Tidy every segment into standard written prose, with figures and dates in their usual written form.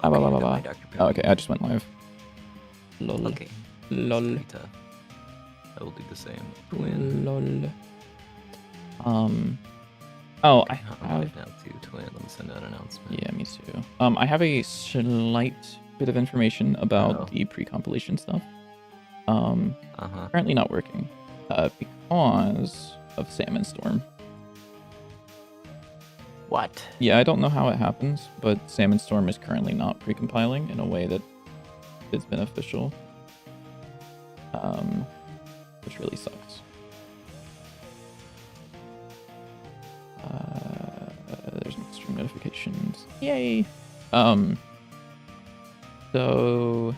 Ah, bah, bah, bah, I got my bah. Dr. Oh, okay, Pepper. I just went live. Lol. Okay. Lol. Sweet. I will do the same. Twin. Lol. Oh, I I'm have... live now too, Twin. Let me send out an announcement. Yeah, me too. I have a slight bit of information about the pre-compilation stuff. Currently not working. Because of Salmon Storm. What? Yeah, I don't know how it happens, but Salmon Storm is currently not pre-compiling in a way that is beneficial. Which really sucks. There's no stream notifications. Yay! So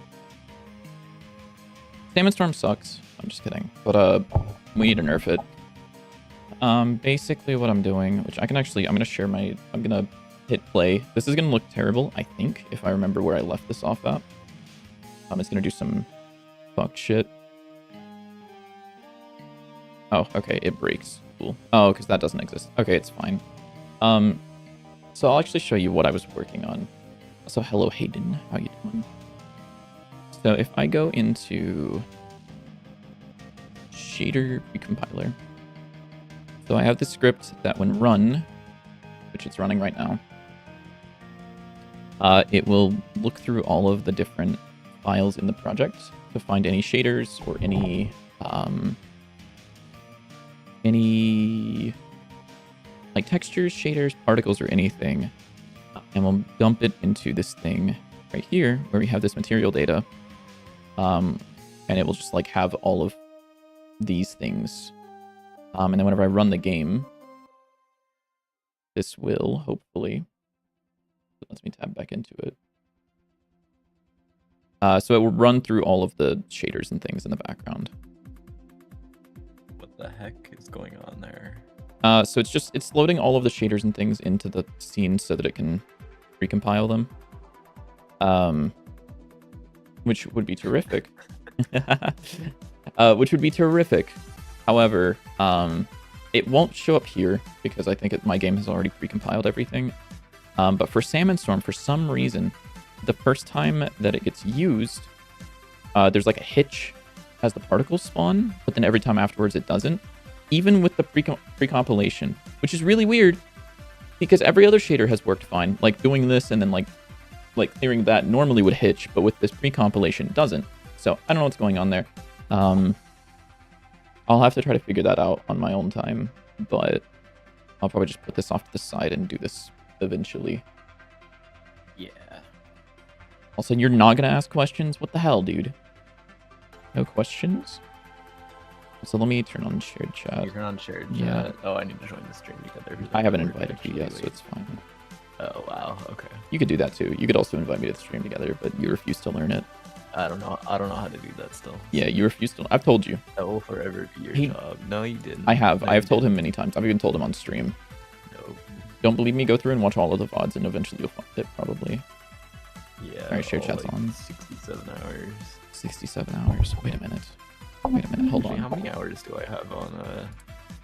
Salmon Storm sucks. I'm just kidding. But we need to nerf it. Basically what I'm doing, which I can actually, I'm gonna hit play. This is gonna look terrible, I think, if I remember where I left this off at. It's gonna do some fuck shit. Oh, okay, it breaks. Cool. Oh, because that doesn't exist. Okay, it's fine. So I'll actually show you what I was working on. So hello, Hayden. How you doing? So if I go into shader recompiler, so I have the script that when run, which it's running right now, it will look through all of the different files in the project to find any shaders or any like textures, shaders, particles, or anything, and we'll dump it into this thing right here where we have this material data, and it will just like have all of these things, and then whenever I run the game, this will hopefully, it lets me tab back into it. So it will run through all of the shaders and things in the background. What the heck is going on there? So it's loading all of the shaders and things into the scene so that it can recompile them. Which would be terrific. Which would be terrific. However, it won't show up here because I think my game has already precompiled everything. But for Salmon Storm, for some reason, the first time that it gets used, there's like a hitch as the particles spawn, but then every time afterwards it doesn't. Even with the pre-compilation, which is really weird because every other shader has worked fine. Like doing this and then like clearing that normally would hitch, but with this pre-compilation it doesn't. So I don't know what's going on there. I'll have to try to figure that out on my own time, but I'll probably just put this off to the side and do this eventually. Yeah. Also, you're not gonna ask questions? What the hell, dude? No questions? So let me turn on shared chat. You turn on shared chat? Yeah. Oh, I need to join the stream together. I haven't invited you yet, so it's fine. Oh, wow. Okay. You could do that too. You could also invite me to the stream together, but you refuse to learn it. I don't know how to do that still. Yeah, you refuse to. I've told you. That will forever be your job. No, you didn't. I have. No, I have told him many times. I've even told him on stream. No. Don't believe me? Go through and watch all of the VODs, and eventually you'll find it, probably. Yeah. Alright, share chat's like on. 67 hours. 67 hours. Wait a minute. Wait a minute. Hold on. How many hours do I have on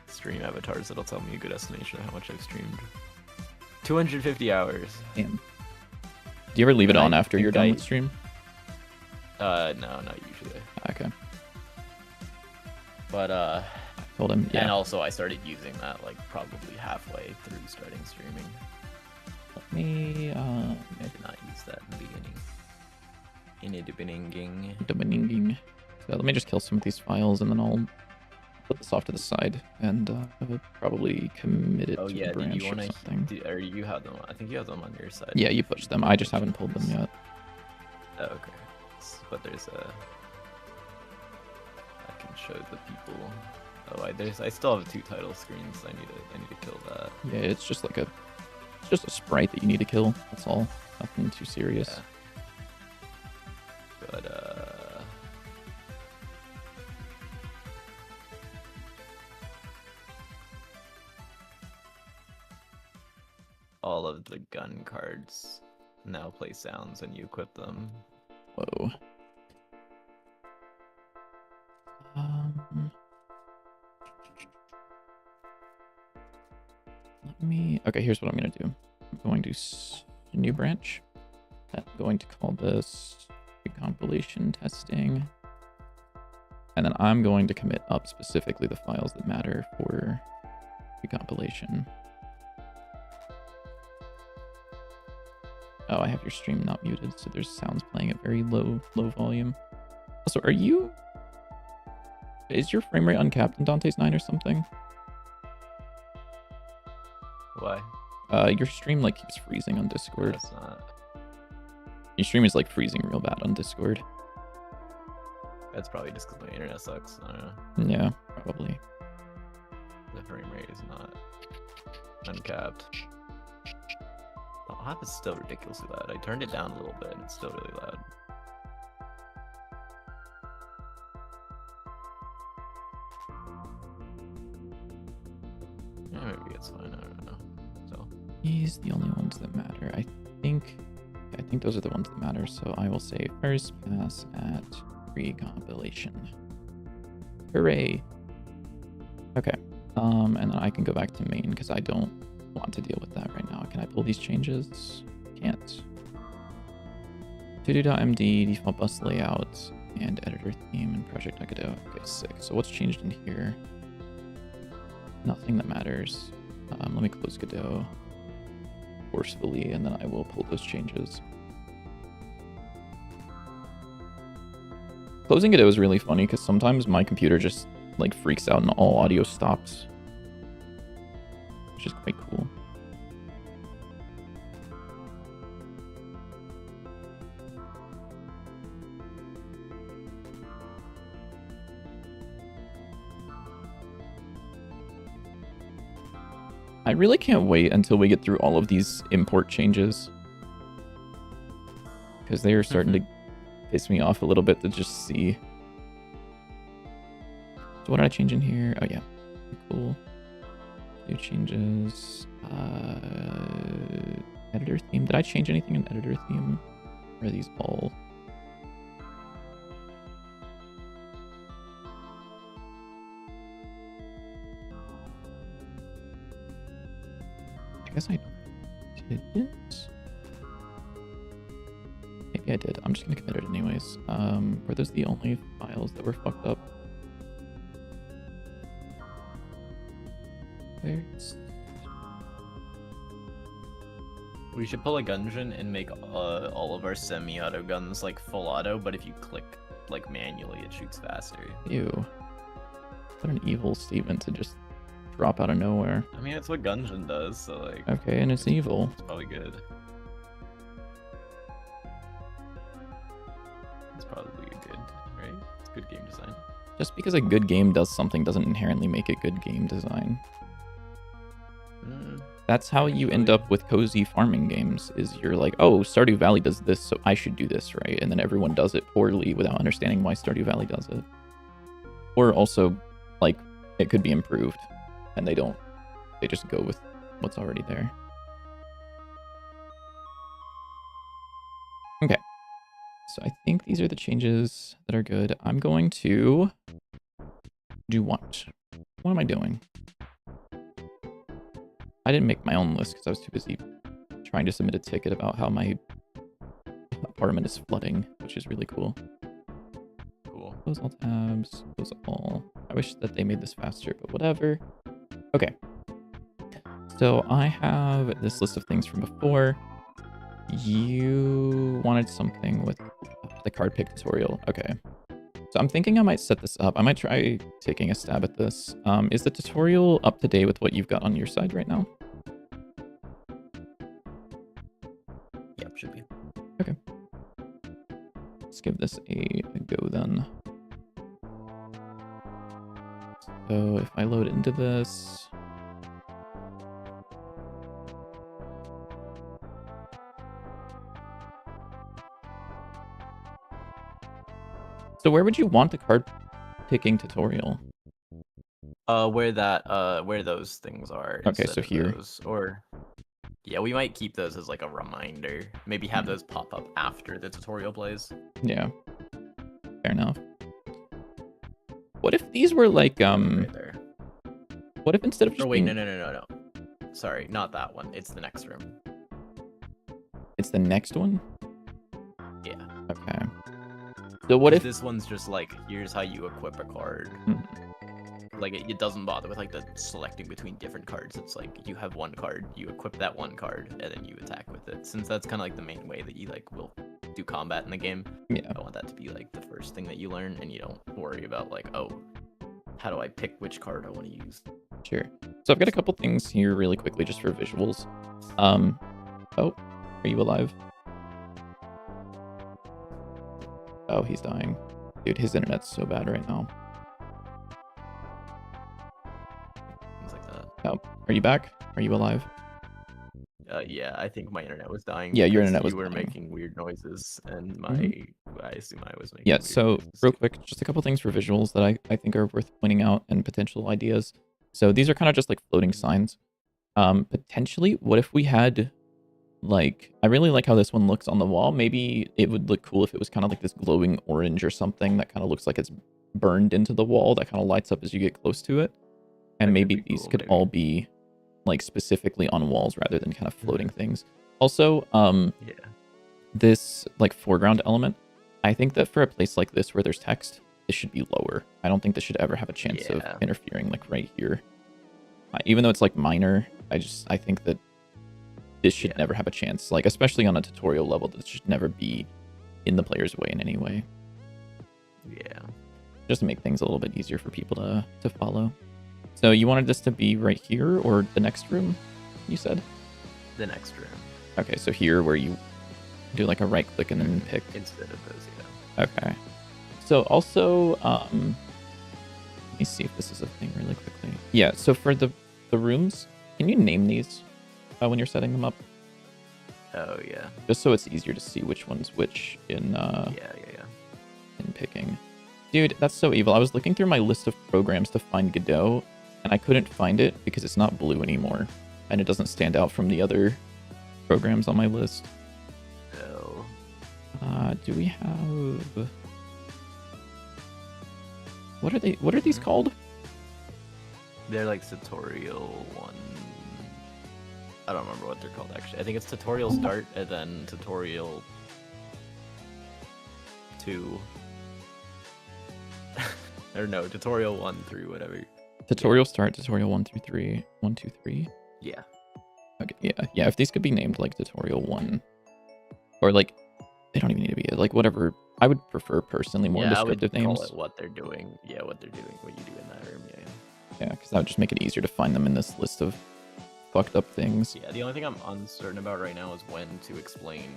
stream avatars that'll tell me a good estimation of how much I've streamed? 250 hours. Damn. Do you ever leave it on after you're done with stream? No, not usually. Okay. But I told him. Yeah. And also I started using that like probably halfway through starting streaming. Let me I did not use that in the beginning. In the beginning. So let me just kill some of these files and then I'll put this off to the side and I would probably commit it to a branch did you or something. Or you have them? I think you have them on your side. Yeah, you pushed them. I just haven't pulled them yet. Oh, okay. But there's I can show the people. Oh, I still have 2 title screens. I need to kill that. Yeah, it's just like it's just a sprite that you need to kill. That's all. Nothing too serious. Yeah. But all of the gun cards now play sounds when you equip them. Whoa. Let me. Okay, here's what I'm gonna do. I'm going to new branch. I'm going to call this recompilation testing. And then I'm going to commit up specifically the files that matter for recompilation. Oh, I have your stream not muted, so there's sounds playing at very low volume. Also, is your frame rate uncapped in Dante's 9 or something? Why? Your stream like keeps freezing on Discord. It's not. Your stream is like freezing real bad on Discord. That's probably just because my internet sucks. I don't know. Yeah, probably. The frame rate is not uncapped. The app is still ridiculously loud. I turned it down a little bit and it's still really loud. Yeah, maybe it's fine. I don't know. So These the only ones that matter. I think those are the ones that matter. So I will say first pass at recompilation. Hooray. Okay. And then I can go back to main because I don't want to deal with that right now. Can I pull these changes? Can't. To-do.md, default bus layout, and editor theme and project Godot. Okay, sick. So what's changed in here? Nothing that matters. Let me close Godot forcefully, and then I will pull those changes. Closing Godot is really funny because sometimes my computer just like freaks out and all audio stops, which is quite cool. I really can't wait until we get through all of these import changes, because they are starting to piss me off a little bit to just see. So what did I change in here? Oh yeah, cool. New changes. Editor theme. Did I change anything in editor theme? Or are these all? I guess I didn't. Maybe I did. I'm just gonna commit it anyways. Were those the only files that were fucked up? There's... we should pull a Gungeon and make all of our semi-auto guns like full auto, but if you click like manually, it shoots faster. Ew. What an evil statement to just drop out of nowhere. I mean, that's what Gungeon does, so like... Okay, and it's evil. It's probably good. It's probably good, right? It's good game design. Just because a good game does something doesn't inherently make it good game design. That's how you end up with cozy farming games, is you're like, oh, Stardew Valley does this, so I should do this, right? And then everyone does it poorly without understanding why Stardew Valley does it. Or also, like, it could be improved, and they don't. They just go with what's already there. Okay. So I think these are the changes that are good. I'm going to do what? What am I doing? I didn't make my own list because I was too busy trying to submit a ticket about how my apartment is flooding, which is really cool. Cool. Close all tabs. Close all. I wish that they made this faster, but whatever. Okay. So I have this list of things from before. You wanted something with the card pick tutorial. Okay. So I'm thinking I might set this up. I might try taking a stab at this. Is the tutorial up to date with what you've got on your side right now? Yep, should be. Okay. Let's give this a go then. So if I load into this... So where would you want the card picking tutorial? Where those things are. Okay, so here. Or yeah, we might keep those as like a reminder. Maybe have those pop up after the tutorial plays. Yeah. Fair enough. What if these were like Right there. What if instead of just Oh wait, being... no. Sorry, not that one. It's the next room. It's the next one? Okay. So what if this one's just like, here's how you equip a card. Mhm. Like it doesn't bother with like the selecting between different cards. It's like you have one card, you equip that one card, and then you attack with it. Since that's kind of like the main way that you like will do combat in the game. Yeah. I want that to be like the first thing that you learn, and you don't worry about like, oh, how do I pick which card I want to use? Sure. So I've got a couple things here really quickly just for visuals. Oh, are you alive? Oh, he's dying. Dude, his internet's so bad right now. Things like that. Oh, are you back? Are you alive? Yeah, I think my internet was dying. Yeah, your because internet was you were dying. making weird noises, and I assume I was making. Yeah, weird so noises. real quick, just a couple things for visuals that I think are worth pointing out and potential ideas. So these are kind of just like floating signs. Potentially, what if we had like, I really like how this one looks on the wall. Maybe it would look cool if it was kind of like this glowing orange or something that kind of looks like it's burned into the wall that kind of lights up as you get close to it. And That could maybe be these cool, could maybe. all be like specifically on walls rather than kind of floating things. Also, Yeah. this like foreground element, I think that for a place like this where there's text, this should be lower. I don't think this should ever have a chance of Yeah. interfering like right here. Even though it's like minor, I think that this should Yeah. never have a chance. Like especially on a tutorial level, this should never be in the player's way in any way. Yeah. Just to make things a little bit easier for people to follow. So you wanted this to be right here or the next room, you said? The next room. Okay, so here where you do like a right click and then pick. Instead of those, yeah. Okay. So also, let me see if this is a thing really quickly. Yeah, so for the rooms, can you name these when you're setting them up? Oh yeah. Just so it's easier to see which one's which in Yeah. in picking. Dude, that's so evil. I was looking through my list of programs to find Godot, and I couldn't find it because it's not blue anymore, and it doesn't stand out from the other programs on my list. Oh. Do we have... What are these called? They're like tutorial one. I don't remember what they're called actually. I think it's tutorial start and then tutorial 2. Or no, tutorial 1 through whatever. Tutorial start, tutorial 1 through 3. 1, 2, 3. Yeah. Okay, yeah. If these could be named like tutorial 1, or like they don't even need to be like whatever. I would prefer personally more descriptive I would names. call it what they're doing. Yeah, what they're doing, what you do in that room. Yeah. Yeah, because that would just make it easier to find them in this list of fucked up things. Yeah. The only thing I'm uncertain about right now is when to explain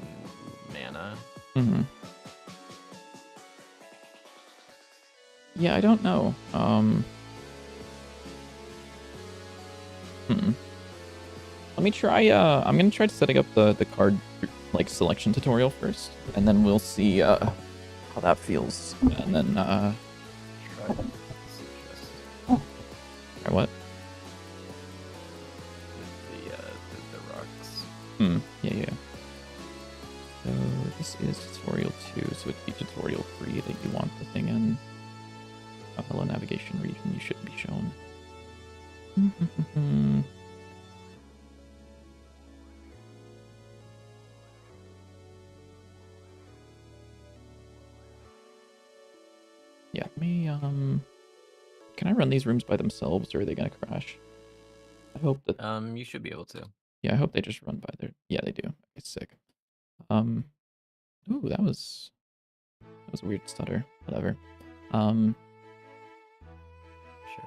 mana. Mm-hmm. Yeah, I don't know. Let me try. I'm gonna try setting up the card like selection tutorial first, and then we'll see how that feels, and then Try try what? with the rocks. Yeah. So this is tutorial 2, so it'd be tutorial 3 that you want the thing in. Oh, hello, navigation region. You shouldn't be shown. Yeah, let me, can I run these rooms by themselves, or are they gonna crash? I hope that, You should be able to. yeah, I hope they just run by their, yeah, they do. It's sick. Ooh, that was a weird stutter. Whatever. Sure,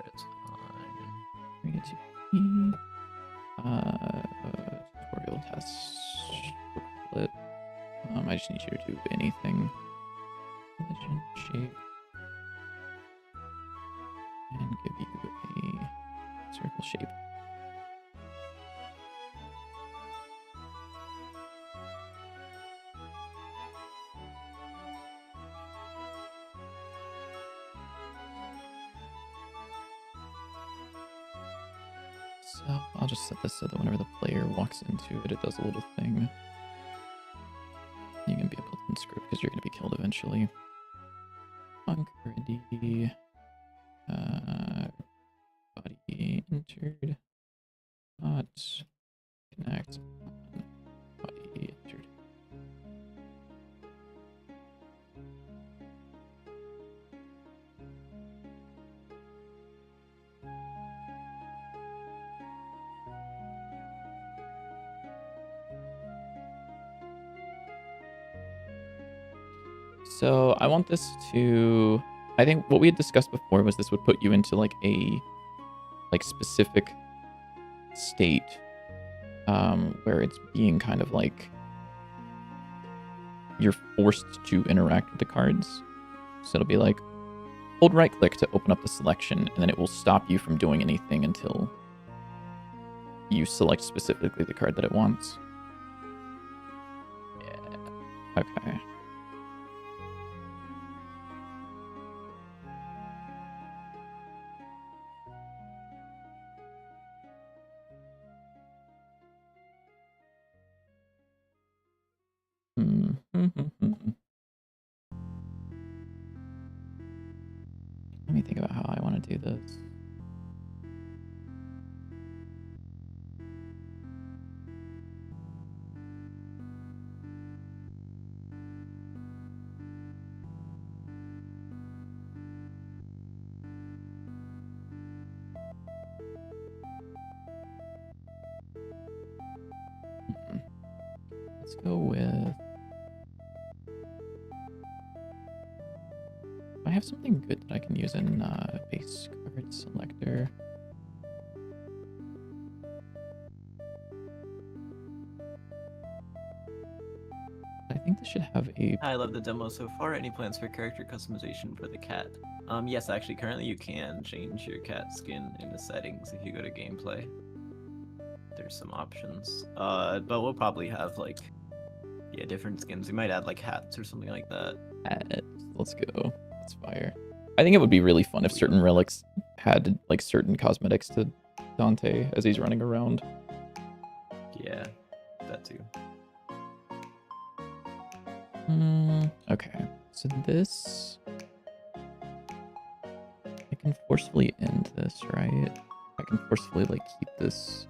it's fine. 3, 2, tutorial test. Split. I just need you to do anything. Legend shape. And give you a circle shape. So I'll just set this so that whenever the player walks into it, it does a little thing. You can be a built-in script because you're going to be killed eventually. Ready. Body entered. Not connect. Body entered. So I want this to... I think what we had discussed before was this would put you into like a specific state where it's being kind of like you're forced to interact with the cards. So it'll be like hold right click to open up the selection, and then it will stop you from doing anything until you select specifically the card that it wants. Yeah. Okay. Let me think about how I want to do this. Let's go with... I have something good that I can use in base card selector. I think this should have a... I love the demo so far. Any plans for character customization for the cat? Yes, actually, currently you can change your cat skin in the settings if you go to gameplay. There's some options. But we'll probably have like, yeah, different skins. We might add like hats or something like that. Let's go. That's fire. I think it would be really fun if certain relics had like certain cosmetics to Dante as he's running around. Yeah, that too. Okay, so this... I can forcefully end this, right? I can forcefully like keep this...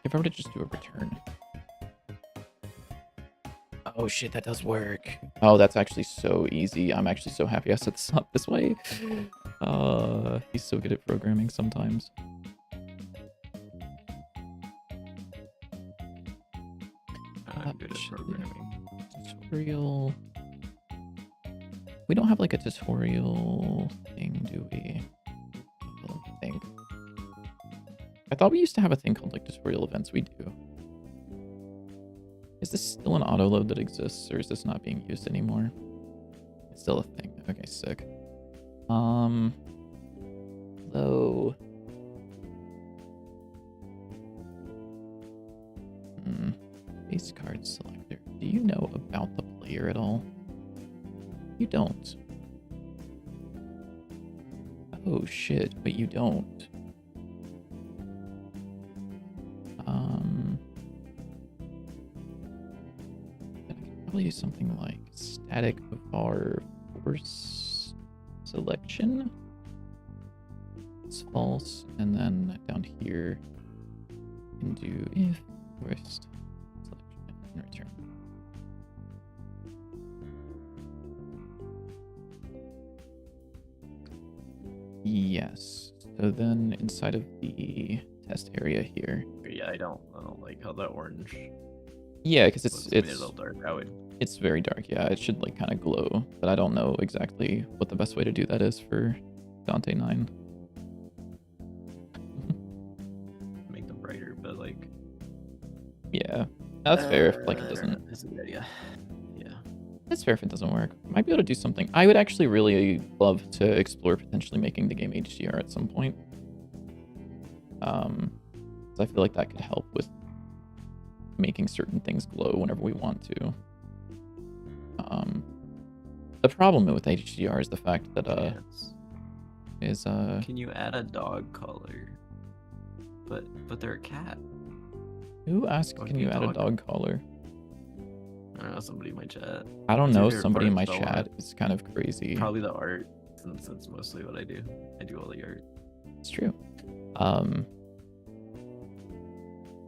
If I were to just do a return... Oh shit, that does work. Oh, that's actually so easy. I'm actually so happy I set this up this way. He's so good at programming sometimes. I'm good at programming. Tutorial. We don't have like a tutorial thing, do we? I don't think. I thought we used to have a thing called like tutorial events. We do. Is this still an auto load that exists, or is this not being used anymore? It's still a thing. Okay, sick. Low. Base card selector. Do you know about the player at all? You don't. Oh shit, but you don't. Use something like static var force selection. It's false, and then down here you can do if forced selection and return. Yes. So then inside of the test area here. Yeah, I don't like how that orange. Yeah, because it's a little dark. It's very dark. Yeah, it should like kind of glow, but I don't know exactly what the best way to do that is for Dante 9. Make them brighter, but like. Yeah, that's fair. If like it doesn't. That's a good idea. Yeah. That's fair if it doesn't work. Might be able to do something. I would actually really love to explore potentially making the game HDR at some point. So I feel like that could help with making certain things glow whenever we want to. The problem with HDR is the fact that Can you add a dog collar? But they're a cat. Who asked? Can you add a dog collar? I don't know. Somebody in my chat. I don't know. Somebody in my chat. It's kind of crazy. Probably the art, since that's mostly what I do. I do all the art. It's true.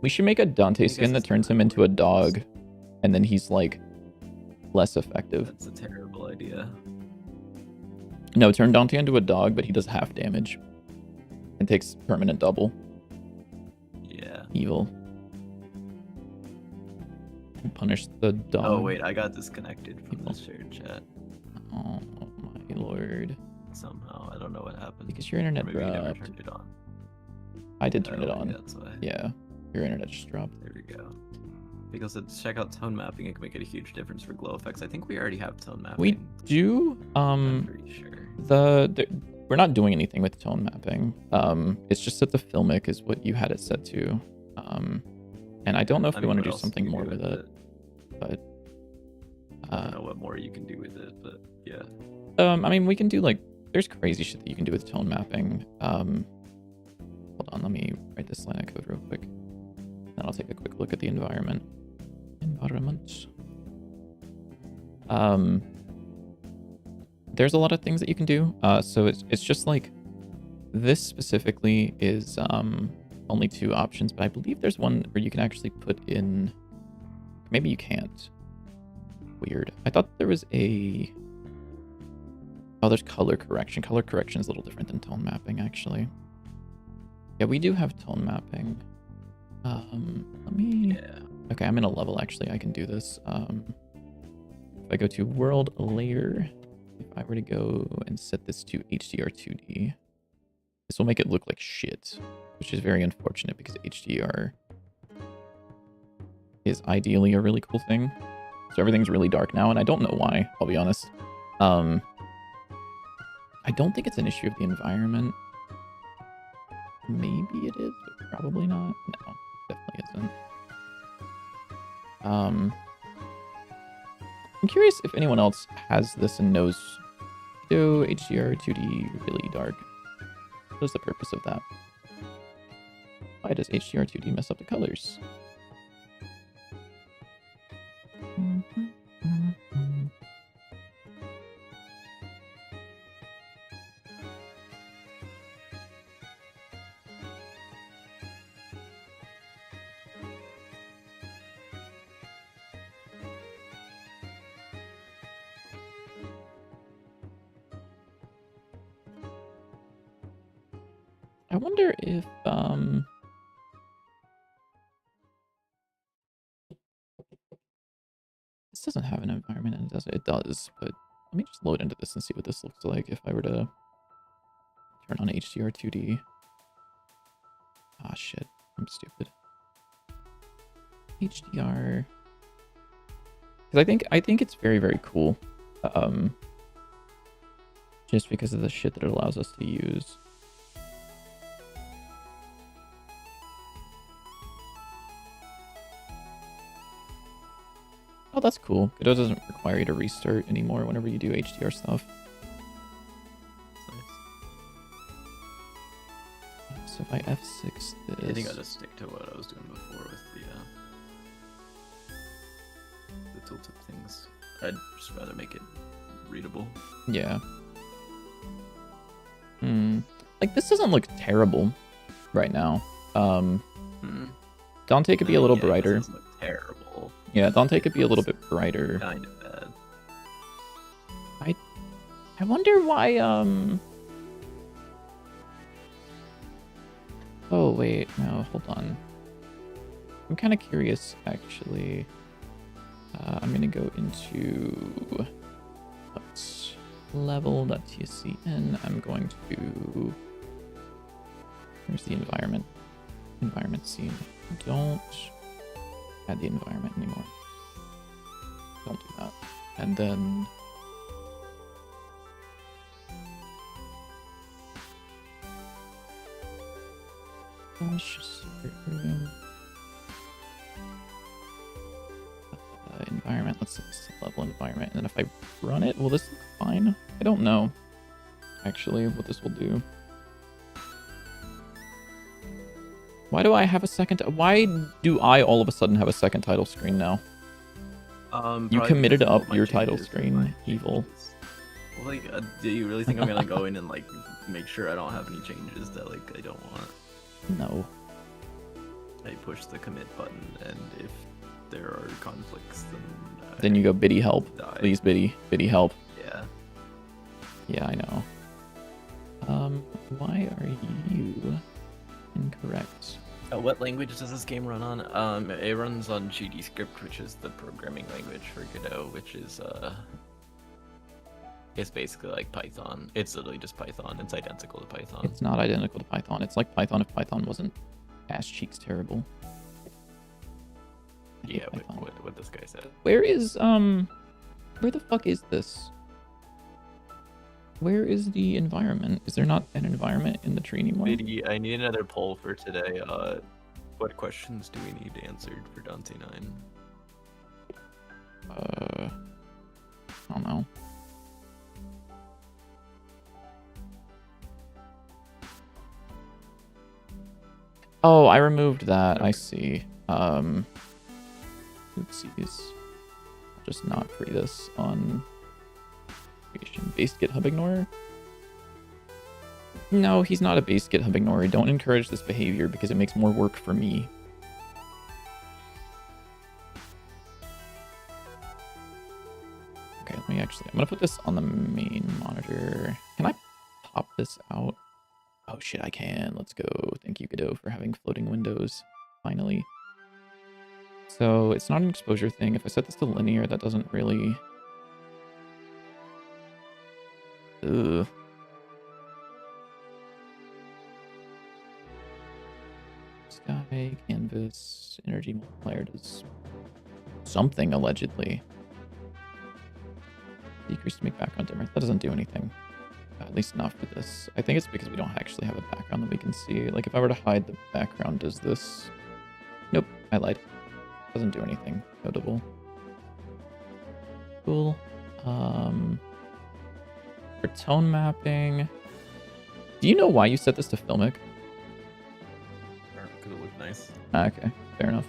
We should make a Dante skin that turns him into a dog, and then he's like less effective. That's a terrible idea. No, turn Dante into a dog, but he does half damage and takes permanent double. Yeah. Evil. Punish the dog. Oh wait, I got disconnected from the shared chat Oh my lord. somehow. I don't know what happened. Because your internet Or maybe you never dropped. turned it on. I did turn it Oh, on. That's why. Yeah, your internet just dropped. There we go. Because to check out tone mapping, it can make a huge difference for glow effects. I think we already have tone mapping. We do. I'm pretty sure. We're not doing anything with tone mapping. It's just that the filmic is what you had it set to. And I don't know if we want to do something more with it. But I don't know what more you can do with it, but yeah. I mean, we can do like there's crazy shit that you can do with tone mapping. Hold on, let me write this line of code real quick. Then I'll take a quick look at the environment. There's a lot of things that you can do. So it's just like this specifically is only 2 options, but I believe there's one where you can actually put in. Maybe you can't. Weird. I thought there was a. Oh, there's color correction. Color correction is a little different than tone mapping, actually. Yeah, we do have tone mapping. Let me. Yeah. Okay, I'm in a level. Actually, I can do this. If I go to world layer, if I were to go and set this to HDR 2D, this will make it look like shit, which is very unfortunate because HDR is ideally a really cool thing. So everything's really dark now, and I don't know why, I'll be honest. I don't think it's an issue of the environment. Maybe it is, but probably not. No, definitely isn't. I'm curious if anyone else has this and knows do HDR 2D really dark. What is the purpose of that? Why does HDR 2D mess up the colors? I wonder if this doesn't have an environment and does it? It does, but let me just load into this and see what this looks like if I were to turn on HDR 2D. Ah, shit. I'm stupid. HDR. Because I think it's very, very cool. Just because of the shit that it allows us to use. Oh, that's cool. Godot doesn't require you to restart anymore whenever you do HDR stuff. Nice. So if I F6 this... I think I'll just stick to what I was doing before with the tooltip things. I'd just rather make it readable. Yeah. Like, this doesn't look terrible right now. Dante could be a little brighter. It doesn't look terrible. Yeah, Dante could be a little bit brighter. Kind of bad. I wonder why, Oh, wait. No, hold on. I'm kind of curious, actually. I'm going to go into level.tscn. I'm going to... Where's the environment? Environment scene. Don't add the environment anymore. Don't do that. And then... environment. Let's set this to level environment. And then if I run it, will this look fine? I don't know, actually, what this will do. Why do I have a second? Why do I all of a sudden have a second title screen now? You committed to up your title screen, evil. Well, like, do you really think I'm gonna go in and like make sure I don't have any changes that like I don't want? No. I push the commit button, and if there are conflicts, then you go biddy help. Die. Please biddy help. Yeah. Yeah, I know. Why are you incorrect? What language does this game run on? It runs on GDScript, which is the programming language for Godot, which is it's basically like Python. It's literally just Python. It's identical to Python. It's not identical to Python. It's like Python if Python wasn't ass cheeks terrible. Yeah, what this guy said. Where the fuck is this? Where is the environment? Is there not an environment in the tree anymore? I need another poll for today. What questions do we need answered for Dante 9? I don't know. Oh, I removed that. I see. Oopsies. I'll just not free this on creation. Based GitHub ignorer? No, he's not a based GitHub ignorer. Don't encourage this behavior because it makes more work for me. Okay, let me actually... I'm going to put this on the main monitor. Can I pop this out? Oh shit, I can. Let's go. Thank you, Godot, for having floating windows. Finally. So it's not an exposure thing. If I set this to linear, that doesn't really... Ugh. Sky, canvas, energy multiplier does something, allegedly. Decrease to make background dimmer. That doesn't do anything. At least not for this. I think it's because we don't actually have a background that we can see. Like, if I were to hide the background, does this... Nope, I lied. Doesn't do anything notable. Cool. For tone mapping... Do you know why you set this to filmic? Because it looked nice. Okay, fair enough.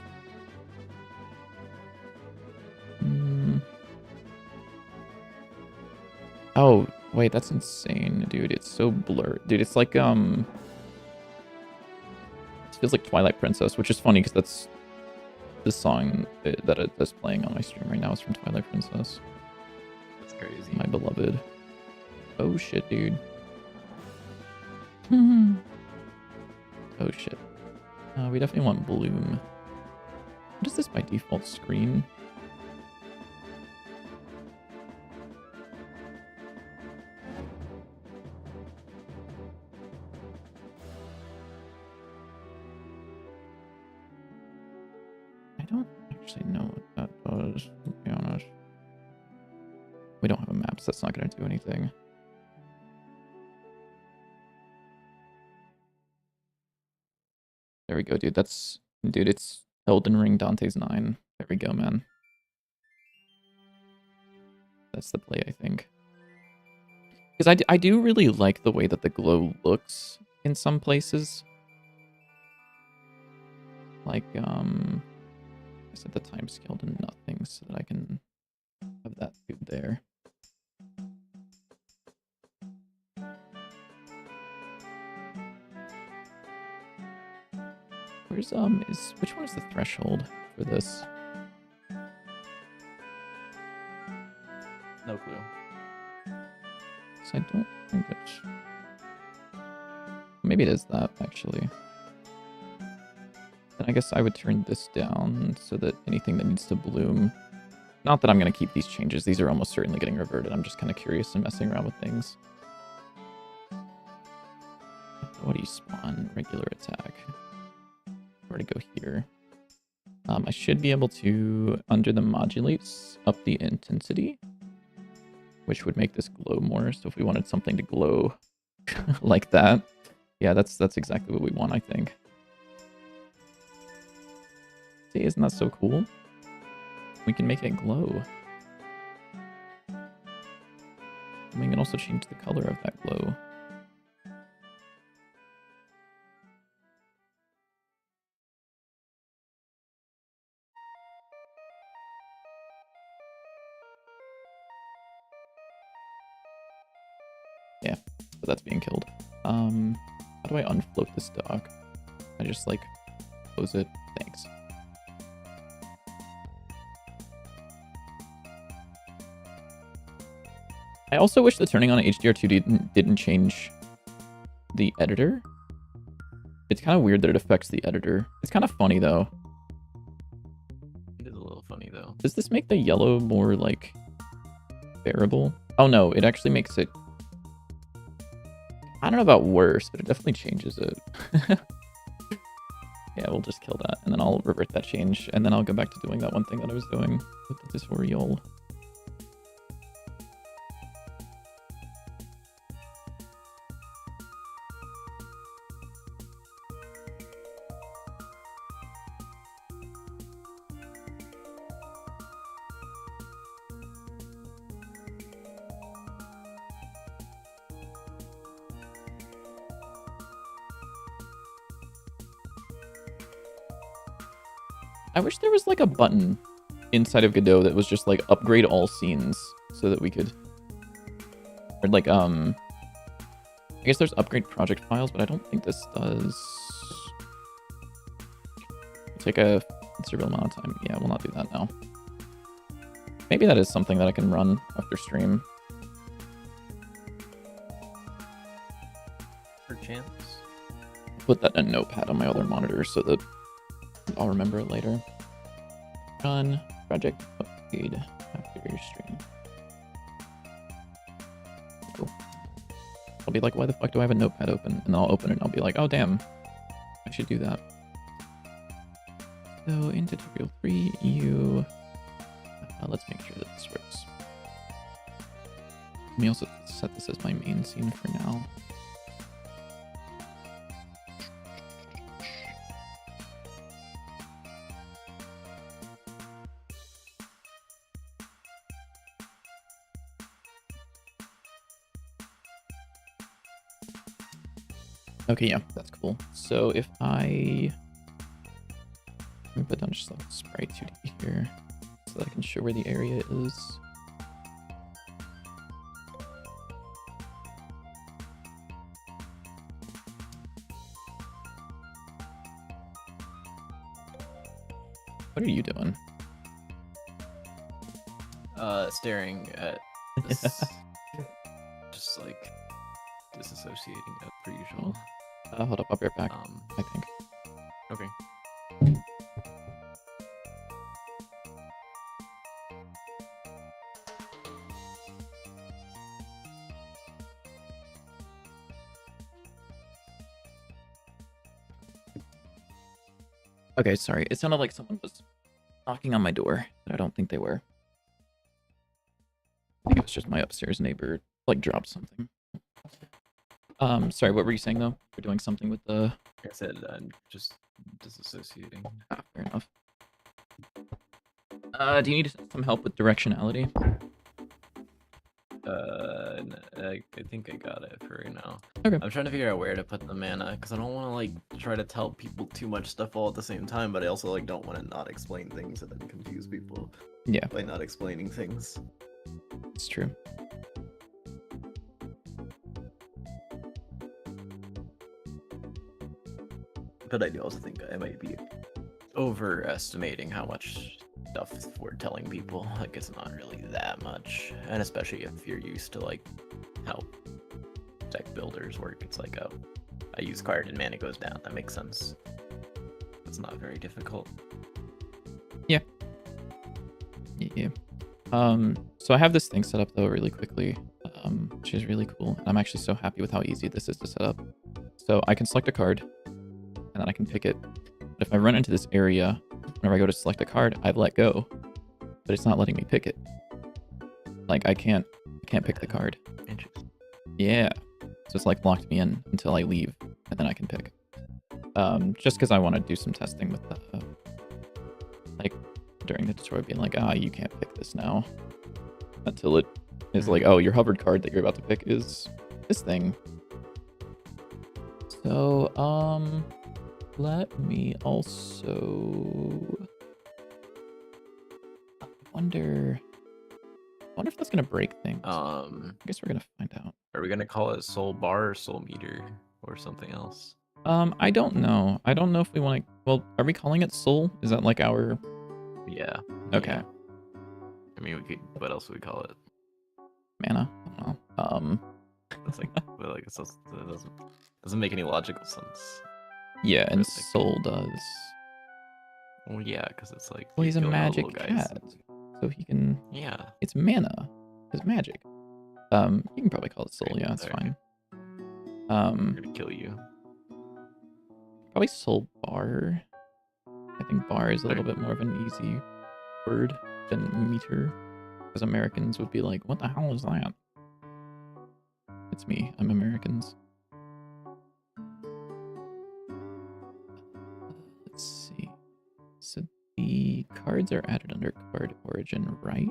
Oh, wait, that's insane, dude. It's so blurred. Dude, it's like, it feels like Twilight Princess, which is funny because that's the song that's playing on my stream right now is from Twilight Princess. That's crazy. My beloved. Oh, shit, dude. Oh, shit. We definitely want bloom. What is this by default screen? I don't actually know what that does, to be honest. We don't have a map, so that's not going to do anything. There we go, dude. Dude, it's Elden Ring Dante's 9. There we go, man. That's the play, I think. Because I do really like the way that the glow looks in some places. Like, I set the time scale to nothing so that I can have that dude there. Where's, which one is the threshold for this? No clue. So I don't think it's... Maybe it is that, actually. Then I guess I would turn this down so that anything that needs to bloom... Not that I'm going to keep these changes. These are almost certainly getting reverted. I'm just kind of curious and messing around with things. What do you spawn? Regular attack. Where to go here? I should be able to, under the modulates, up the intensity, which would make this glow more. So if we wanted something to glow like that, yeah, that's exactly what we want, I think. See, isn't that so cool? We can make it glow. And we can also change the color of that glow. Yeah, so that's being killed. How do I unfloat this dock? I just like close it. Thanks. I also wish that turning on HDR2 didn't change the editor. It's kind of weird that it affects the editor. It's kind of funny though. It is a little funny though. Does this make the yellow more like bearable? Oh no, it actually makes it. I don't know about worse, but it definitely changes it. Yeah, we'll just kill that, and then I'll revert that change, and then I'll go back to doing that one thing that I was doing with the tutorial. I wish there was like a button inside of Godot that was just like upgrade all scenes so that we could, or like I guess there's upgrade project files, but I don't think this does. It'll take a considerable amount of time. Yeah, we'll not do that now. Maybe that is something that I can run after stream. Perchance. Put that in a notepad on my other monitor so that I'll remember it later. Run project upgrade after your stream. Cool. I'll be like, why the fuck do I have a notepad open? And then I'll open it and I'll be like, oh damn, I should do that. So in tutorial 3, let's make sure that this works. Let me also set this as my main scene for now. Okay, yeah, that's cool. So if let me put down just a sprite 2D here so that I can show where the area is. What are you doing? Staring at this, just like disassociating as per usual. Hold up, I'll be right back. I think. Okay. Okay, sorry. It sounded like someone was knocking on my door, but I don't think they were. I think it was just my upstairs neighbor, like, dropped something. Sorry, what were you saying, though? We're doing something with the... Like I said, I'm just disassociating. Ah, fair enough. Do you need some help with directionality? I think I got it for right now. Okay. I'm trying to figure out where to put the mana, because I don't want to, like, try to tell people too much stuff all at the same time, but I also, like, don't want to not explain things and then confuse people. Yeah. By not explaining things. It's true. But I do also think I might be overestimating how much stuff we're telling people. Like, it's not really that much. And especially if you're used to, like, how deck builders work. It's like, oh, I use card and mana goes down. That makes sense. It's not very difficult. Yeah. Yeah. So I have this thing set up, though, really quickly, which is really cool. And I'm actually so happy with how easy this is to set up. So I can select a card, and then I can pick it. But if I run into this area, whenever I go to select a card, I let go, but it's not letting me pick it. Like, I can't pick the card. Interesting. Yeah. So it's like locked me in until I leave, and then I can pick. Just because I want to do some testing with the, like, during the tutorial, being like, you can't pick this now. Until it is like, oh, your hovered card that you're about to pick is this thing. So, let me also... I wonder if that's gonna break things. I guess we're gonna find out. Are we gonna call it soul bar or soul meter or something else? I don't know. I don't know if we want to... Well, are we calling it soul? Is that like our... Yeah. Okay. Yeah. I mean, we could... What else would we call it? Mana? I don't know. That's like... but like, it doesn't make any logical sense. Yeah, and For the Soul does. Well, yeah, because it's like Well, you're he's a killing all the magic little guys. cat, so he can. Yeah. It's mana. It's magic. You can probably call it Soul. Right, Yeah, it's sorry. fine. I'm gonna kill you. Probably Soul Bar. I think bar is a little Sorry. bit more of an easy word than meter, because Americans would be like, "What the hell is that?" It's me. I'm Americans. Let's see. So the cards are added under card origin, right?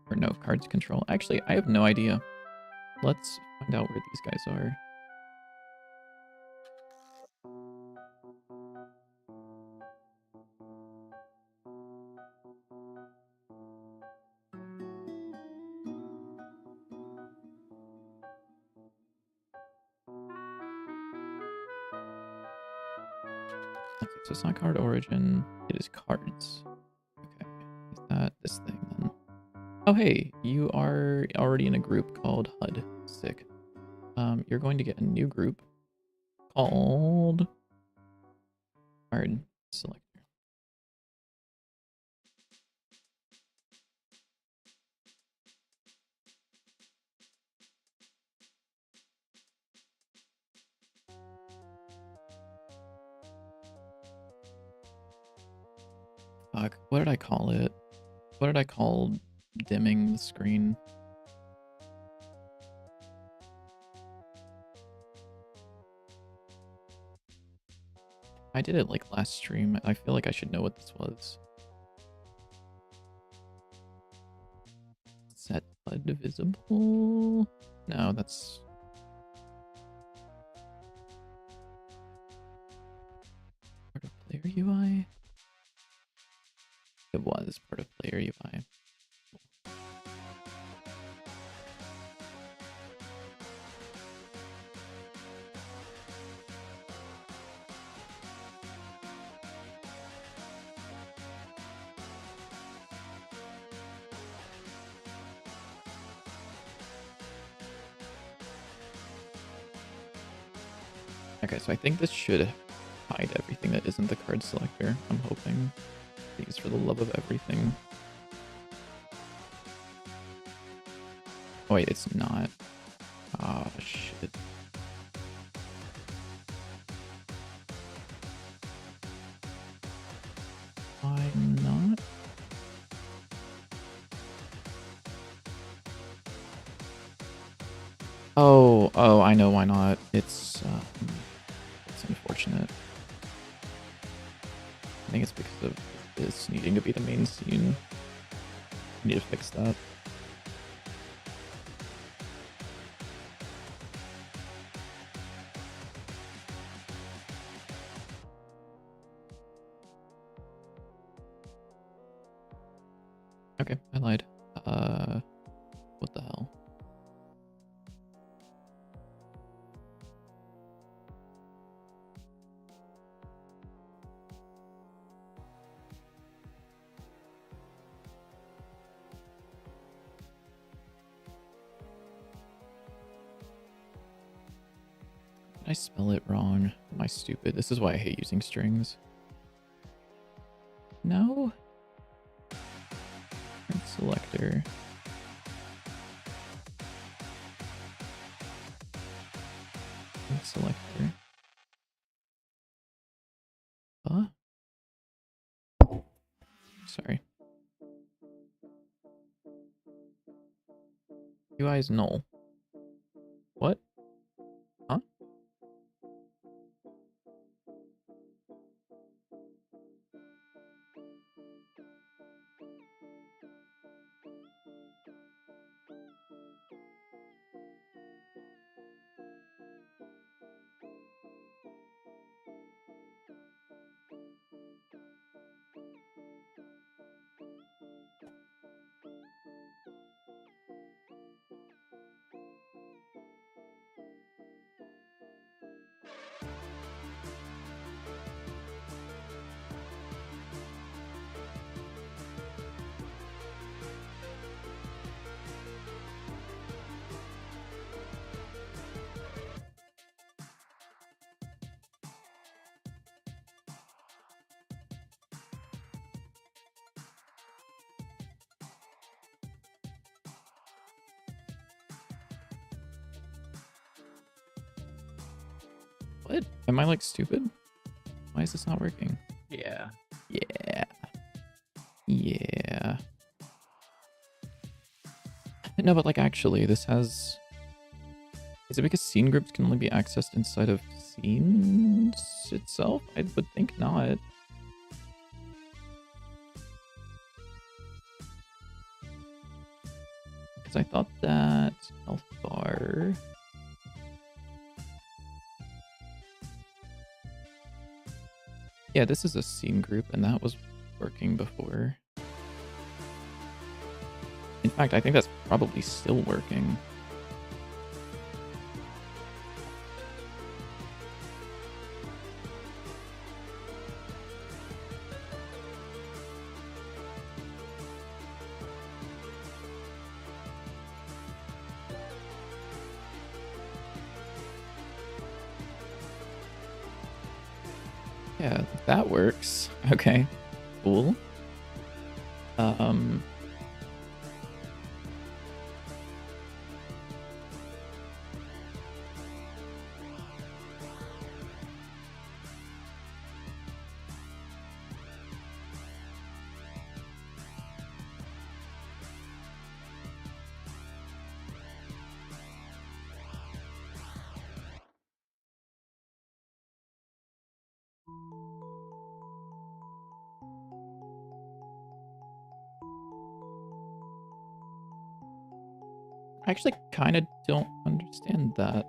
Or no, cards control. Actually, I have no idea. Let's find out where these guys are. Okay, so it's not card origin. It is cards. Okay, is that this thing then? Oh, hey, you are already in a group called HUD. Sick. You're going to get a new group called Card Selector. Fuck, what did I call it? What did I call dimming the screen? I did it like last stream. I feel like I should know what this was. Set HUD visible? No, that's... part of player UI? It was part of player UI. Okay, so I think this should hide everything that isn't the card selector. I'm hoping. Please, for the love of everything. Oh wait, it's not. Ah, shit. Why not? Oh, I know why not. It's unfortunate. I think it's because of this needing to be the main scene. I need to fix that. Okay, I lied. What the hell? Did I spell it wrong? Am I stupid? This is why I hate using strings. No? Card selector. Card selector. Huh? Sorry. UI is null. What? Huh? What? Am I like stupid? Why is this not working? Yeah. Yeah. Yeah. No, but like actually, this has... Is it because scene groups can only be accessed inside of scenes itself? I would think not. Because I thought that health bar... Yeah, this is a scene group, and that was working before. In fact, I think that's probably still working. Yeah, that works. Okay, cool. I actually kind of don't understand that.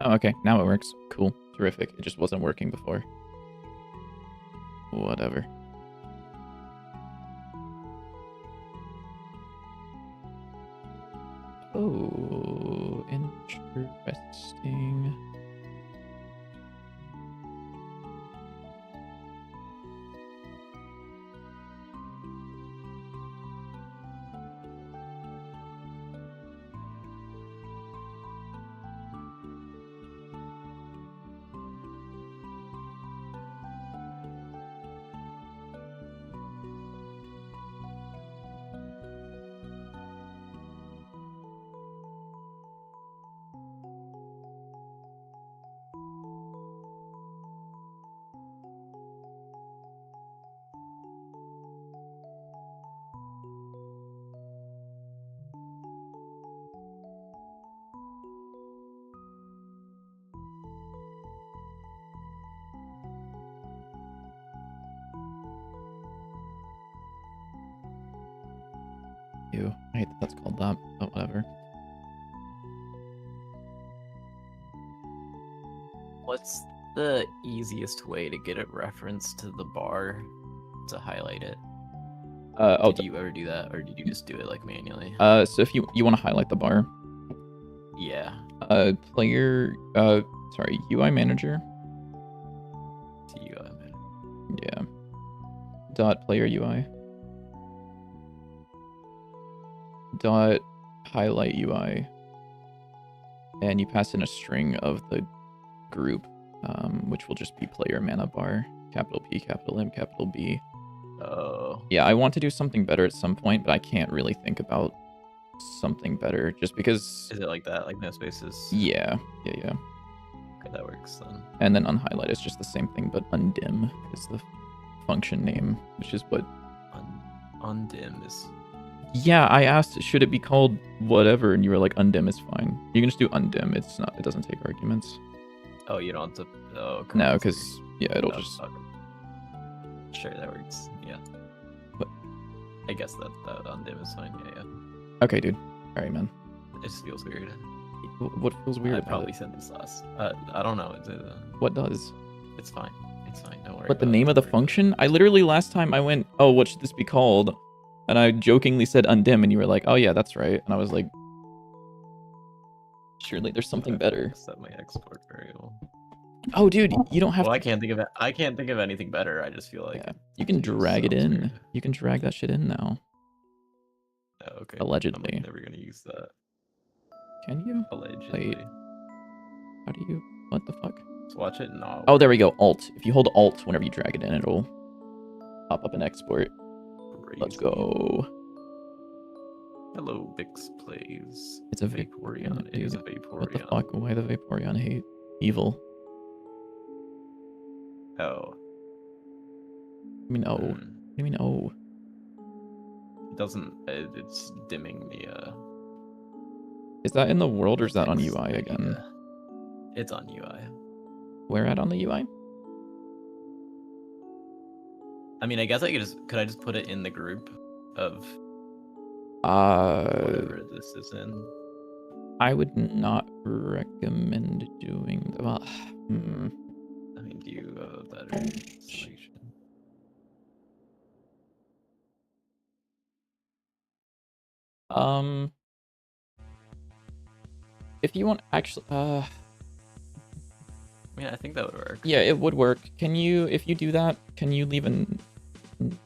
Oh, okay. Now it works. Cool. Terrific. It just wasn't working before. Whatever. Oh, interesting. Ew, I hate that that's called that, but whatever. What's the easiest way to get a reference to the bar to highlight it? Oh, Did you ever do that, or did you just do it like manually? so if you want to highlight the bar, Yeah. player, sorry, UI manager. To you, I mean. Yeah. Dot player UI. Dot highlight UI. And you pass in a string of the group, which will just be player mana bar. Capital P, capital M, capital B. Oh. Yeah, I want to do something better at some point, but I can't really think about something better just because... Is it like that? Like no spaces? Yeah. Okay, that works then. And then unhighlight is just the same thing, but undim is the function name, which is what... Undim is Yeah, I asked, should it be called whatever, and you were like, undim is fine. You can just do undim. It's not. It doesn't take arguments. Oh, you don't have to. Oh, No, commands because are- yeah, it'll oh, just. okay. Sure, that works. Yeah. What? I guess that undim is fine. Yeah, yeah. Okay, dude. All right, man. It just feels weird. What feels weird I about probably it? said this last. I don't know. What does? It's fine. It's fine. Don't worry. What, the about it, name of don't the worry about it. function? I literally last time I went, oh, what should this be called? And I jokingly said undim, and you were like, oh yeah, that's right. And I was like, surely there's something better. Set my export variable. Oh, dude, you don't have Well, to. I can't think of it. I can't think of anything better. I just feel like. Yeah, you can drag it sounds in. weird. You can drag that shit in now. Oh, okay. Allegedly. I'm never gonna use that. Can you? Allegedly. Wait. How do you? What the fuck? Let's watch it now. Oh, there we go. Alt. If you hold Alt whenever you drag it in, it'll pop up an export. Let's go. Hello, Vix plays. It's a Vaporeon. It is a Vaporeon. What the fuck? Why the Vaporeon hate? Evil. Oh. I mean, oh. Hmm. What do you mean, oh? It doesn't. It's dimming the. Is that in the world or is that on text. UI again? Yeah. It's on UI. Where at on the UI? I mean, I guess I could I just put it in the group of whatever this is in. I would not recommend doing. Well, I mean, do you have a better solution? If you want, actually, I mean, I think that would work. yeah, it would work. Can you, if you do that, can you leave a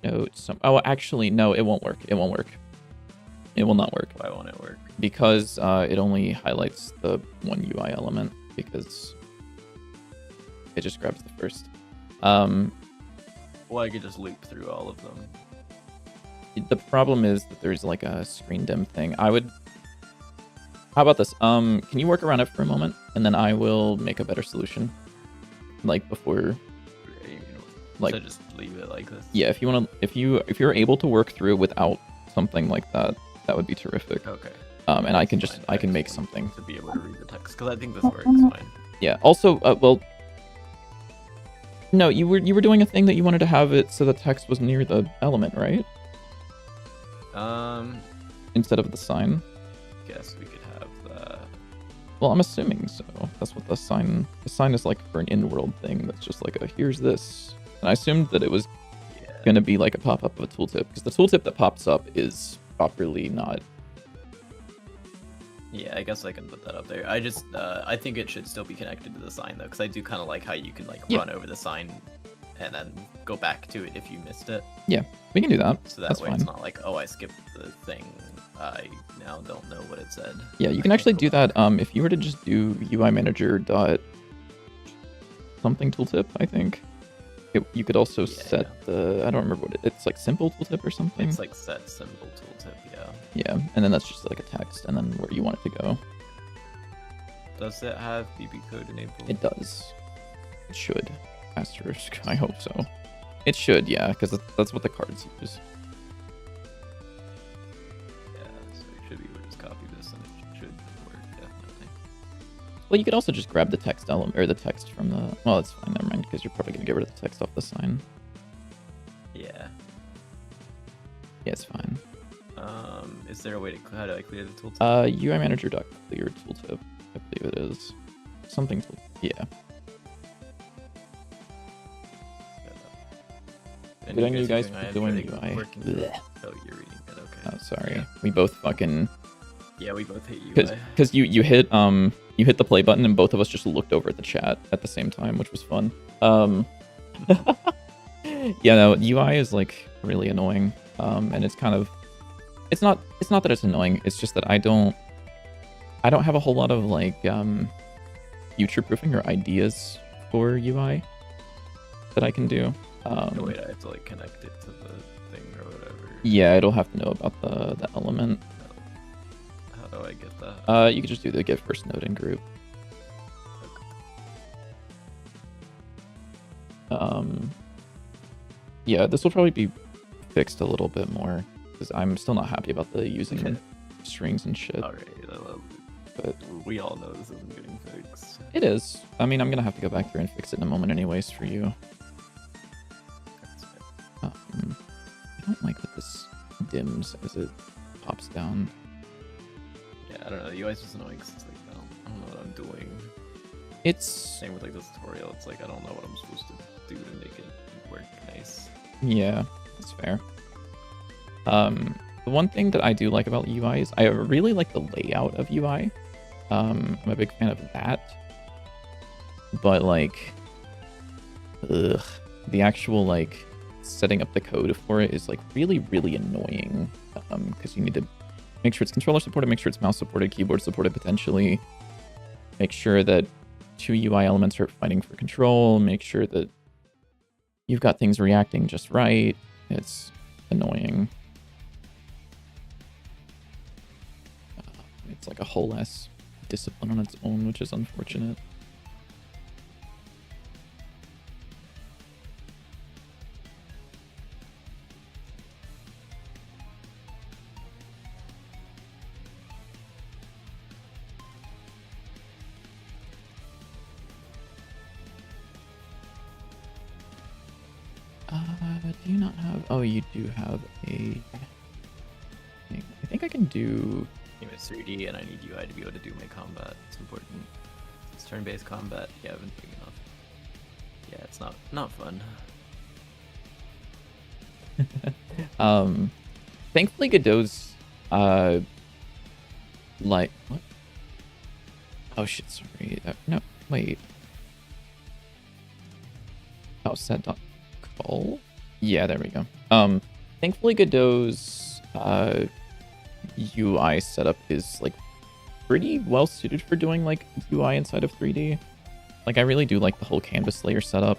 note? Oh, actually, no, it won't work. It won't work. It will not work. Why won't it work? Because it only highlights the one UI element because it just grabs the first. Well, I could just loop through all of them. The problem is that there's like a screen dim thing. I would. How about this? Can you work around it for a moment, and then I will make a better solution, like before. Like, so just leave it like this. Yeah, if you want to, if you're able to work through it without something like that, that would be terrific. Okay. And I can just make something to be able to read the text because I think this works fine. Yeah. Also, well, no, you were doing a thing that you wanted to have it so the text was near the element, right? Instead of the sign. Guess we could have that. Well, I'm assuming so. That's what the sign is like for an in-world thing. That's just like a here's this. And I assumed that it was gonna be like a pop-up of a tooltip because the tooltip that pops up is properly not. Yeah, I guess I can put that up there. I just I think it should still be connected to the sign though, because I do kind of like how you can like run over the sign and then go back to it if you missed it. Yeah, we can do that. So that That's way fine. it's not like, oh, I skipped the thing. I now don't know what it said. Yeah, you can actually do that. If you were to just do UI manager dot something tooltip, I think you could also set the, I don't remember what it's like, simple tooltip or something. It's like set symbol tooltip, yeah. Yeah, and then that's just like a text, and then where you want it to go. Does it have BB code enabled? It does. It should. Asterisk. I hope so. It should, yeah, because that's what the cards use. Yeah, so we should be able to just copy this, and it should work definitely. Well, you could also just grab the text element or the text from the. Well, it's fine. Never mind, because you're probably gonna get rid of the text off the sign. Yeah. Yeah, it's fine. Is there a way to how do I clear the tooltip? UI manager dot clear tooltip. I believe it is something. Yeah. Good on you guys for doing UI. Oh, you're reading it. Okay. Oh, sorry. Yeah. We both fucking. Yeah, we both hate UI. Because you hit the play button and both of us just looked over at the chat at the same time, which was fun. Yeah, no, UI is like really annoying. And it's kind of, it's not that it's annoying. It's just that I don't have a whole lot of like future proofing or ideas for UI that I can do. Wait, I have to like connect it to the thing or whatever. Yeah, it'll have to know about the element. How do I get that? You could just do the get first node in group. Okay. Yeah, this will probably be fixed a little bit more because I'm still not happy about the using strings and shit. Alright, But we all know this isn't getting fixed. it is. I mean, I'm gonna have to go back there and fix it in a moment, anyways, for you. I don't like that this dims as it pops down. Yeah, I don't know. The UI is just annoying because it's like, I don't know what I'm doing. It's Same with like this tutorial. It's like I don't know what I'm supposed to do to make it work nice. yeah, that's fair. The one thing that I do like about UI is I really like the layout of UI. I'm a big fan of that. But like, the actual like setting up the code for it is like really, really annoying. Because you need to make sure it's controller supported, make sure it's mouse supported, keyboard supported potentially. Make sure that 2 UI elements are fighting for control. Make sure that you've got things reacting just right. It's annoying. It's like a whole less discipline on its own, which is unfortunate. Do you not have... Oh, you do have a... I think I can do... It's 3D and I need UI to be able to do my combat. It's important. It's turn-based combat. Yeah, I've been big enough. Yeah, it's not fun. Thankfully Godot's like what? Oh shit, sorry. No, wait. Oh, set.call? Yeah, there we go. Thankfully Godot's UI setup is like pretty well suited for doing like UI inside of 3D. Like I really do like the whole canvas layer setup.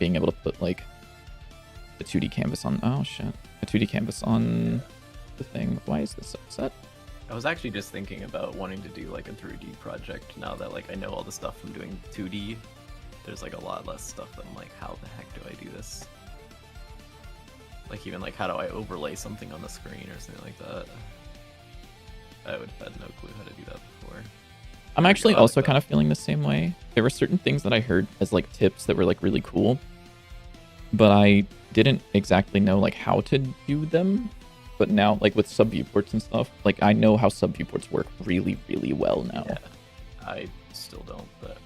Being able to put like the 2D canvas on, oh shit, a 2D canvas on the thing. Why is this upset? I was actually just thinking about wanting to do like a 3D project now that like I know all the stuff from doing 2D. There's like a lot less stuff that I'm like, how the heck do I do this? Like even like how do I overlay something on the screen or something like that? I would have had no clue how to do that before. I'm actually also kind of feeling the same way. There were certain things that I heard as like tips that were like really cool, but I didn't exactly know like how to do them. But now like with sub viewports and stuff, like I know how sub viewports work really, really well now. Yeah, I still don't, but...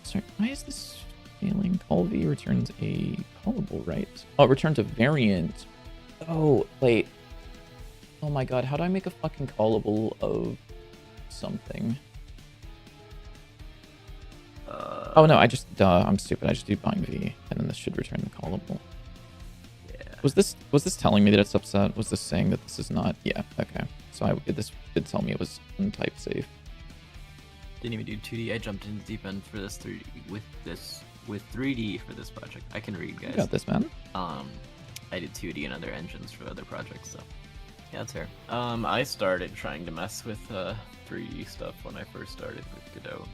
Sorry, why is this failing? Call V returns a callable, right? Oh, it returns a variant. Oh, wait. Oh my god, how do I make a fucking callable of something? Oh no, I just, I'm stupid. I just do bind V, and then this should return the callable. Yeah. Was this telling me that it's upset? Was this saying that this is not? Yeah, okay. So this did tell me it was untype safe. Didn't even do 2D. I jumped into the deep end for this 3D with 3D for this project. I can read, guys. You got this, man. I did 2D and other engines for other projects, so yeah, that's fair. I started trying to mess with 3D stuff when I first started with Godot,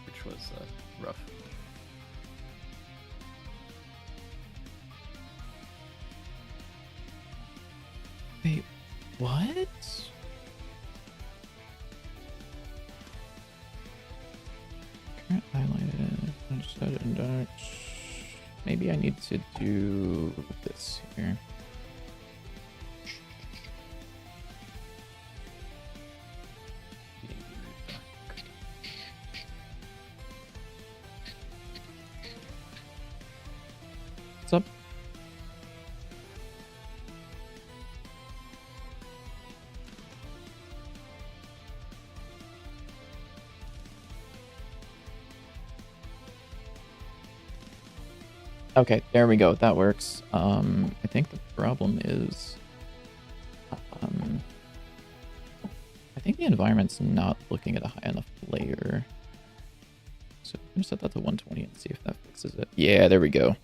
which was rough. Wait, what? Current highlighted. Set it in dark. Maybe I need to do this here. What's up? Okay, there we go. That works. I think the problem is, I think the environment's not looking at a high enough layer. So I'm gonna set that to 120 and see if that fixes it. Yeah, there we go.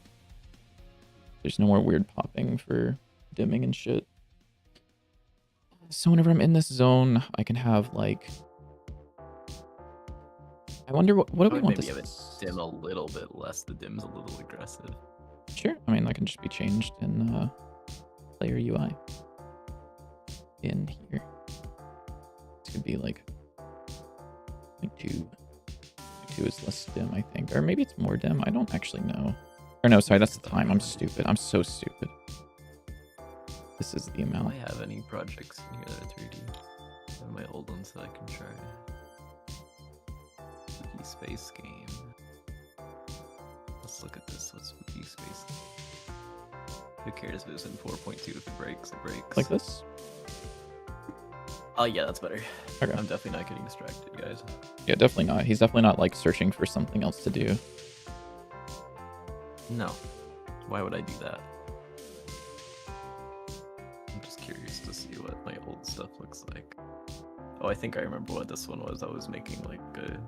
There's no more weird popping for dimming and shit. So whenever I'm in this zone, I can have like, I wonder what do we want maybe this? have it dim a little bit less. The dim's a little aggressive. Sure. I mean, that can just be changed in player UI. In here. This could be like 2. 2 is less dim, I think. Or maybe it's more dim. I don't actually know. Or no, sorry, that's the time. I'm stupid. I'm so stupid. This is the Do amount. I have any projects in here that are 3D? One of my old ones that I can try. Spooky Space Game. Let's look at this. What's Spooky Space Game? Who cares if it's in 4.2? If it breaks, it breaks. Like this? Oh yeah, that's better. Okay. I'm definitely not getting distracted, guys. Yeah, definitely not. He's definitely not like searching for something else to do. No. Why would I do that? I'm just curious to see what my old stuff looks like. Oh, I think I remember what this one was. I was making like a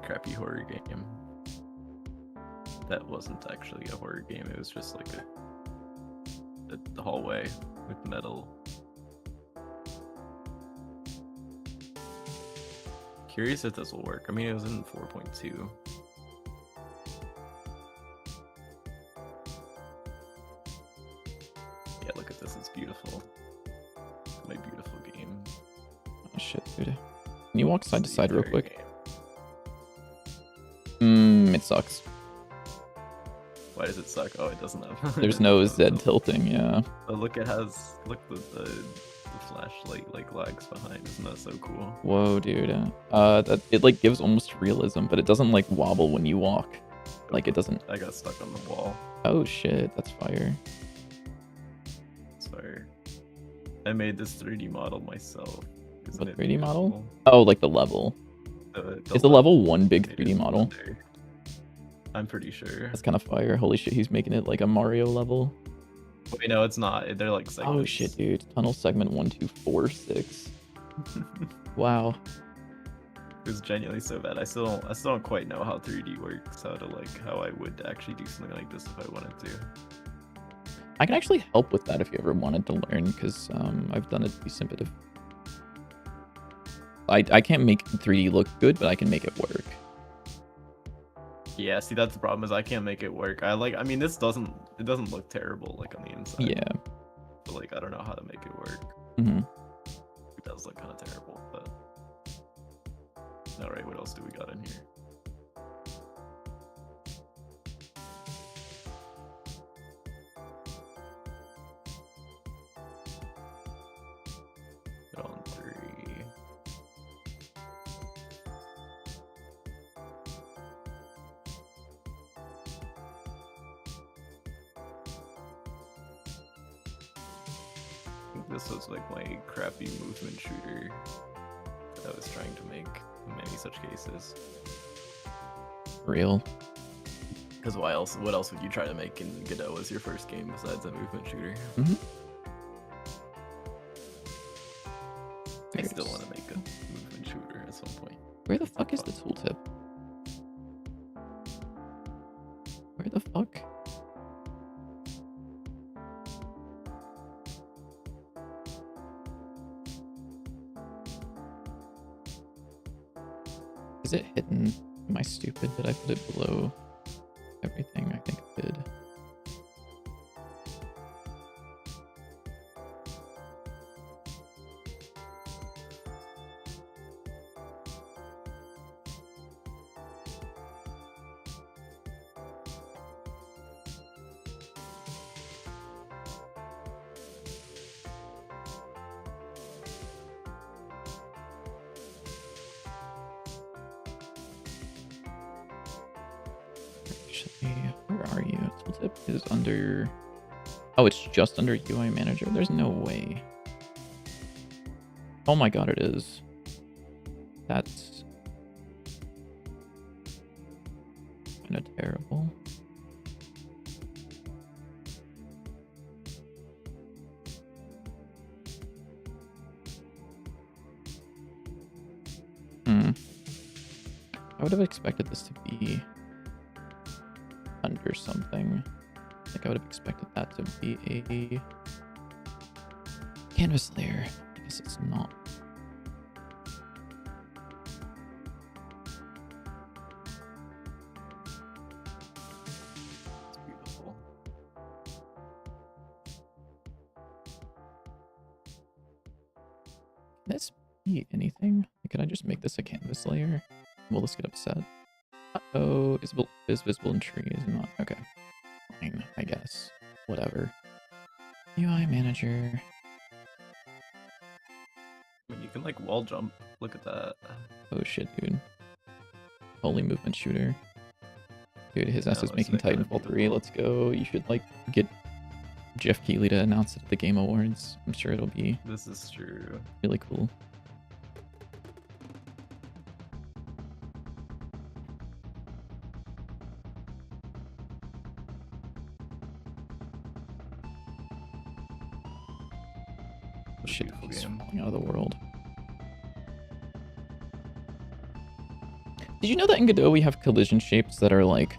crappy horror game. That wasn't actually a horror game. It was just like a hallway with metal. Curious if this will work. I mean, it was in 4.2. Yeah, look at this. It's beautiful. My beautiful game. Oh shit, dude. Can you walk side to The side real entire quick? game. It sucks. Why does it suck? Oh, it doesn't have. There's no Z tilting, yeah. Oh, look, it has. Look, the flashlight like lags behind. Isn't that so cool? Whoa, dude. That it like gives almost realism, but it doesn't like wobble when you walk. Like it doesn't. I got stuck on the wall. Oh shit, that's fire. Sorry. I made this 3D model myself. Isn't What it 3D model? beautiful? Oh, like the level. Is the level one big 3D model? Wonder. I'm pretty sure. That's kind of fire. Holy shit, he's making it like a Mario level. Wait, no, it's not. They're like segments. Oh shit, dude. Tunnel segment 1, 2, 4, 6. Wow. It was genuinely so bad. I still don't quite know how 3D works. How I would actually do something like this if I wanted to. I can actually help with that if you ever wanted to learn, because I've done a decent bit of. I can't make 3D look good, but I can make it work. Yeah, see, that's the problem, is I can't make it work. I mean, it doesn't look terrible like on the inside. Yeah. But like, I don't know how to make it work. Mm-hmm. It does look kind of terrible, but. All right, what else do we got in here? Put on 3. I think this was like my crappy movement shooter that I was trying to make in many such cases. Real. Because what else would you try to make in Godot as your first game besides a movement shooter? Mm-hmm. I still want to make a movement shooter at some point. Where the fuck is the tooltip? Where the fuck? Is it hidden? Am I stupid? Did I put it below everything? I think I did. Where are you? Tooltip is under. Oh, it's just under UI Manager. There's no way. Oh my god, it is. That's kind of terrible. I would have expected this to be under something. Like I would have expected that to be a canvas layer. I guess it's not. It's beautiful. this be anything? Could I just make this a canvas layer? Will this get upset? Uh-oh, is visible in trees. Not okay. Fine, I guess. Whatever. UI manager. I mean, you can like wall jump. Look at that. Oh shit, dude. Holy movement shooter. Dude, his ass is Oh, making isn't it kinda Titanfall 3. beautiful? Let's go. You should like get Jeff Keighley to announce it at the Game Awards. I'm sure it'll be This is true. really cool. What a Shit beautiful keeps game. falling out of the world. Did you know that in Godot we have collision shapes that are like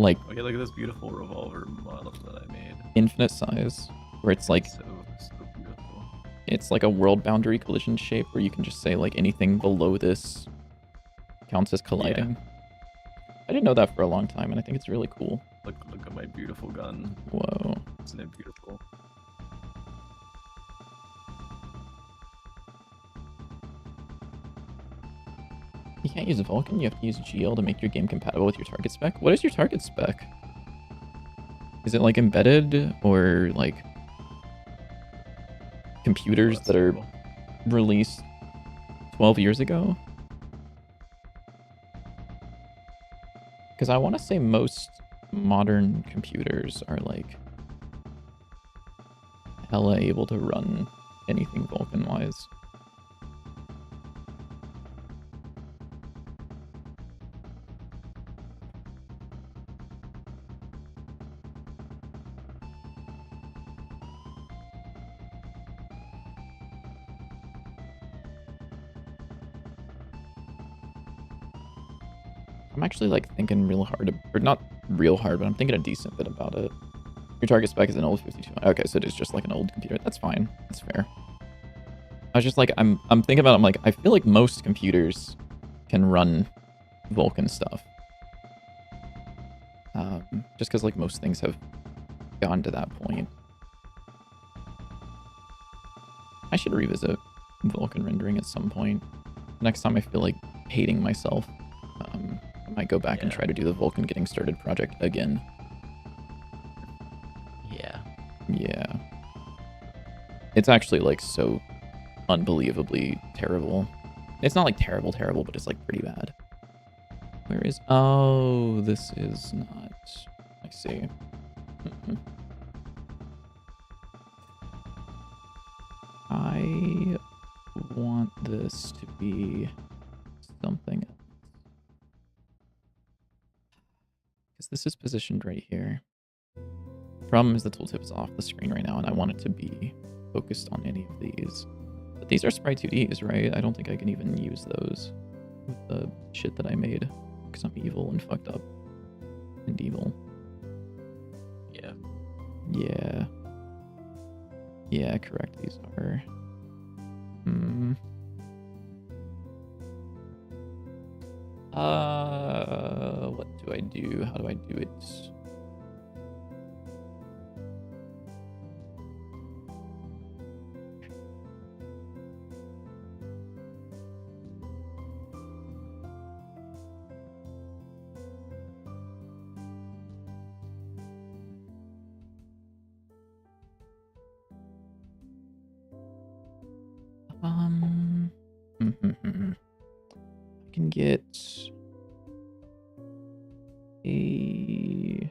Okay, look at this beautiful revolver model that I made. infinite size, where it's like So beautiful. it's like a world boundary collision shape where you can just say like anything below this counts as colliding. I didn't know that for a long time, and I think it's really cool. Look at my beautiful gun. Whoa. Isn't it beautiful? You can't use Vulkan, you have to use GL to make your game compatible with your target spec. What is your target spec? Is it like embedded or like computers That's that are terrible. released 12 years ago? Because I want to say most modern computers are like hella able to run anything Vulkan wise. I'm actually like thinking real hard, or not real hard, but I'm thinking a decent bit about it. Your target spec is an old 52. Okay, so it is just like an old computer. That's fine. That's fair. I was just like, I'm thinking about it. I'm like, I feel like most computers can run Vulkan stuff. Just because like most things have gone to that point. I should revisit Vulkan rendering at some point. Next time I feel like hating myself, I might go back and try to do the Vulkan getting started project again. Yeah. Yeah. It's actually like so unbelievably terrible. It's not like terrible, but it's like pretty bad. Where is... Oh, this is not... I see. I want this to be something else. Because this is positioned right here. Problem is the tooltip is off the screen right now, and I want it to be focused on any of these. But these are Sprite 2Ds, right? I don't think I can even use those with the shit that I made. Because I'm evil and fucked up. And evil. Yeah. Yeah. Yeah, correct. These are... What do I do? How do I do it? I can get a...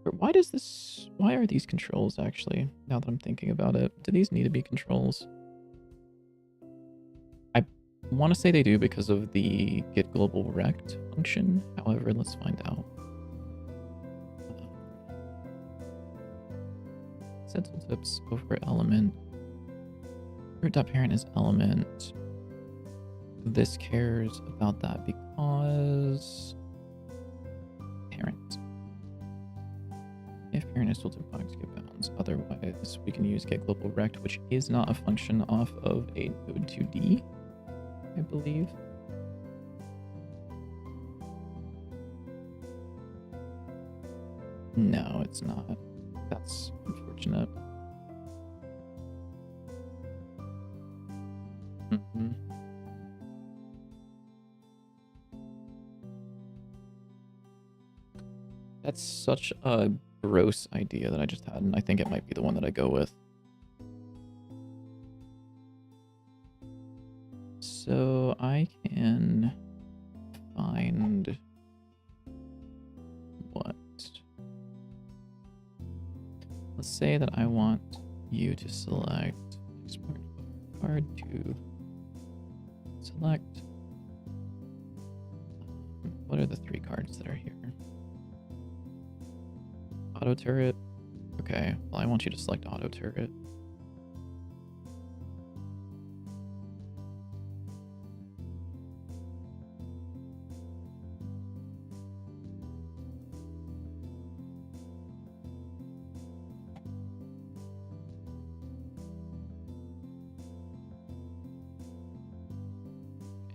Why does this... Why are these controls, actually? Now that I'm thinking about it. Do these need to be controls? I want to say they do because of the get global rect function. However, let's find out. Set tooltips over element. Root.parent is element. This cares about that because parent. If parent is tooltip box, get bounds. Otherwise, we can use get global rect, which is not a function off of a node 2D, I believe. No, it's not. That's unfortunate. That's such a gross idea that I just had, and I think it might be the one that I go with. So I can find what? Let's say that I want you to select export card to select. What are the 3 cards that are here? Auto turret. Okay, well, I want you to select auto turret.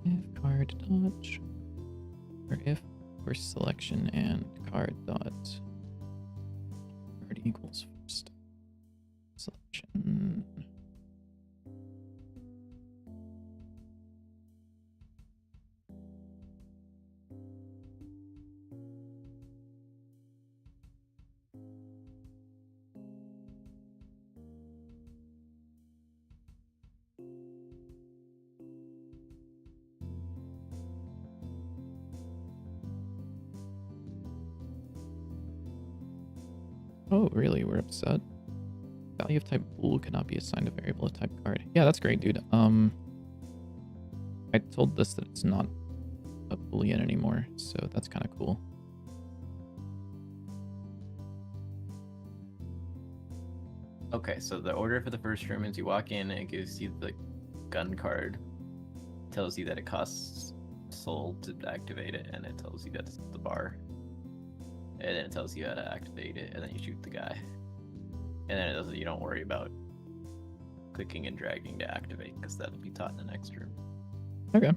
If card dot, or if for selection and card dot card equals first selection. Oh, really? We're upset? Value of type bool cannot be assigned a variable of type card. Yeah, that's great, dude. I told this that it's not a boolean anymore, so that's kind of cool. Okay, so the order for the first room is you walk in and it gives you the gun card. Tells you that it costs soul to activate it, and it tells you that's the bar. And then it tells you how to activate it, and then you shoot the guy. And then it doesn't. You don't worry about clicking and dragging to activate, because that'll be taught in the next room. Okay.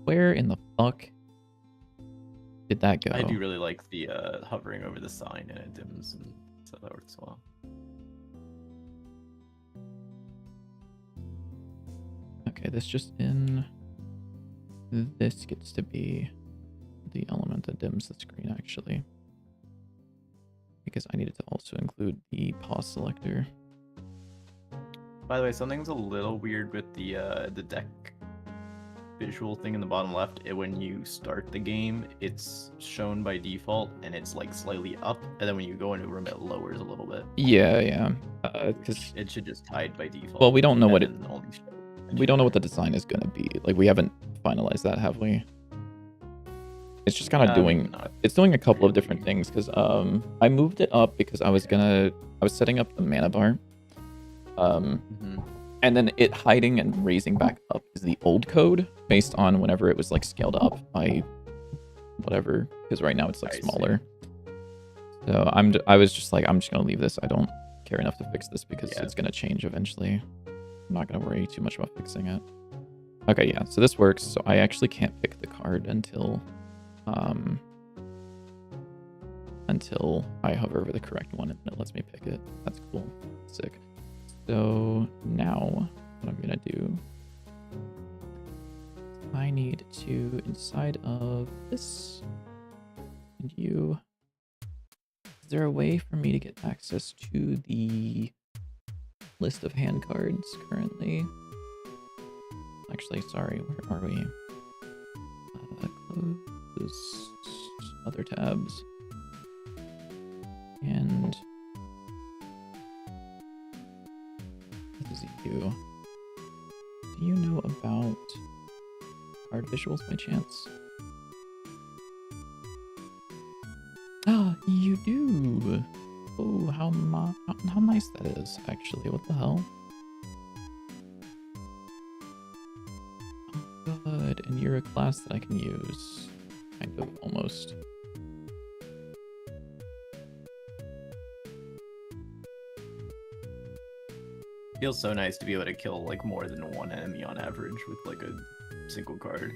Where in the fuck did that go? I do really like the hovering over the sign and it dims, and so that works well. Okay, this just in. This gets to be the element that dims the screen, actually. Because I needed to also include the Paws selector. By the way, something's a little weird with the deck visual thing in the bottom left. When you start the game, it's shown by default, and it's like slightly up, and then when you go into a room, it lowers a little bit. Yeah. Because it should just hide by default. Well, we don't know what it. Only We don't know what the design is gonna be. Like, we haven't finalized that, have we? It's just kind of doing. It's doing a couple of different things. Because I moved it up because I was setting up the mana bar. And then it hiding and raising back up is the old code based on whenever it was like scaled up by whatever. Because right now it's like smaller. So I was just like, I'm just gonna leave this. I don't care enough to fix this because it's gonna change eventually. I'm not gonna worry too much about fixing it. Okay, yeah. So this works. So I actually can't pick the card until I hover over the correct one and it lets me pick it. That's cool. Sick. So now what I'm gonna do, I need to, inside of this and you, is there a way for me to get access to the list of hand cards currently? Actually, sorry, where are we? Close other tabs. And this is you. Do you know about card visuals by chance? Ah, you do. Oh, how nice that is, actually. What the hell? Oh, good. And you're a class that I can use. Kind of, almost. Feels so nice to be able to kill like more than one enemy on average with like a single card.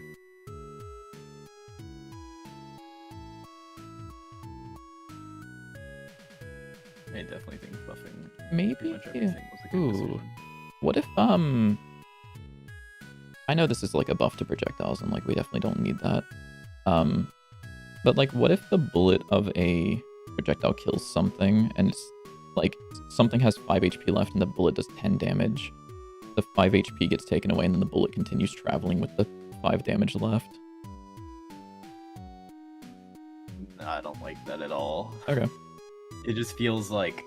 I definitely think buffing pretty Maybe. much everything was a good Ooh. decision. What if I know this is like a buff to projectiles, and like we definitely don't need that. But like, what if the bullet of a projectile kills something, and it's like something has 5 HP left, and the bullet does 10 damage. The 5 HP gets taken away, and then the bullet continues traveling with the 5 damage left. I don't like that at all. Okay. It just feels like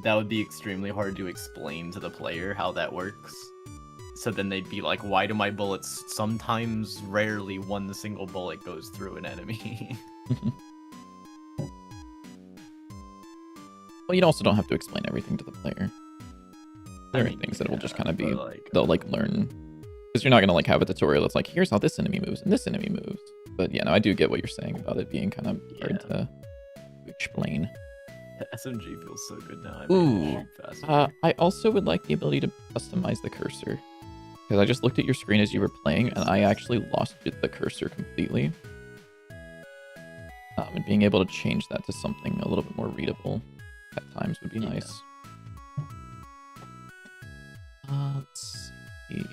that would be extremely hard to explain to the player how that works. So then they'd be like, why do my bullets sometimes, rarely, one single bullet goes through an enemy? Well, you also don't have to explain everything to the player. There are things that will just kind of be, they'll like learn. Because you're not going to like have a tutorial that's like, here's how this enemy moves and this enemy moves. But yeah, no, I do get what you're saying about it being kind of hard to explain. The SMG feels so good now. Ooh, I also would like the ability to customize the cursor. Because I just looked at your screen as you were playing, and I actually lost the cursor completely. And being able to change that to something a little bit more readable at times would be nice. Let's see.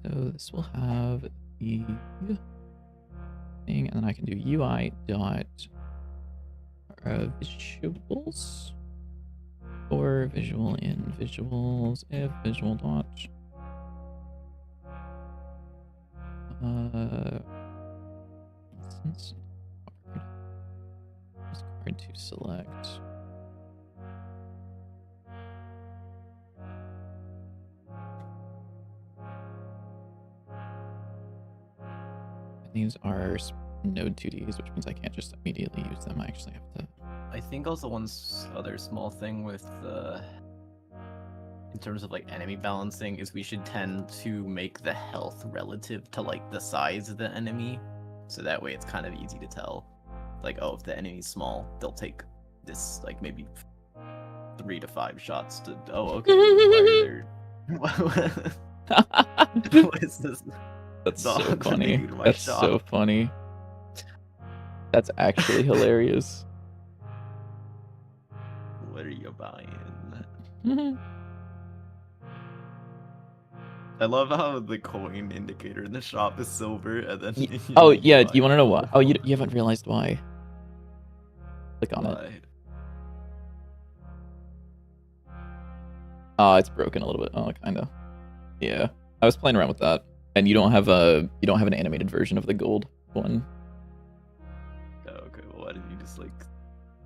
So this will have the thing, and then I can do UI dot visuals or visual in visuals if visual dot since card to select. These are node 2Ds, which means I can't just immediately use them. I actually have to. I think also one other small thing with in terms of like enemy balancing is we should tend to make the health relative to like the size of the enemy, so that way it's kind of easy to tell. Like, oh, if the enemy's small, they'll take this like maybe 3 to 5 shots to. Oh, okay. What is this? That's so funny. That's so funny. That's actually hilarious. What are you buying? I love how the coin indicator in the shop is silver, and then oh yeah, you want to know why? Oh, you haven't realized why. Click on it. Oh, it's broken a little bit. Oh, kind of. Yeah, I was playing around with that, and you don't have an animated version of the gold one. Oh, okay. Well, why didn't you just like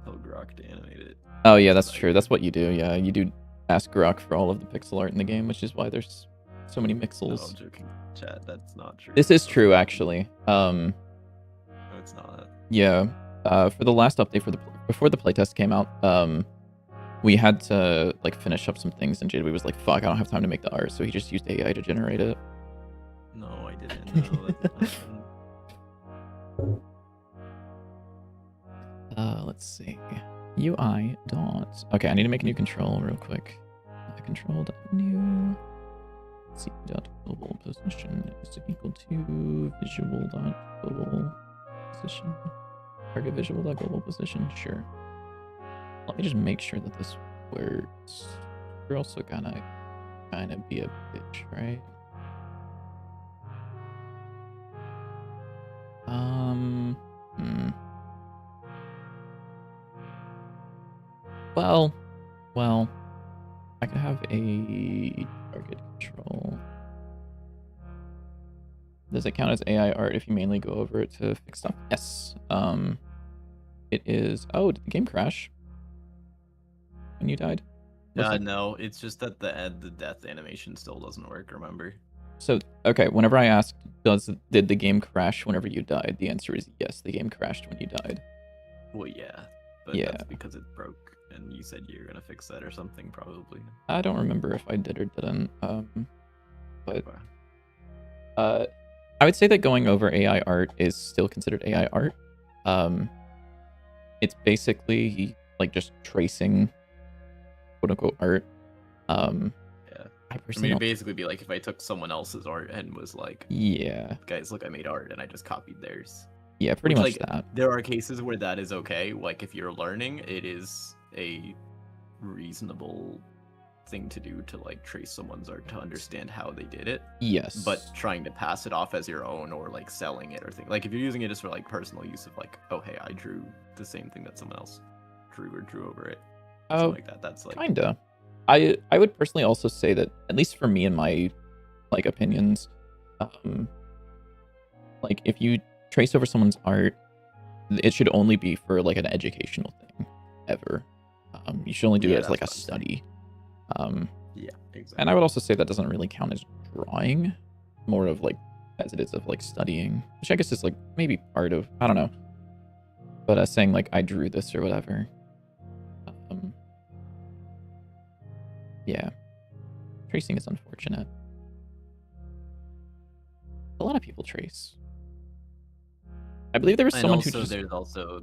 tell Grok to animate it? Oh yeah, that's true. That's what you do. Yeah, you do ask Grok for all of the pixel art in the game, which is why there's so many mixels. No, I'm joking, chat. That's not true. This is true, actually. No, it's not. Yeah. For the last update before the playtest came out, we had to like finish up some things, and JW was like, "Fuck, I don't have time to make the art," so he just used AI to generate it. No, I didn't. No, Let's see. UI dot. Okay, I need to make a new control real quick. Control dot new. C dot global position is equal to visual dot global position. Target visual dot global position. Sure. Let me just make sure that this works. You're also gonna kind of be a bitch, right? Well, I could have a target control. Does it count as AI art if you mainly go over it to fix stuff? Yes. It is. Oh, did the game crash when you died? no, it's just that the death animation still doesn't work. Remember? So okay, whenever I asked, did the game crash whenever you died? The answer is yes. The game crashed when you died. Well, yeah, but that's because it broke, and you said you were gonna fix that or something, probably. I don't remember if I did or didn't. But I would say that going over AI art is still considered AI art. It's basically like just tracing quote unquote art. I I personally mean, it'd don't. basically be like if I took someone else's art and was like, Yeah, guys, look, I made art and I just copied theirs. yeah, pretty Which, much like, that. there are cases where that is okay. Like, if you're learning, it is a reasonable thing to do to, like, trace someone's art to understand how they did it. Yes, But trying to pass it off as your own or, like, selling it or thing. Like, if you're using it just for, like, personal use of, like, oh, hey, I drew the same thing that someone else drew or drew over it. Something oh, like that. That's, like, kinda. I would personally also say that, at least for me and my like opinions, um, like if you trace over someone's art, it should only be for like an educational thing, ever. You should only do it yeah, as like a that's what I'm saying. study. Um, Yeah, and exactly. I would also say that doesn't really count as drawing, more of like as it is of like studying, which I guess is like maybe part of, I don't know, but saying like I drew this or whatever. Um, yeah, tracing is unfortunate. A lot of people trace. I believe there was And someone who also, just. there's also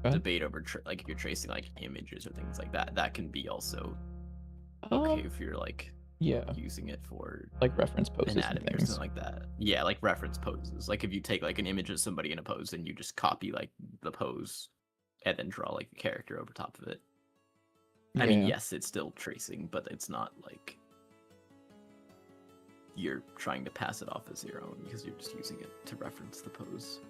Go ahead. debate over like if you're tracing like images or things like that. That can be also okay Um, if you're like yeah, using it for like reference poses and anatomy or things. something like that. Yeah, like reference poses. Like if you take like an image of somebody in a pose and you just copy like the pose and then draw like a character over top of it. I mean, Yeah. yes, it's still tracing, but it's not like you're trying to pass it off as your own because you're just using it to reference the pose.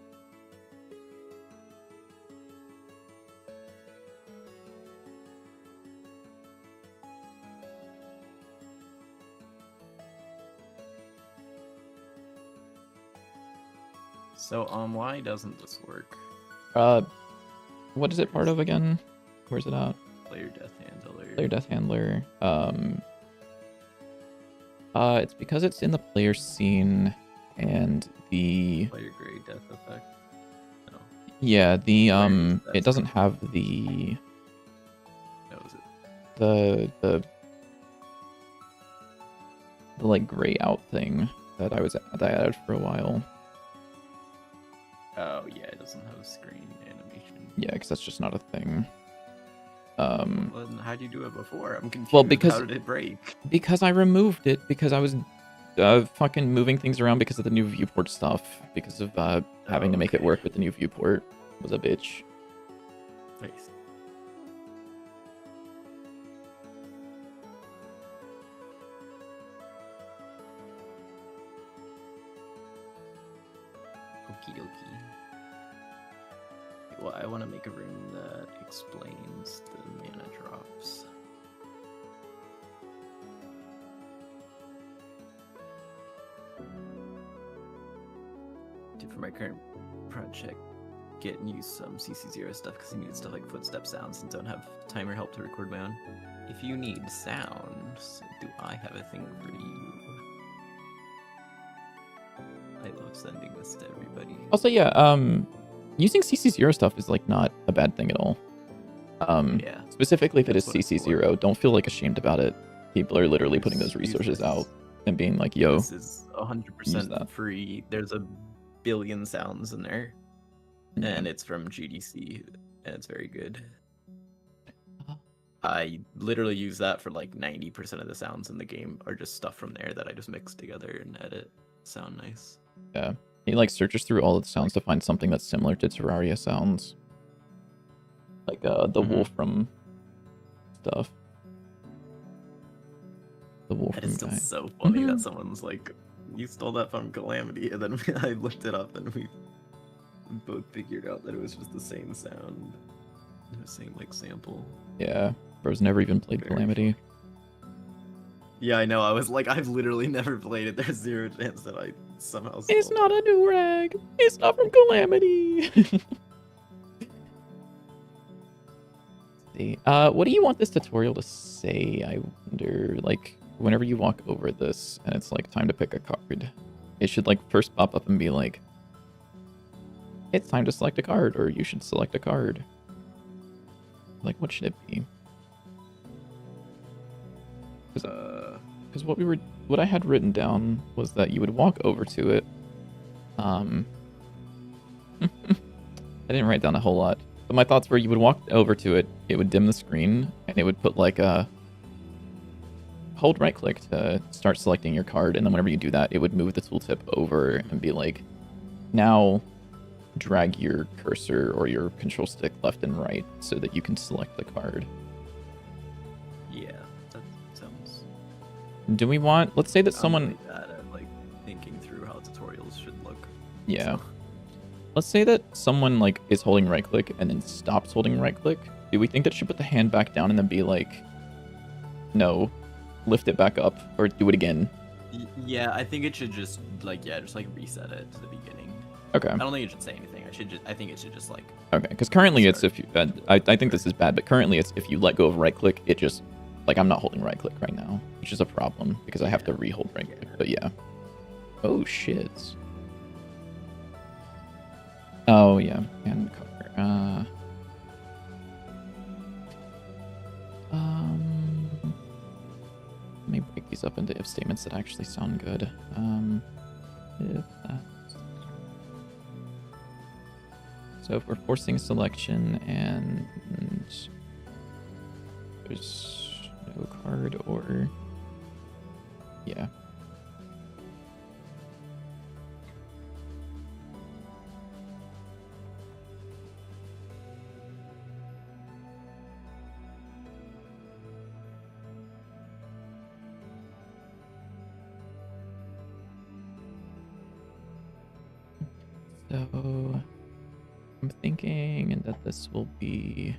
So, why doesn't this work? Uh, what is it part of again? Where's it at? Player death handler. Player death handler. It's because it's in the player scene, and the Player grade death effect. No, yeah, the where is that it doesn't from? have the No, is it? the like gray out thing that I added for a while. Oh yeah, it doesn't have a screen animation. Yeah, because that's just not a thing. Well, then how'd you do it before? I'm confused. Well, because How did it break? I removed it because I was fucking moving things around because of the new viewport stuff. Because of having to make it Okay. work with the new viewport was a bitch. Nice. Okie dokie. Well, I want to make a room that explains the mana drops. Dude, for my current project, getting you some CC0 stuff because I need stuff like footstep sounds and don't have timer help to record my own. If you need sounds, do I have a thing for you? I love sending this to everybody. Also, yeah, using CC0 stuff is like not a bad thing at all. Yeah. Specifically if it is That's what it's for. CC0, don't feel like ashamed about it. People are literally putting those Use resources this. out and being like, yo, This is use 100% that. free. There's a billion sounds in there, yeah. and it's from GDC, and it's very good. Uh, I literally use that for like 90% of the sounds in the game are just stuff from there that I just mix together and edit. Sound nice. Yeah. He like searches through all of the sounds to find something that's similar to Terraria sounds. Like the wolf from stuff. The wolf That from is still guy. so funny that someone's like, you stole that from Calamity, and then I looked it up and we both figured out that it was just the same sound. The same like sample. Yeah. Bro's never even played Very Calamity. Yeah, I know. I was like, I've literally never played it. There's zero chance that I somehow It's stole not it. a new rag. It's not from Calamity. See. What do you want this tutorial to say? I wonder. Like, whenever you walk over this and it's like time to pick a card, it should like first pop up and be like, it's time to select a card, or you should select a card. Like, what should it be? Because what I had written down was that you would walk over to it. I didn't write down a whole lot, but my thoughts were you would walk over to it, it would dim the screen, and it would put like a hold right click to start selecting your card, and then whenever you do that, it would move the tooltip over and be like, now drag your cursor or your control stick left and right so that you can select the card. Yeah, that sounds. Do we want, let's say that I'm someone, really bad at like thinking through how tutorials should look. yeah. Let's say that someone like is holding right click and then stops holding right click. Do we think that should put the hand back down and then be like, no, lift it back up or do it again? Yeah, I think it should just like just like reset it to the beginning. Okay. I don't think it should say anything. I think it should just like. Okay, because currently it's if you, I think this is bad, but currently it's if you let go of right click, it just, like I'm not holding right click right now, which is a problem because I have to re-hold right click, but yeah. Oh shit. Oh yeah, and cover. Let me break these up into if statements that actually sound good. If that. So if we're forcing selection and there's no card or yeah. So I'm thinking that this will be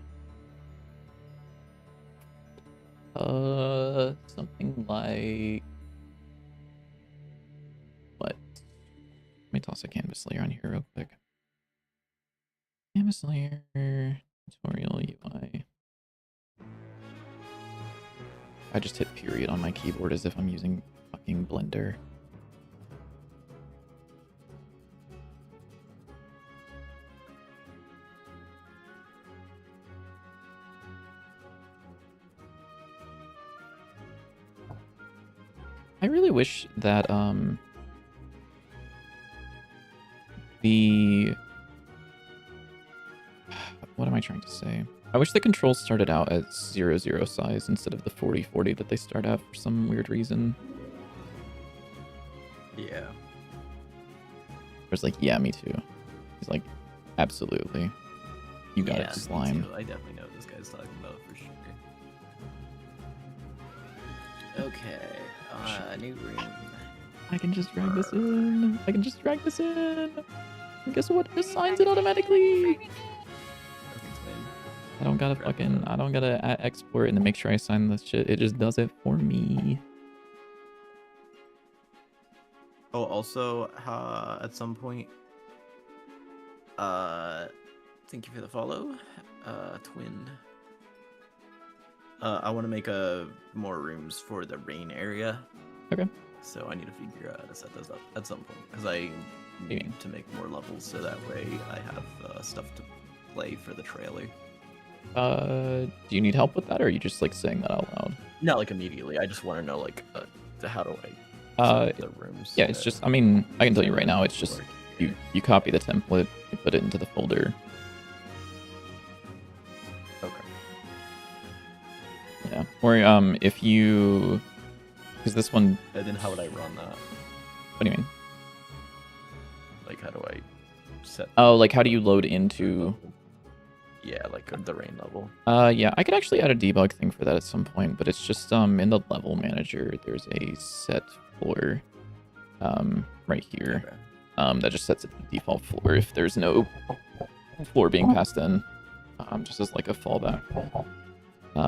something like what? Let me toss a canvas layer on here real quick. Canvas layer tutorial UI. I just hit period on my keyboard as if I'm using fucking Blender. I really wish that the what am I trying to say? I wish the controls started out at 0, 0 size instead of the 40, 40 that they start at for some weird reason. Yeah. It's like, yeah, me too. He's like, absolutely. You got it, slime. I definitely know what this guy's talking about for sure. Okay, new room. I can just drag this in. I can just drag this in. And guess what? It assigns it automatically. I don't gotta fucking, I don't gotta export and then make sure I assign this shit. It just does it for me. Oh, also, at some point, thank you for the follow, Twin. I want to make more rooms for the rain area. Okay. So I need to figure out how to set those up at some point because I need to make more levels so that way I have stuff to play for the trailer. Do you need help with that, or are you just like saying that out loud? Not like immediately. I just want to know like how do I set the rooms? Yeah, it's just, I mean, I can tell you right now, it's just you copy the template, you put it into the folder. Okay. Yeah. Or if you, because this one. And then how would I run that? What do you mean? Like how do I set? Oh, like how do you load into? Yeah, like the rain level. Yeah, I could actually add a debug thing for that at some point, but it's just in the level manager, there's a set floor right here. Okay. That just sets it to the default floor if there's no floor being passed in. Just as like a fallback.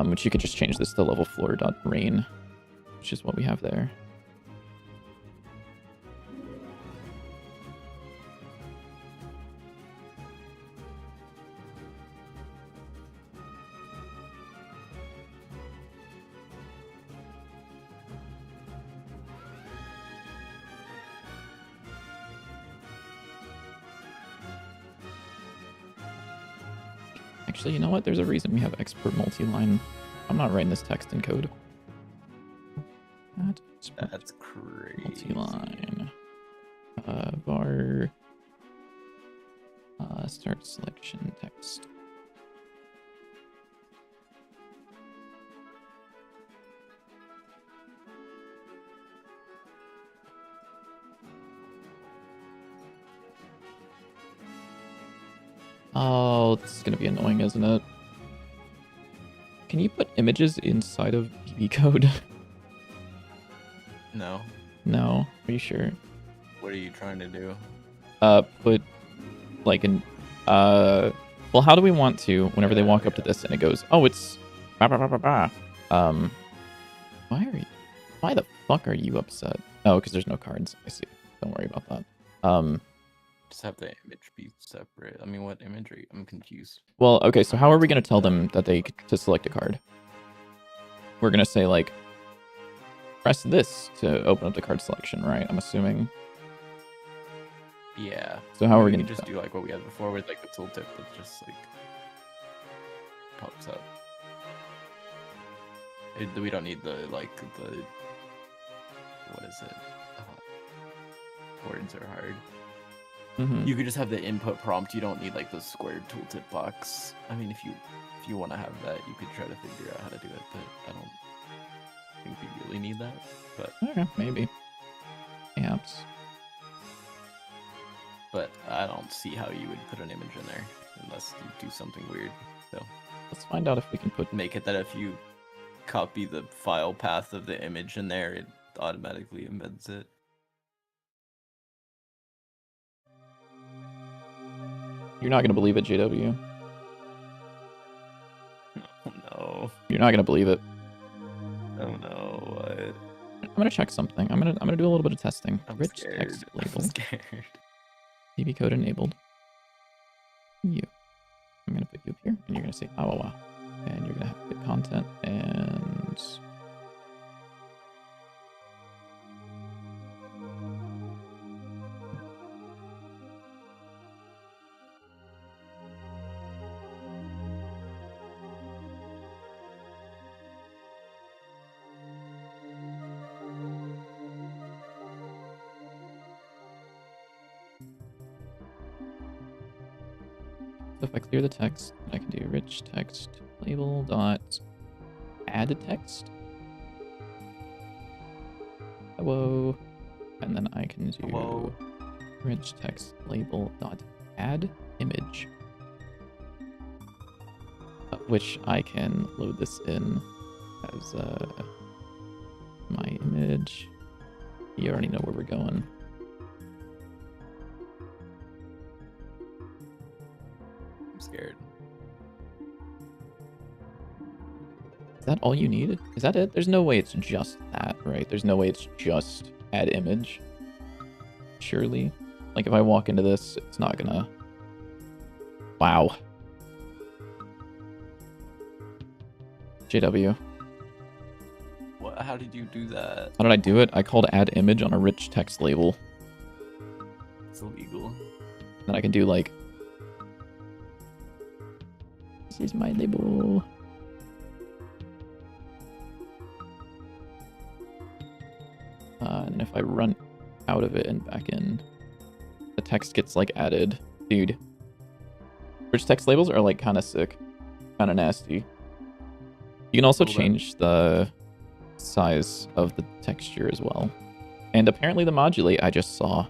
Which you could just change this to level floor.rain, which is what we have there. Actually, you know what? There's a reason we have export multi-line. I'm not writing this text in code. That's crazy. Multi-line. Var. Start selection text. Oh, this is gonna be annoying, isn't it? Can you put images inside of BB code? No. No. Are you sure? What are you trying to do? Put like an well, how do we want to whenever they walk up to this and it goes, oh, it's bah, bah, bah, bah, bah. Why the fuck are you upset? Oh, because there's no cards. I see. Don't worry about that. Just have the image be separate. I mean, what imagery? I'm confused. Well, okay, so how are we going to tell them that to select a card? We're going to say, like, press this to open up the card selection, right? I'm assuming. Yeah. So how are we going to just do like what we had before with like the tooltip that just like pops up. We don't need the like the what is it? Words are hard. Mm-hmm. You could just have the input prompt. You don't need like the squared tooltip box. I mean, if you want to have that, you could try to figure out how to do it, but I don't think we really need that. But okay, maybe. Perhaps. But I don't see how you would put an image in there unless you do something weird. So let's find out if we can make it that if you copy the file path of the image in there, it automatically embeds it. You're not going to believe it, JW. Oh, no. You're not going to believe it. Oh, no. What? I'm going to check something. I'm going to do a little bit of testing. I'm Rich scared. text label. I'm scared. BB code enabled. You. I'm going to put you up here, and you're going to say, ah, wow. And you're going to have to put content, and... So if I clear the text, I can do rich text label dot add text. Hello. And then I can do Hello. rich text label dot add image. Which I can load this in as my image. You already know where we're going. Scared. Is that all you need? Is that it? There's no way it's just that, right? There's no way it's just add image. Surely. Like if I walk into this, it's not gonna... Wow. JW. What? How did you do that? How did I do it? I called add image on a rich text label. It's illegal. Then I can do like... This is my label. And if I run out of it and back in, the text gets like added. Dude. Rich text labels are like kind of sick. Kind of nasty. You can also change the size of the texture as well. And apparently the modulate I just saw.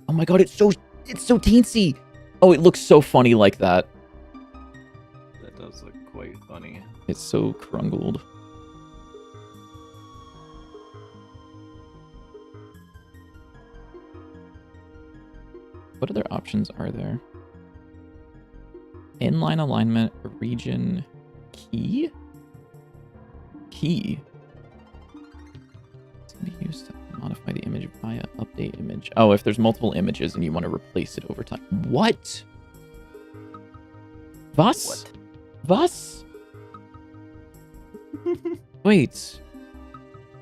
Oh my god, it's so teensy. Oh, it looks so funny like that. That does look quite funny. It's so crungled. What other options are there? Inline alignment, region, key? Key. It's going to be used to modify the image via update image. Oh, if there's multiple images and you want to replace it over time. What? Was? Was? Wait.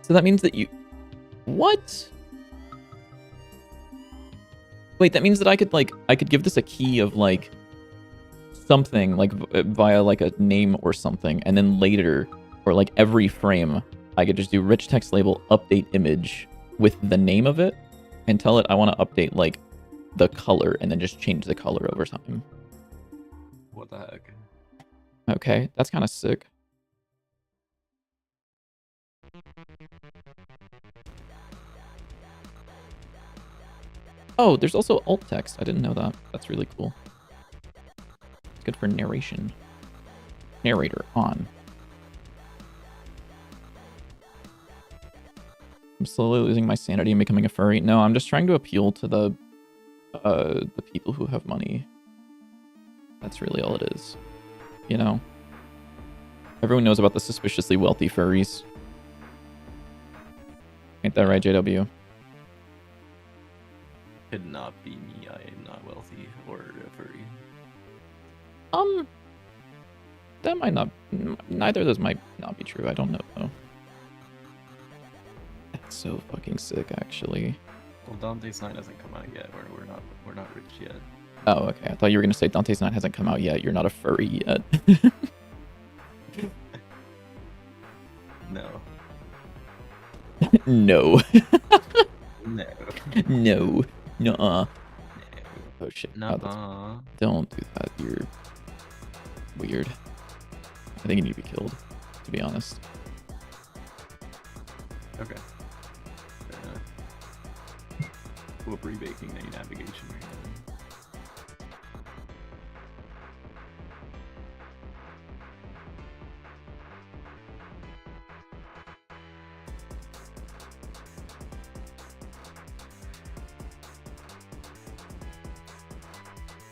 So that means that you... What? Wait, that means that I could give this a key of like something like via like a name or something, and then later or like every frame I could just do rich text label update image with the name of it and tell it I want to update like the color and then just change the color over time. What the heck? Okay, that's kind of sick. Oh, there's also alt text. I didn't know that. That's really cool. It's good for narration. Narrator on. I'm slowly losing my sanity and becoming a furry. No, I'm just trying to appeal to the people who have money. That's really all it is. You know? Everyone knows about the suspiciously wealthy furries. Ain't that right, JW? Could not be me. I am not wealthy or a furry. That might not... Neither of those might not be true. I don't know, though. That's so fucking sick, actually. Well, Dante's 9 hasn't come out yet. We're not rich yet. Oh, okay. I thought you were gonna say Dante's 9 hasn't come out yet. You're not a furry yet. No. No. No. No. Nuh-uh. Oh, shit. No. Oh, don't do that. You're weird. I think you need to be killed, to be honest. Okay. Whoop rebaking any navigation right now.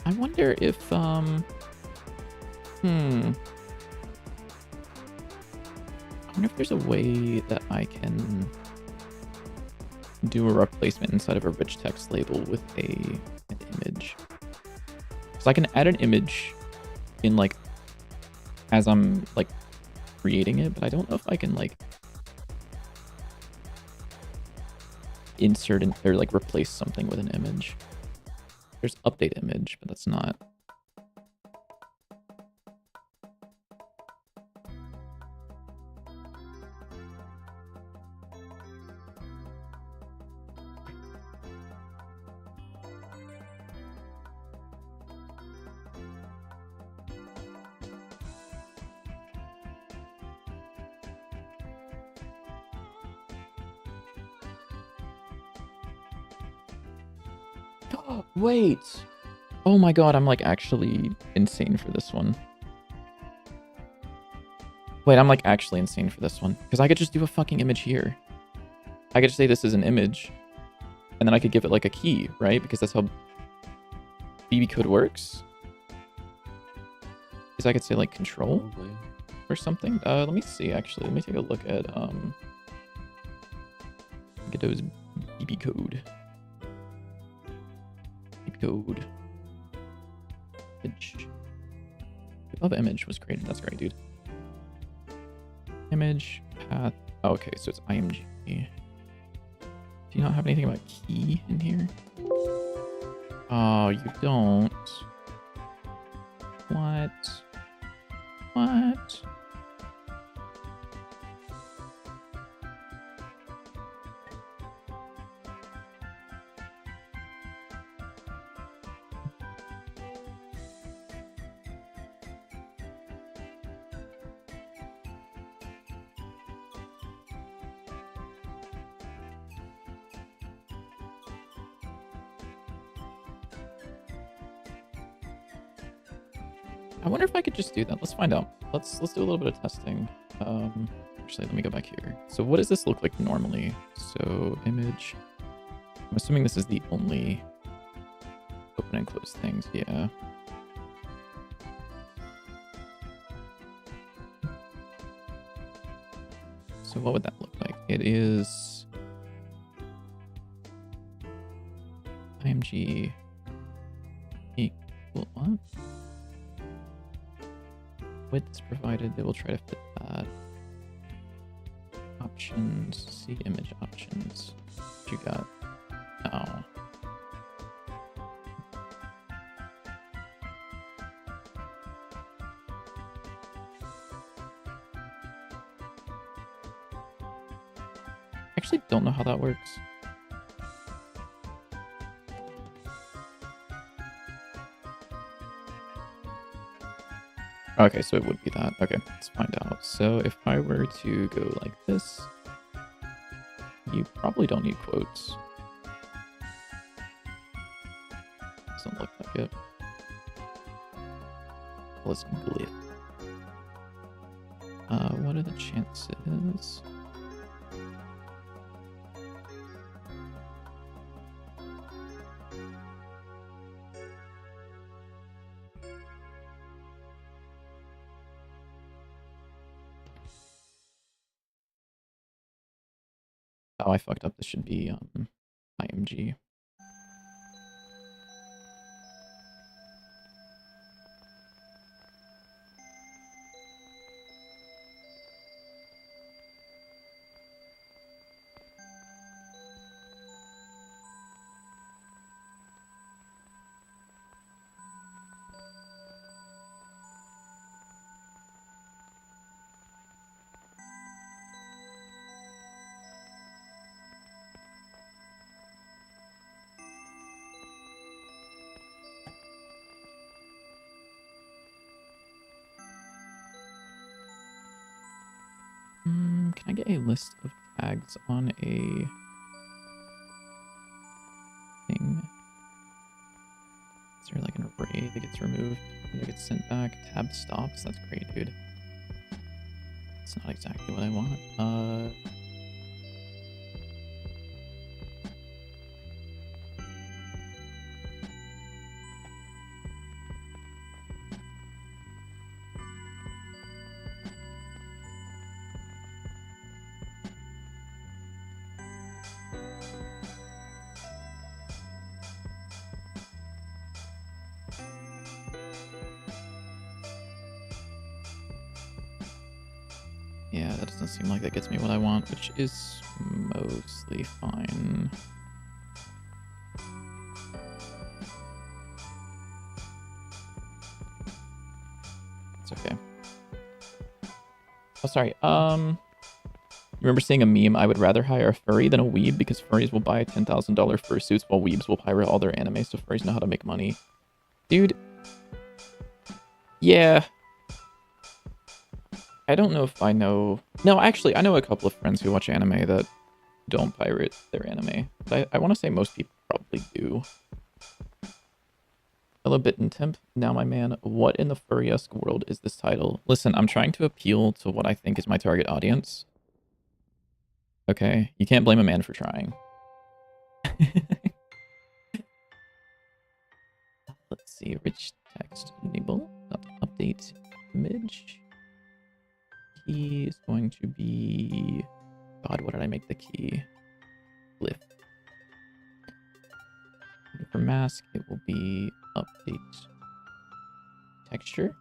I wonder if, I wonder if there's a way that I can do a replacement inside of a rich text label with an image. So I can add an image in, like, as I'm, like, creating it, but I don't know if I can, like, insert or, like, replace something with an image. There's update image, but that's not. Wait. Oh my god, I'm like actually insane for this one. Wait, I'm like actually insane for this one. Because I could just do a fucking image here. I could just say this is an image. And then I could give it like a key, right? Because that's how BB code works. Because I could say like control Probably. or something. Let me see actually. Let me take a look at Godot's BB code. Code. Image. Above image was created. That's great, dude. Image path. Oh, okay, so it's IMG. Do you not have anything about key in here? Oh, you don't. What? What? I wonder if I could just do that. Let's find out. Let's do a little bit of testing. Actually, let me go back here. So what does this look like normally? So image. I'm assuming this is the only open and close things. Yeah. So what would that look like? It is IMG equal what? Width is provided, they will try to fit that. Options, see image options. What you got? Oh. I actually don't know how that works. Okay, so it would be that. Okay, let's find out. So if I were to go like this, you probably don't need quotes. Doesn't look like it. plus glyph. What are the chances? Oh, I fucked up. This should be IMG. Can I get a list of tags on a thing? Is there like an array that gets removed? That gets sent back? Tab stops? That's great, dude. It's not exactly what I want. Yeah, that doesn't seem like that gets me what I want, which is mostly fine. It's okay. Oh, sorry. Remember seeing a meme? I would rather hire a furry than a weeb because furries will buy $10,000 fursuits while weebs will pirate all their anime, so furries know how to make money. Dude. Yeah. I don't know if I know... No, actually, I know a couple of friends who watch anime that don't pirate their anime. But I want to say most people probably do. Hello, Bitten Temp. Now, my man, what in the furry-esque world is this title? Listen, I'm trying to appeal to what I think is my target audience. Okay? You can't blame a man for trying. Let's see. Rich text enable. Update image. Key is going to be... God, what did I make the key? Glyph. For mask, it will be update texture.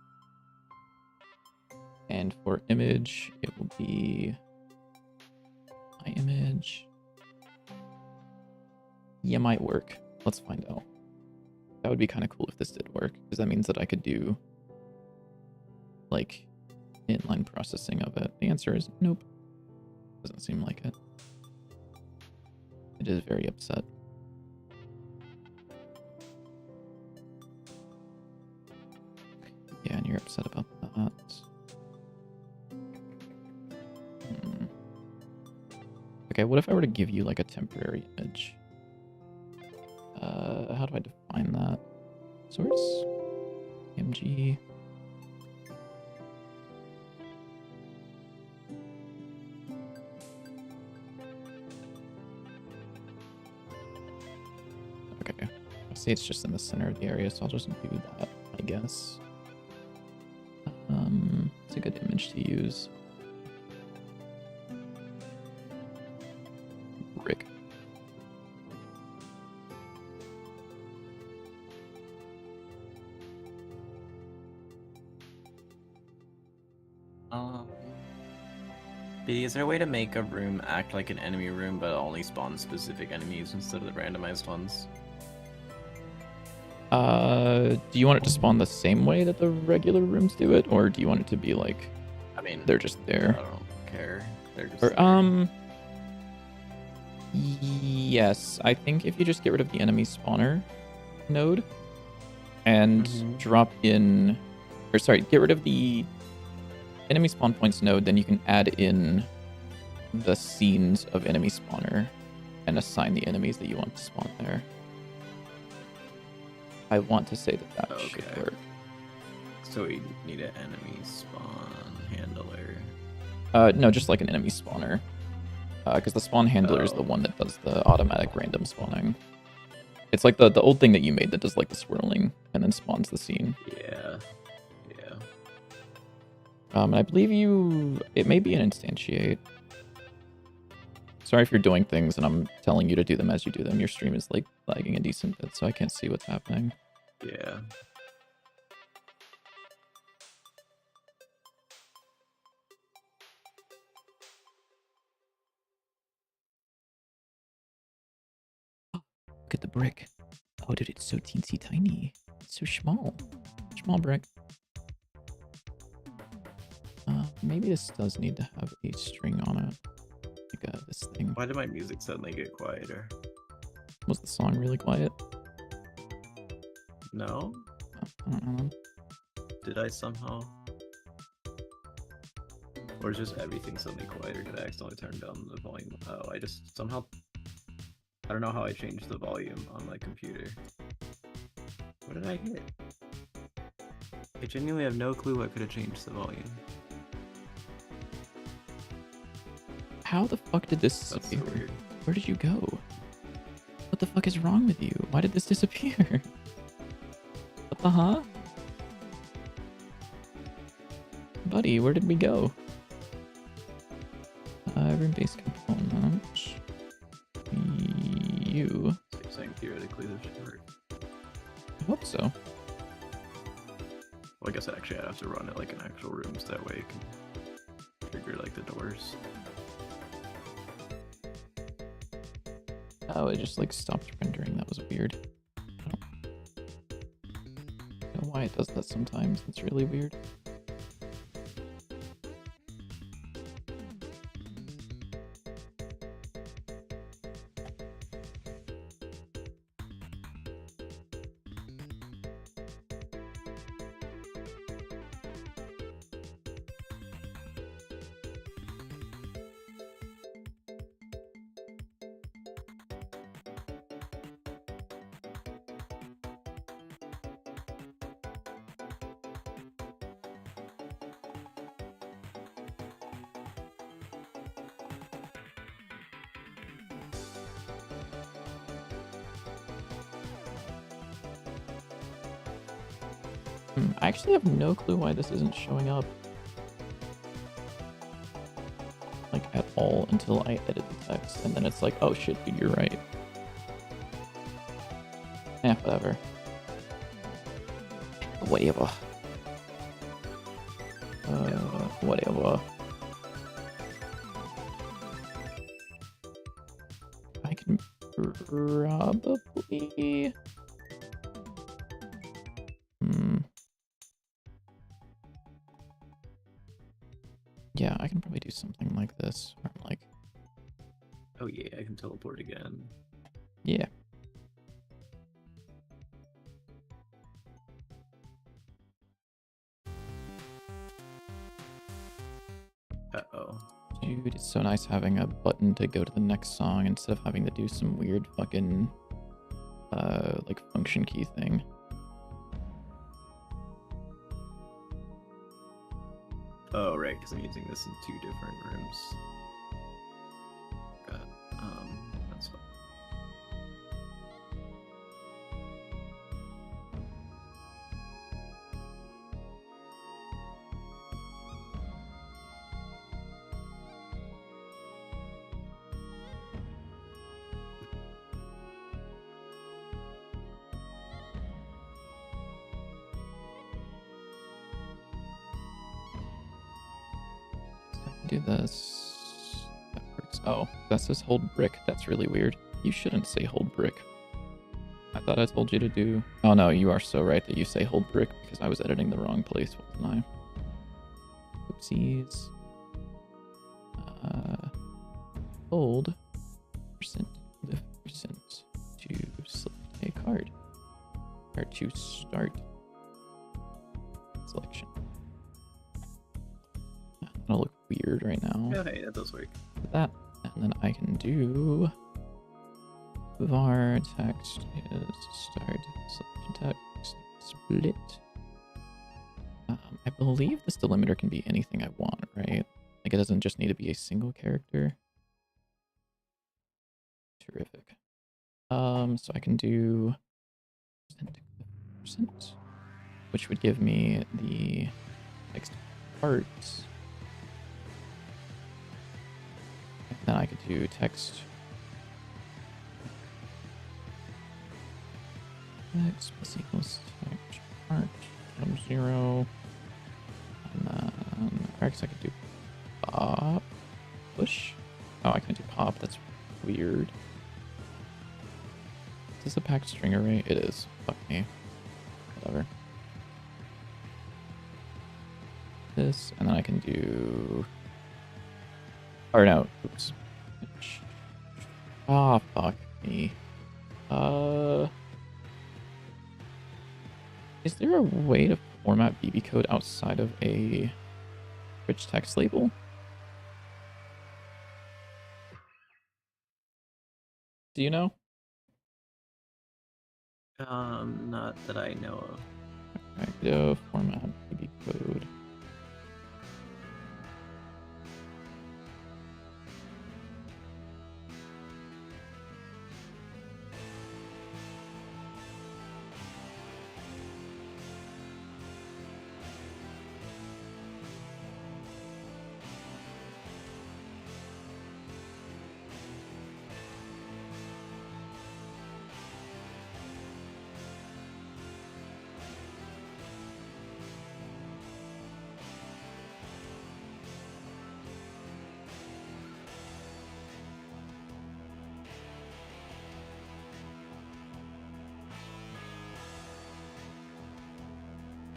And for image, it will be my image. Yeah, might work. Let's find out. That would be kind of cool if this did work, because that means that I could do like inline processing of it. The answer is nope. Doesn't seem like it. It is very upset. Yeah, and you're upset about that. Okay, what if I were to give you like a temporary image? How do I define that? Source? MG. Okay. I see it's just in the center of the area, so I'll just do that, I guess. It's a good image to use. Rick. Is there a way to make a room act like an enemy room, but only spawn specific enemies instead of the randomized ones? Do you want it to spawn the same way that the regular rooms do it, or do you want it to be like, I mean, they're just there? I don't care. They're just Or, there. yes, I think if you just get rid of the enemy spawner node and drop in, or sorry, get rid of the enemy spawn points node, then you can add in the scenes of enemy spawner and assign the enemies that you want to spawn there. I want to say that that should work. So we need an enemy spawn handler. No, just like an enemy spawner. Because the spawn handler is the one that does the automatic random spawning. It's like the old thing that you made that does like the swirling and then spawns the scene. Yeah. Yeah. And I believe it may be an instantiate. Sorry if you're doing things and I'm telling you to do them as you do them. Your stream is like lagging a decent bit, so I can't see what's happening. Yeah. Look at the brick. Oh, dude, it's so teensy tiny. It's so small. Small brick. Maybe this does need to have a string on it. Like this thing. Why did my music suddenly get quieter? Was the song really quiet? No? Oh, I don't know. Did I somehow? Or is just everything suddenly quieter? Did I accidentally turn down the volume? Oh, I just somehow... I don't know how I changed the volume on my computer. What did I hit? I genuinely have no clue what could have changed the volume. How the fuck did this disappear? So weird. Where did you go? What the fuck is wrong with you? Why did this disappear? What the huh? Buddy, where did we go? Room-based component. You. So you're saying theoretically this should work? I hope so. Well, I guess actually I'd have to run it like an actual room so that way it can trigger like the doors. Oh, it just like stopped rendering. That was weird. I don't know why it does that sometimes. It's really weird. I actually have no clue why this isn't showing up. Like, at all, until I edit the text, and then it's like, oh shit, dude, you're right. Eh, whatever. Whatever. Whatever. I can probably... Yeah, I can probably do something like this. Where I'm like, oh yeah, I can teleport again. Yeah. Uh-oh. Dude, it's so nice having a button to go to the next song instead of having to do some weird fucking, like function key thing. Oh, right, because I'm using this in 2 different rooms. That's fine. Do this. That works. Oh, that says hold brick. That's really weird. You shouldn't say hold brick. I thought I told you to do... Oh no, you are so right that you say hold brick because I was editing the wrong place, wasn't I? Oopsies. Hold %% to select a card. Or to start selection. That'll look weird right now. Yeah, hey, that does work. That, and then I can do var text is start selection text split I believe this delimiter can be anything I want, right? Like it doesn't just need to be a single character. Terrific. So I can do percent, which would give me the text parts. And then I could do text plus equals text part from 0. And then, or I guess I could do pop push. Oh, I can't do pop. That's weird. Is this a packed string array? It is. Fuck me. Whatever. This, and then I can do. Or no, oops. Ah, fuck me. Is there a way to format BB code outside of a rich text label? Do you know? Not that I know of. Alright, go format BB code.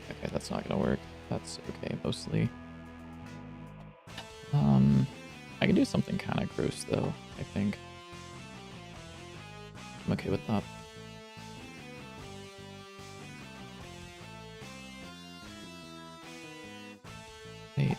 Okay, that's not gonna work. That's okay, mostly. I can do something kind of gross though, I think. I'm okay with that. Wait.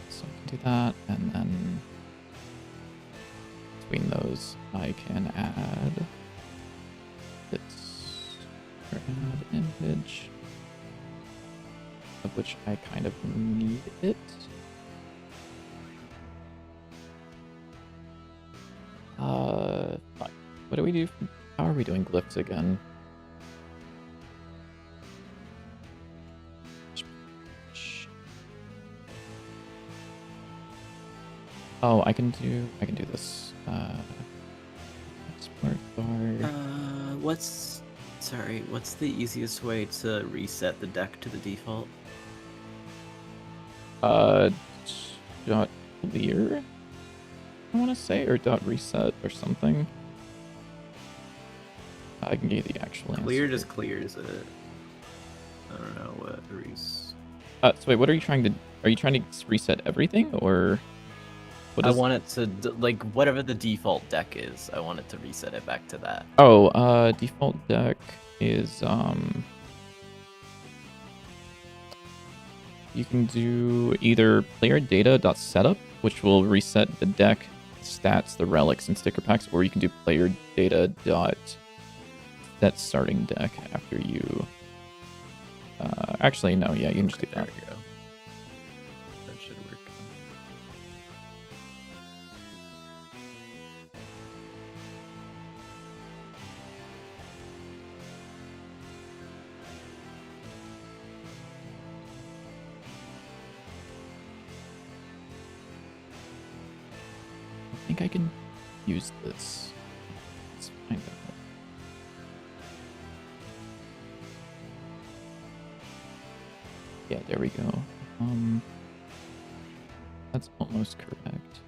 So I can do that, and then between those, I can add this or add image, of which I kind of need it. Fuck. What do we do? How are we doing glyphs again? Oh, I can do this. Export bar. What's the easiest way to reset the deck to the default? Dot clear, I want to say, or dot reset or something. I can give you the actual answer. Clear just clears it. I don't know what So wait, what are you trying to? Are you trying to reset everything, or? I want it to like whatever the default deck is. I want it to reset it back to that. Oh, default deck is you can do either player data dot setup, which will reset the deck stats, the relics, and sticker packs, or you can do player data dot set starting deck after you. Actually, no, yeah, you can just do that. There we go. That should work. I think I can use this. Let's find out. Yeah, there we go. That's almost correct.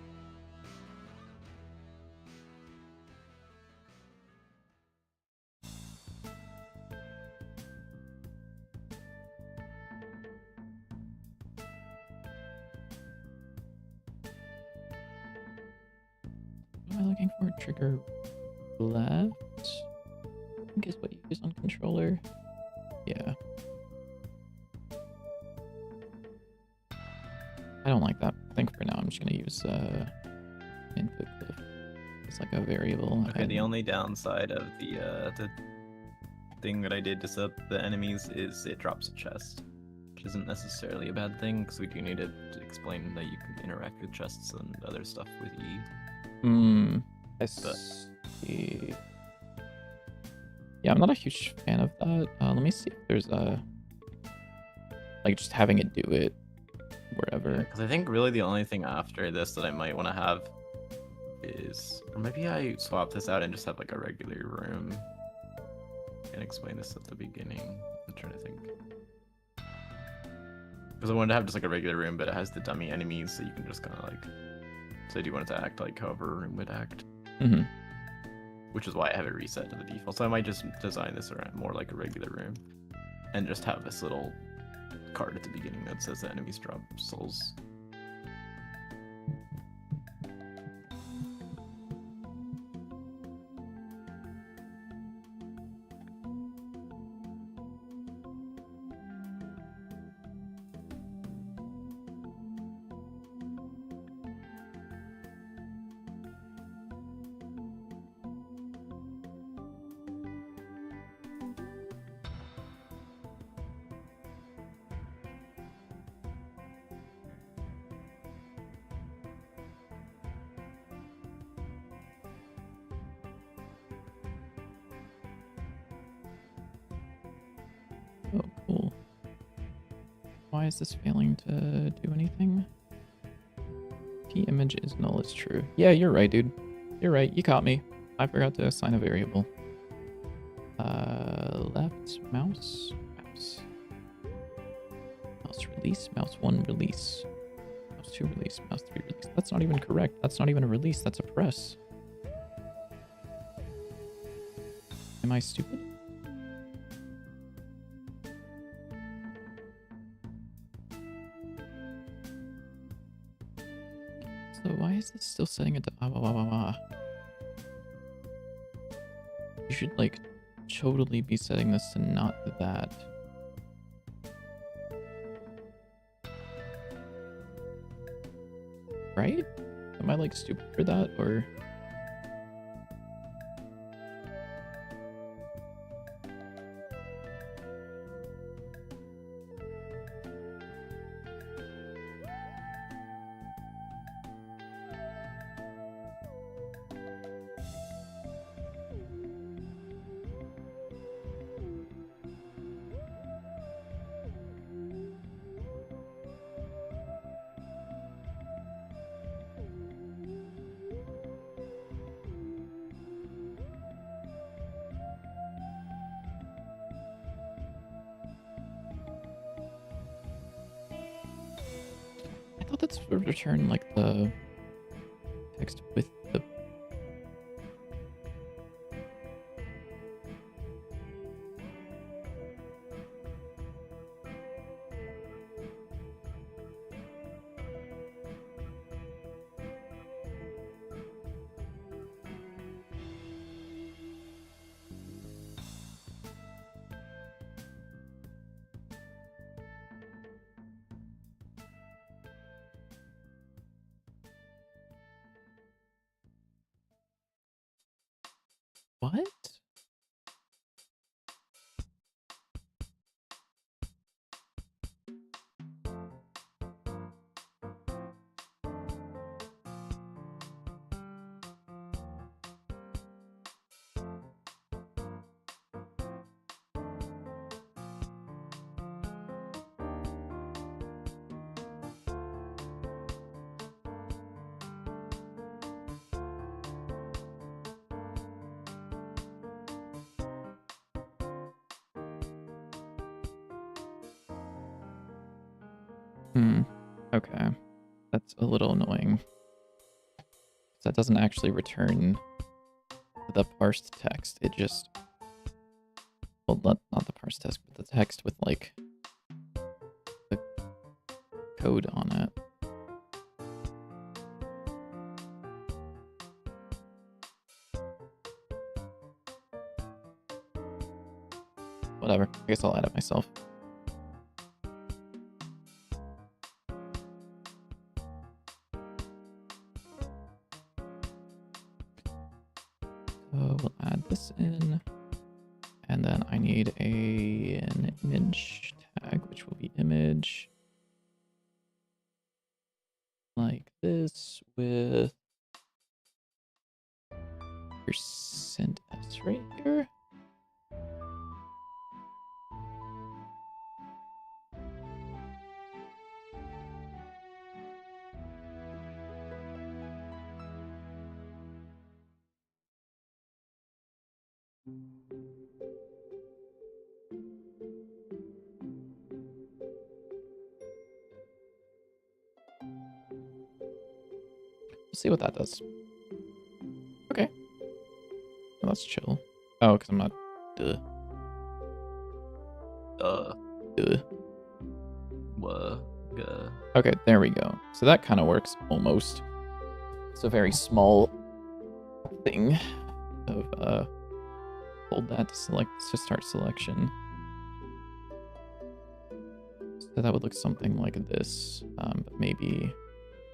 What am I looking for? Trigger left, I think is what you use on controller. Yeah. I don't like that. I think for now I'm just gonna use input cliff. It's like a variable. Okay, the only downside of the thing that I did to set up the enemies is it drops a chest, which isn't necessarily a bad thing because we do need to explain that you can interact with chests and other stuff with E. I see. Yeah, I'm not a huge fan of that. Let me see if there's a like just having it do it wherever. Because I think really the only thing after this that I might want to have is, or maybe I swap this out and just have like a regular room and explain this at the beginning. I'm trying to think. Because I wanted to have just like a regular room, but it has the dummy enemies, so you can just kind of like, so I do want it to act like however a room would act. Mm-hmm. Which is why I have it reset to the default. So I might just design this around more like a regular room and just have this little card at the beginning that says the enemies drop souls. Oh, cool. Why is this failing to do anything? P image is null is true. Yeah, you're right, dude. You're right. You caught me. I forgot to assign a variable. Left mouse. Mouse release. Mouse 1 release. Mouse 2 release. Mouse 3 release. That's not even correct. That's not even a release. That's a press. Am I stupid? So why is this still setting it to You should like totally be setting this to not that. Right? Am I like stupid for that or? I thought that's would return like the text with the. What? Okay. That's a little annoying. That doesn't actually return the parsed text. It just... Well, not the parsed text, but the text with, like, the code on it. Whatever. I guess I'll add it myself. So we'll add this in. And then I need an image tag, which will be image. Like this with percent %s right here. We'll see what that does. Okay. Well, that's chill. Oh, because I'm not... Duh. Duh. Okay, there we go. So that kind of works, almost. It's a very small thing of, hold that to select, to start selection. So that would look something like this, but maybe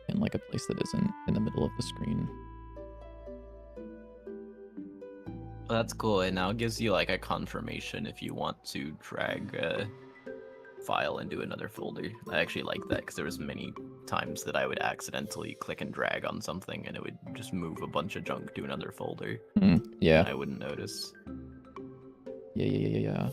in like a place that isn't in the middle of the screen. Well, that's cool. It now gives you like a confirmation if you want to drag a file into another folder. I actually like that because there was many times that I would accidentally click and drag on something and it would just move a bunch of junk to another folder. Yeah. And I wouldn't notice. Yeah.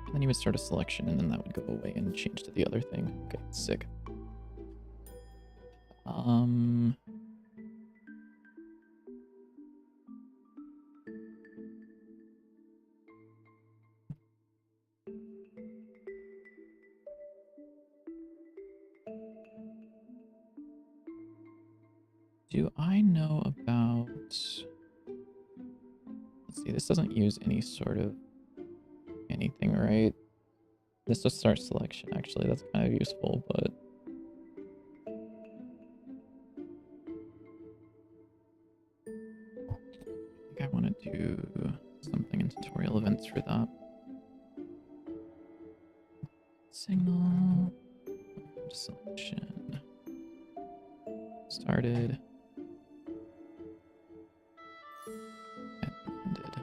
And then you would start a selection, and then that would go away and change to the other thing. Okay, sick. Do I know about... Let's see, this doesn't use any sort of anything, right? This just starts selection, actually. That's kind of useful, but... I think I want to do something in tutorial events for that. Signal... Selection... Started... Ended.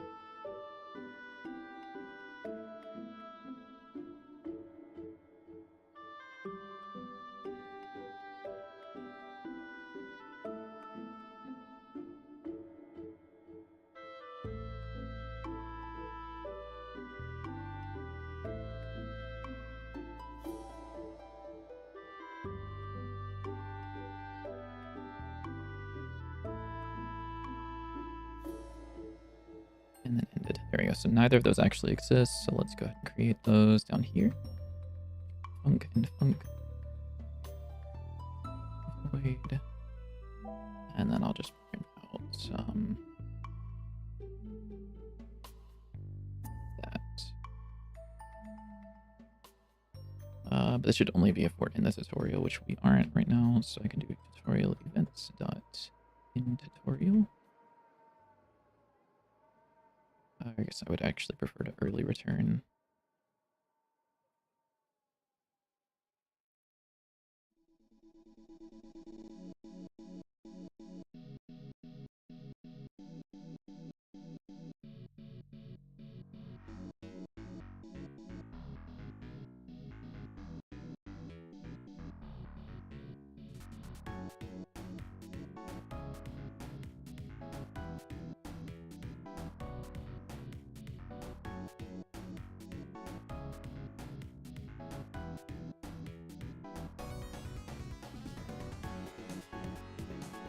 And then ended. There we go. So neither of those actually exist. So let's go ahead and create those down here. Func and func. Void. And then I'll just print out that. But this should only be if we're in the tutorial, which we aren't right now. So I can do tutorial events dot in tutorial. I guess I would actually prefer to early return.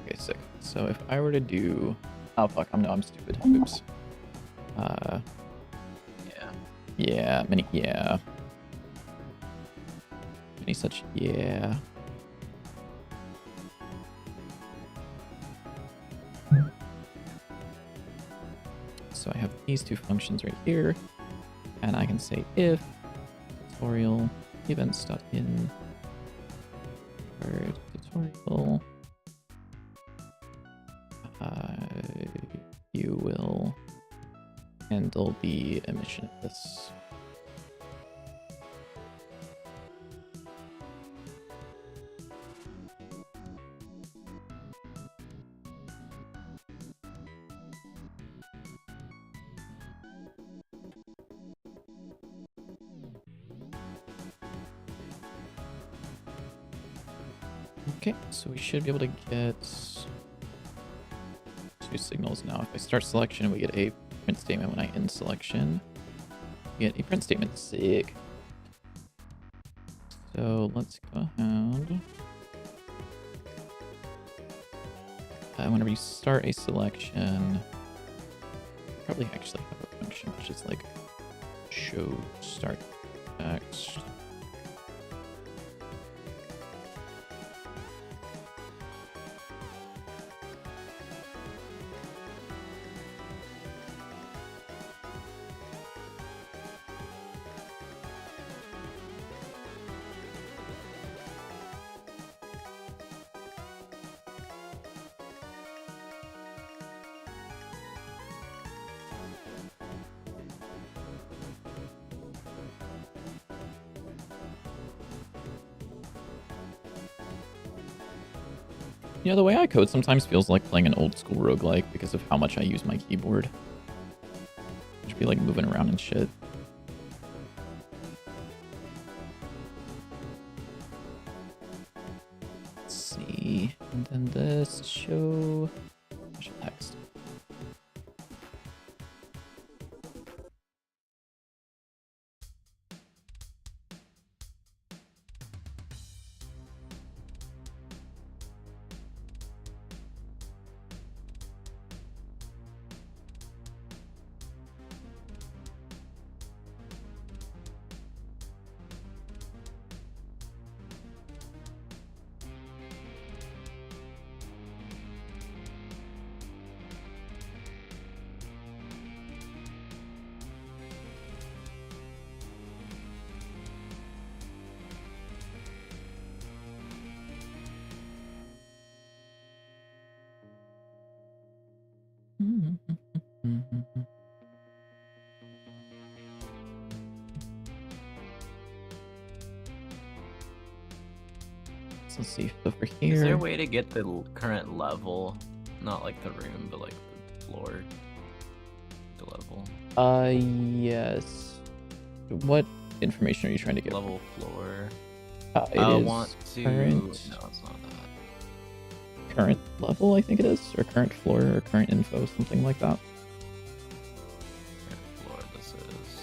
Okay, sick. So if I were to do... Oh, fuck. I'm stupid. Oops. Yeah. any such. Yeah. So I have these two functions right here, and I can say if tutorial events.in tutorial you will handle the emission of this. Okay, so we should be able to get 2 signals now. If I start selection, we get a print statement. When I end selection, we get a print statement. Sick. So let's go ahead. Whenever you start a selection, probably actually have a function which is like show start text. You know, the way I code sometimes feels like playing an old school roguelike because of how much I use my keyboard. Just be like moving around and shit. Let's see. And then this show text. So let's see over here. Is there a way to get the current level? Not like the room, but like the floor. The level. Yes. What information are you trying to get? Level floor. I want to. Current... No, it's not that. Current level, I think it is, or current floor, or current info, something like that. Current floor. This is.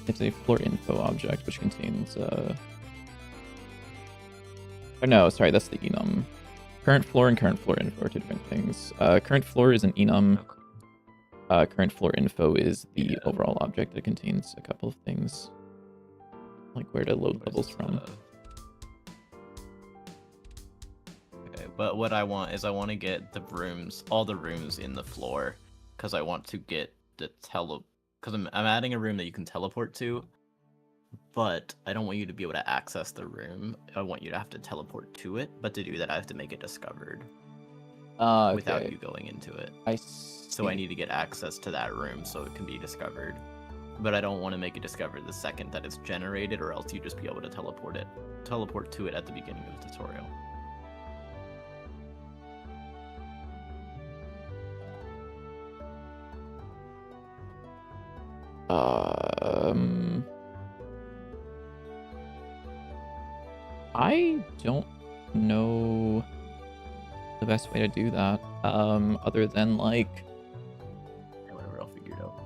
It's a floor info object which contains. Oh no, sorry, that's the enum. Current floor and current floor info are two different things. Current floor is an enum. Current floor info is the overall object that contains a couple of things, like where to load levels from. Okay, but what I want is I want to get the rooms, all the rooms in the floor, because I want to get the because I'm adding a room that you can teleport to, but I don't want you to be able to access the room. I want you to have to teleport to it, but to do that I have to make it discovered. Okay. Without you going into it. I see. So I need to get access to that room so it can be discovered. But I don't want to make it discovered the second that it's generated, or else you just be able to teleport to it at the beginning of the tutorial. I don't know the best way to do that, other than like Whatever, I'll figure it out.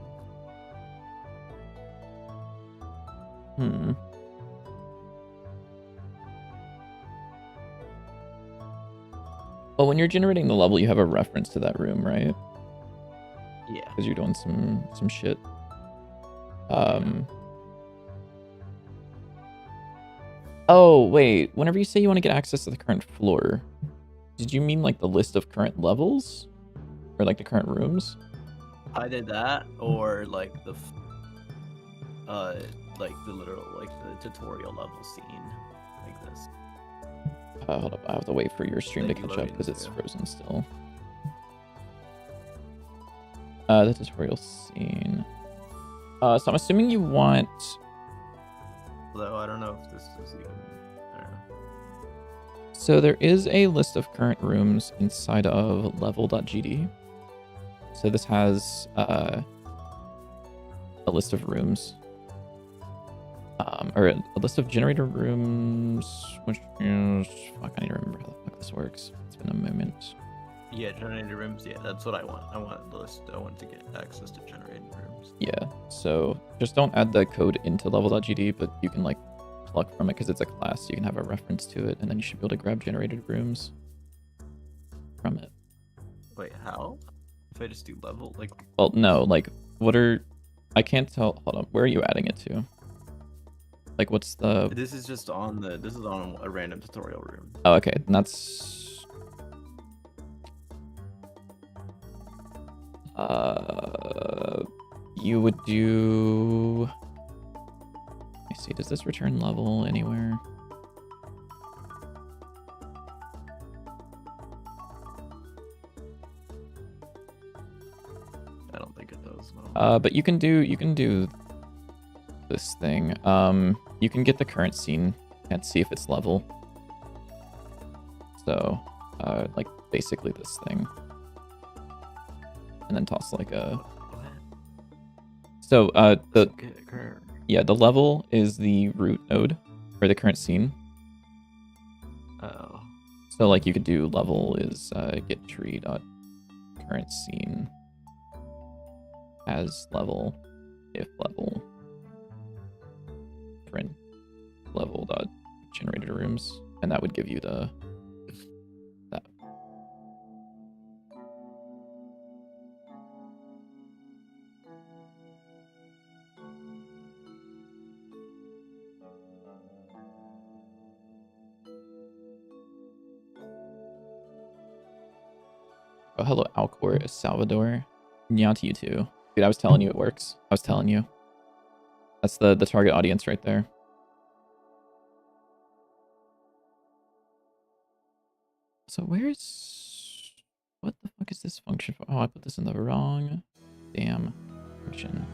Well, when you're generating the level, you have a reference to that room, right? Yeah. Because you're doing some shit. Oh, wait. Whenever you say you want to get access to the current floor, did you mean like the list of current levels? Or like the current rooms? Either that or like like the literal like the tutorial level scene like this. Hold up. I have to wait for your stream to That you catch load up because it's into. frozen still. The tutorial scene. So I'm assuming you want... Although I don't know if this is even. I don't know. So there is a list of current rooms inside of level.gd. So this has a list of rooms. Or a list of generator rooms, which is... Fuck, I need to remember how the fuck this works. It's been a moment. Yeah, generated rooms. Yeah, that's what I want. I want the list. I want to get access to generated rooms. Yeah, so just don't add the code into level.gd, but you can like pluck from it because it's a class, so you can have a reference to it, and then you should be able to grab generated rooms from it. Wait, how? If I just do level, like. Well, no, like, what are... I can't tell... Hold on, where are you adding it to? Like, what's the... This is just on the. This is on a random tutorial room. Oh, okay, and that's... You would do... Let me see, does this return level anywhere? I don't think it does. No. But you can do this thing. You can get the current scene and see if it's level. So, like basically this thing, and then toss like a. What? So, the Occur. yeah, the level is the root node or the current scene. Oh. So like you could do level is get tree dot current scene as level if level print level dot generated rooms, and that would give you the that. Oh, hello, Alcor, Salvador. Yeah, to you too. Dude, I was telling you it works. I was telling you. That's the target audience right there. So where's... What the fuck is this function for? Oh, I put this in the wrong damn function.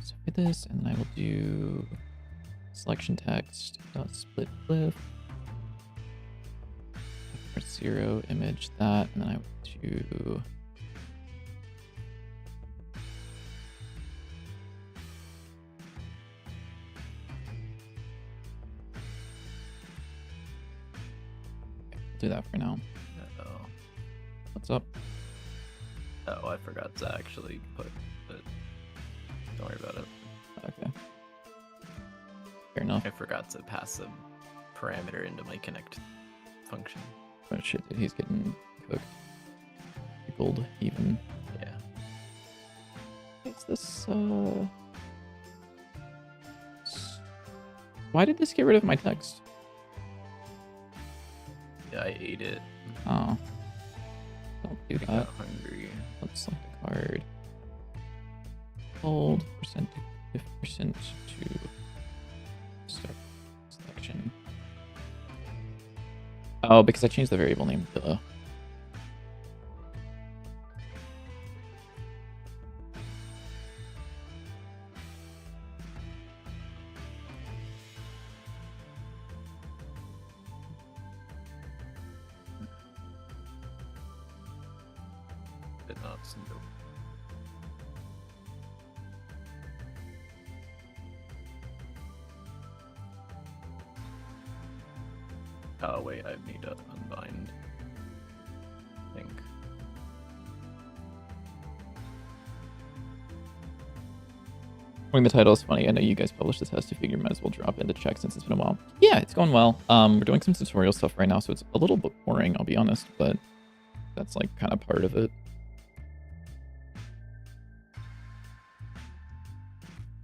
So for this, and then I will do selection text dot split cliff. 0 image that, and then I will do do that for now. Uh-oh. What's up? Oh, I forgot to actually put it. Don't worry about it. Okay. Fair enough. I forgot to pass a parameter into my connect function. Oh shit, dude, he's getting cooked. Pickled even. Yeah. What's this, Why did this get rid of my text? Yeah, I ate it. Oh. Don't do I that. got hungry. Let's select a card. Hold percent to 50% to start selection. Oh, because I changed the variable name. Duh. Did not snoop. Oh wait, I need to unbind. I think. I mean, the title is funny. I know you guys published the test. I figure you might as well drop in to check since it's been a while. Yeah, it's going well. We're doing some tutorial stuff right now, so it's a little bit boring, I'll be honest, but that's like kind of part of it.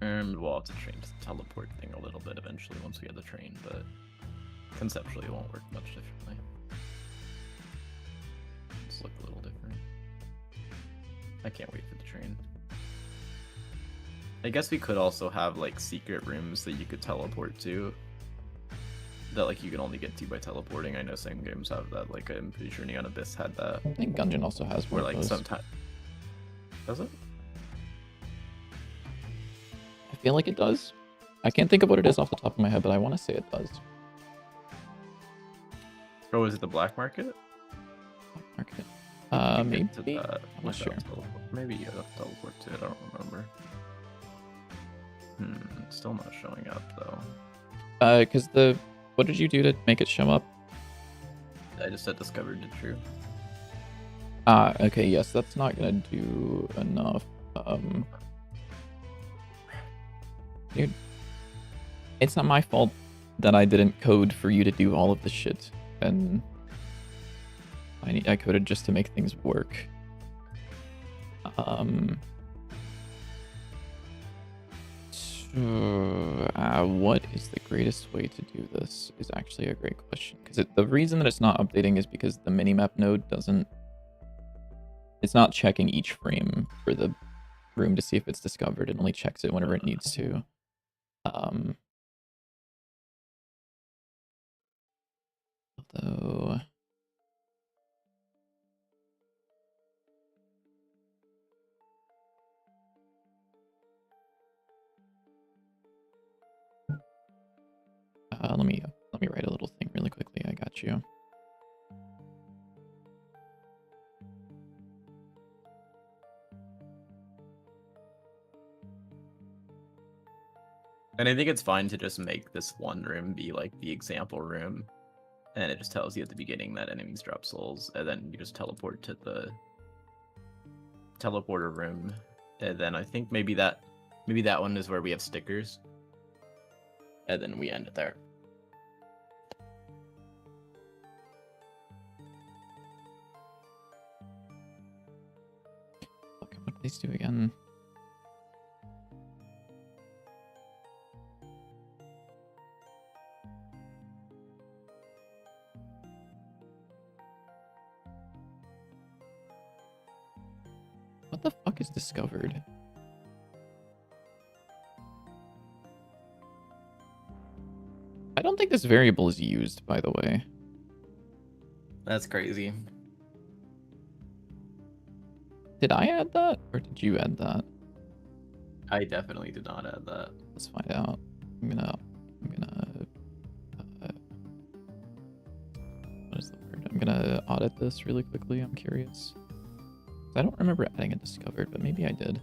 And we'll have to change the teleport thing a little bit eventually once we get the train, but conceptually it won't work much differently. Just look a little different. I can't wait for the train. I guess we could also have like secret rooms that you could teleport to. That like you can only get to by teleporting. I know some games have that. Like I'm pretty sure Neon Abyss had that. I think Gungeon also has one Where of like those. sometimes. Does it? I feel like it does. I can't think of what it is off the top of my head, but I want to say it does. Oh, is it the black market? Market. You can Maybe. get to that I'm not sure. without teleport. Maybe you have to teleport to it. I don't remember. It's still not showing up though. Because what did you do to make it show up? I just said discovered it true. Okay, yes, that's not gonna do enough. Dude, it's not my fault that I didn't code for you to do all of the shit, and I coded just to make things work. What is the greatest way to do this is actually a great question, because the reason that it's not updating is because the minimap node doesn't. It's not checking each frame for the room to see if it's discovered. It only checks it whenever it needs to. Although let me write a little thing really quickly. I got you. And I think it's fine to just make this one room be like the example room. And it just tells you at the beginning that enemies drop souls. And then you just teleport to the teleporter room. And then I think maybe that one is where we have stickers. And then we end it there. Okay, what do these do again? What the fuck is discovered? I don't think this variable is used, by the way. That's crazy. Did I add that, or did you add that? I definitely did not add that. Let's find out. I'm gonna what is the word? I'm gonna audit this really quickly. I'm curious. I don't remember adding a discovered, but maybe I did.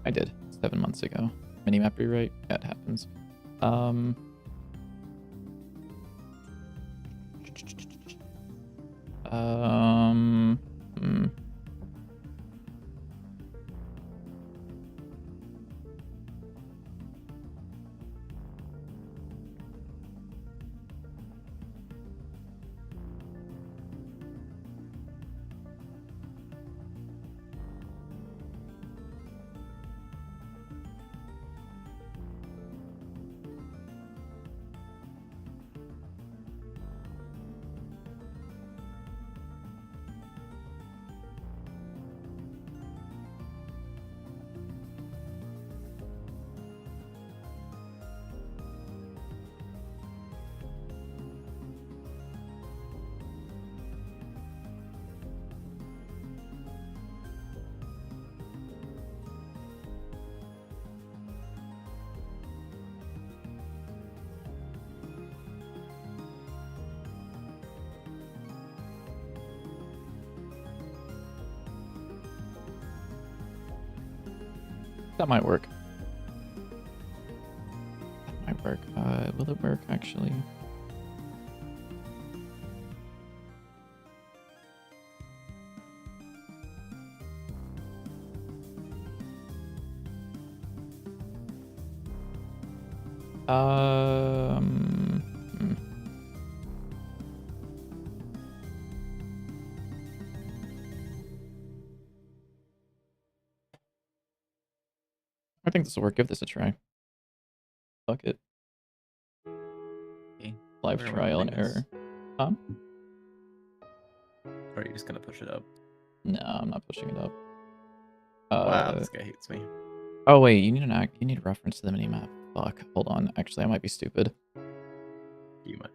I did 7 months ago. Minimap rewrite? Yeah, it happens. That might work. That might work. Will it work actually? Hmm. I think this will work. Give this a try. Fuck it. Okay. Live Where am I trial and putting this? error. Huh? Or are you just gonna push it up? No, I'm not pushing it up. Wow, this guy hates me. Oh wait, you need you need a reference to the minimap. Fuck. Hold on. Actually, I might be stupid. You might.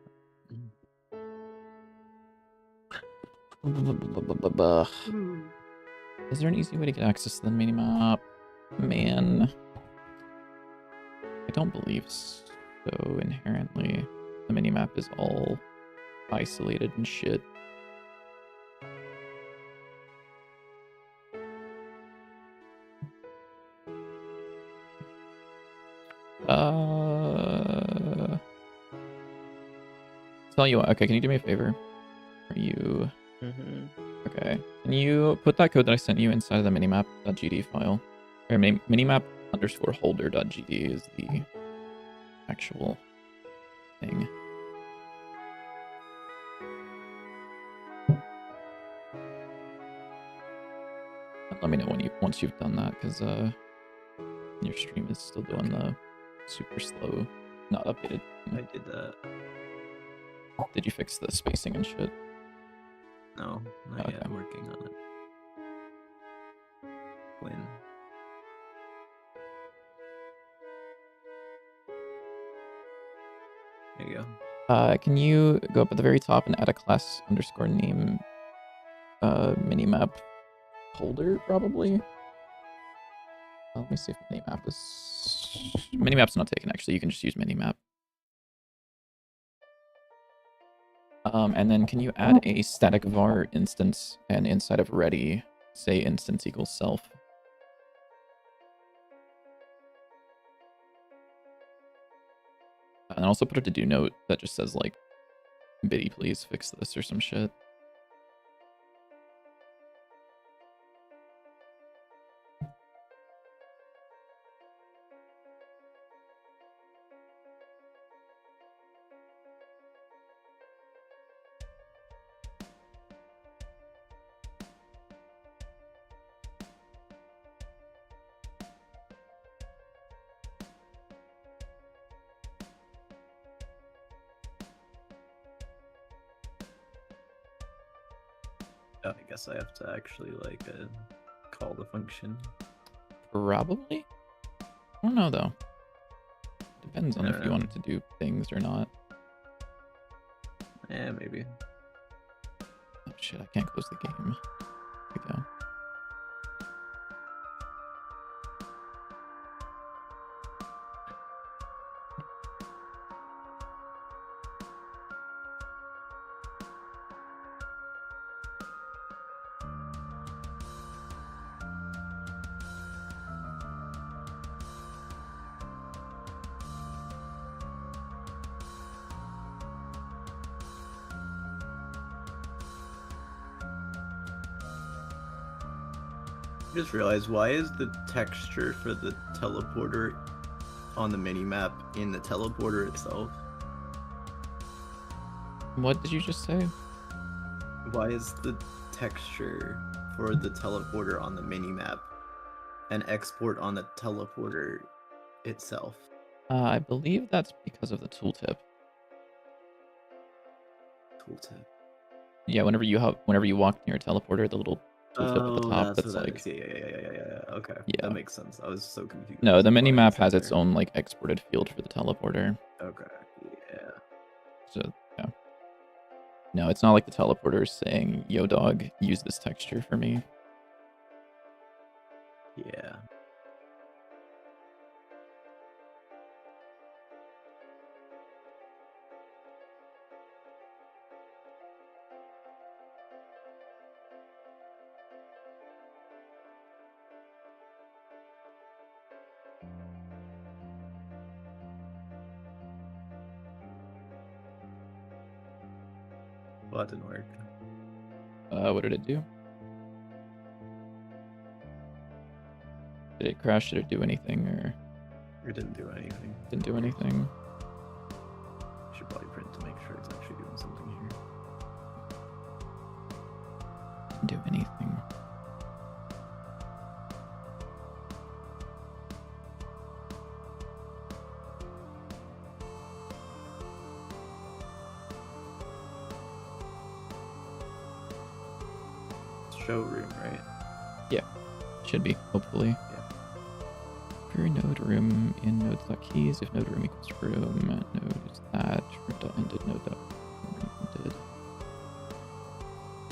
Is there an easy way to get access to the minimap? Man. I don't believe so inherently. The minimap is all isolated and shit. Tell you what, okay, can you do me a favor? Are you... Okay. Can you put that code that I sent you inside of the minimap.gd file? Or minimap_holder.gd is the actual thing. Let me know when once you've done that, because your stream is still doing the super slow, not updated. I did that. Did you fix the spacing and shit? No, not yet. I'm working on it. When? There you go. Can you go up at the very top and add a class underscore name minimap holder, probably? Let me see if minimap is... Minimap's not taken, actually. You can just use minimap. And then can you add a static var instance and inside of ready, say instance equals self? And also put a to-do note that just says, like, Biddy, please fix this or some shit. I guess I have to actually like call the function. Probably? I don't know, though. Depends on if you know. wanted to do things or not. Yeah, maybe. Oh shit, I can't close the game. Here we go. I just realized, why is the texture for the teleporter on the minimap in the teleporter itself? What did you just say? Why is the texture for the teleporter on the minimap an export on the teleporter itself? I believe that's because of the tooltip. Tooltip. Yeah, whenever you walk near a teleporter, the little tooltip at the top that's that's what that like... is. Yeah. Okay. Yeah. That makes sense. I was so confused. No, the by what minimap it said has its there. own like exported field for the teleporter. Okay. Yeah. So yeah. No, it's not like the teleporter saying, "Yo, dog, use this texture for me." Yeah. Well, that didn't work. What did it do? Did it crash? Did it do anything, or It didn't do anything. didn't do anything? Should probably print to make sure it's actually doing something here. Didn't do anything. showroom, right? Should be, hopefully. For node room in nodes.keys, if node room equals room, node is that, room.ended, node.room.ended.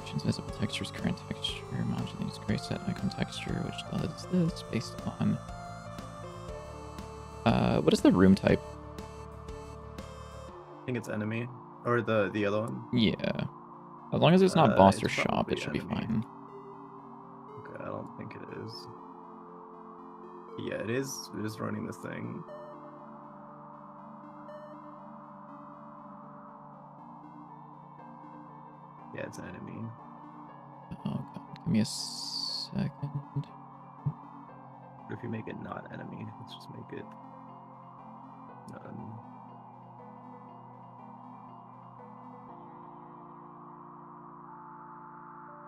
Actions, visible textures, current texture, modulates gray set icon texture, which does this based on. What is the room type? I think it's enemy. Or the other one. Yeah. As long as it's not boss or It's shop, probably it should be enemy. fine. Okay, I don't think it is. Yeah, it is. It is running this thing. Yeah, it's enemy. Oh god, give me a second. But if you make it not enemy, let's just make it none.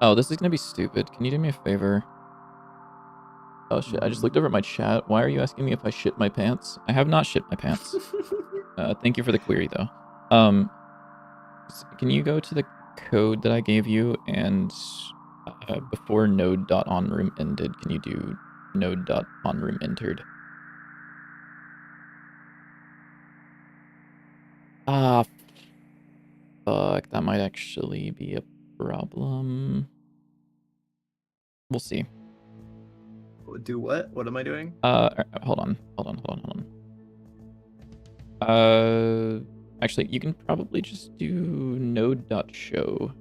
Oh, this is gonna be stupid. Can you do me a favor? Oh shit, I just looked over at my chat. Why are you asking me if I shit my pants? I have not shit my pants. Thank you for the query though. Can you go to the code that I gave you and before node.onRoom ended, can you do node.onRoom entered? Ah, fuck, that might actually be a problem. We'll see. Do what? What am I doing? Hold on. Actually, you can probably just do node.show.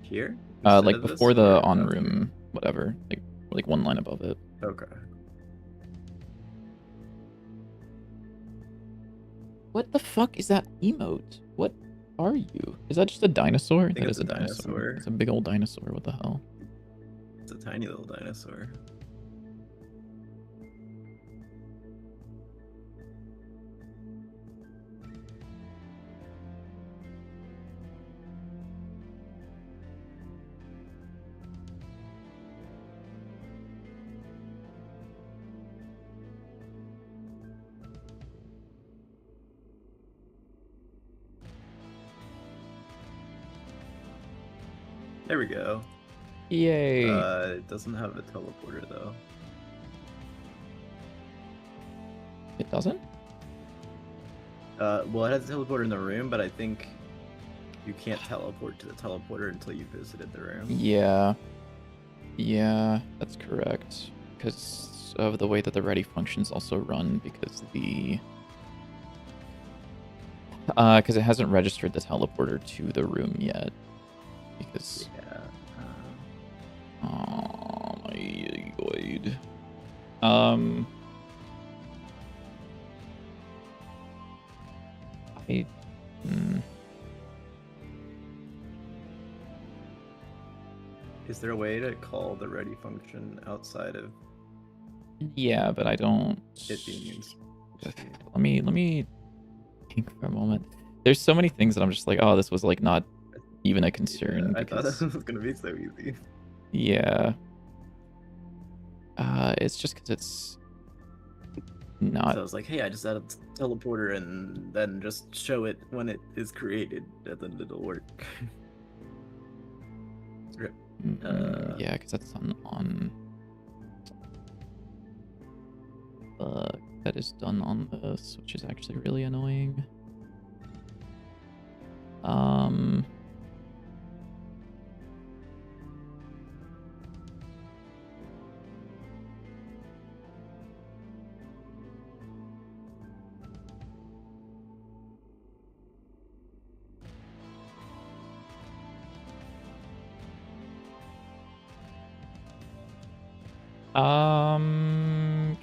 Here? Like Instead of this, before the or on after? room, whatever. Like one line above it. Okay. What the fuck is that emote? What are you? Is that just a dinosaur? I think That it's is a dinosaur. It's a big old dinosaur. What the hell? It's a tiny little dinosaur. There we go. Yay! It doesn't have a teleporter though. It doesn't? Well, it has a teleporter in the room, but I think you can't teleport to the teleporter until you visited the room. Yeah. Yeah, that's correct. Because of the way that the ready functions also run, because it hasn't registered the teleporter to the room yet. Because Yeah. oh my god. I Is there a way to call the ready function outside of yeah, but I don't. it being used? Let me think for a moment. There's so many things that I'm just like, oh, this was like not even a concern. Yeah, I thought because, this was gonna be so easy. yeah. It's just because it's not. So I was like, hey, I just added a teleporter and then just show it when it is created, and then it'll work. Yeah, because that's on. That is done on this, which is actually really annoying.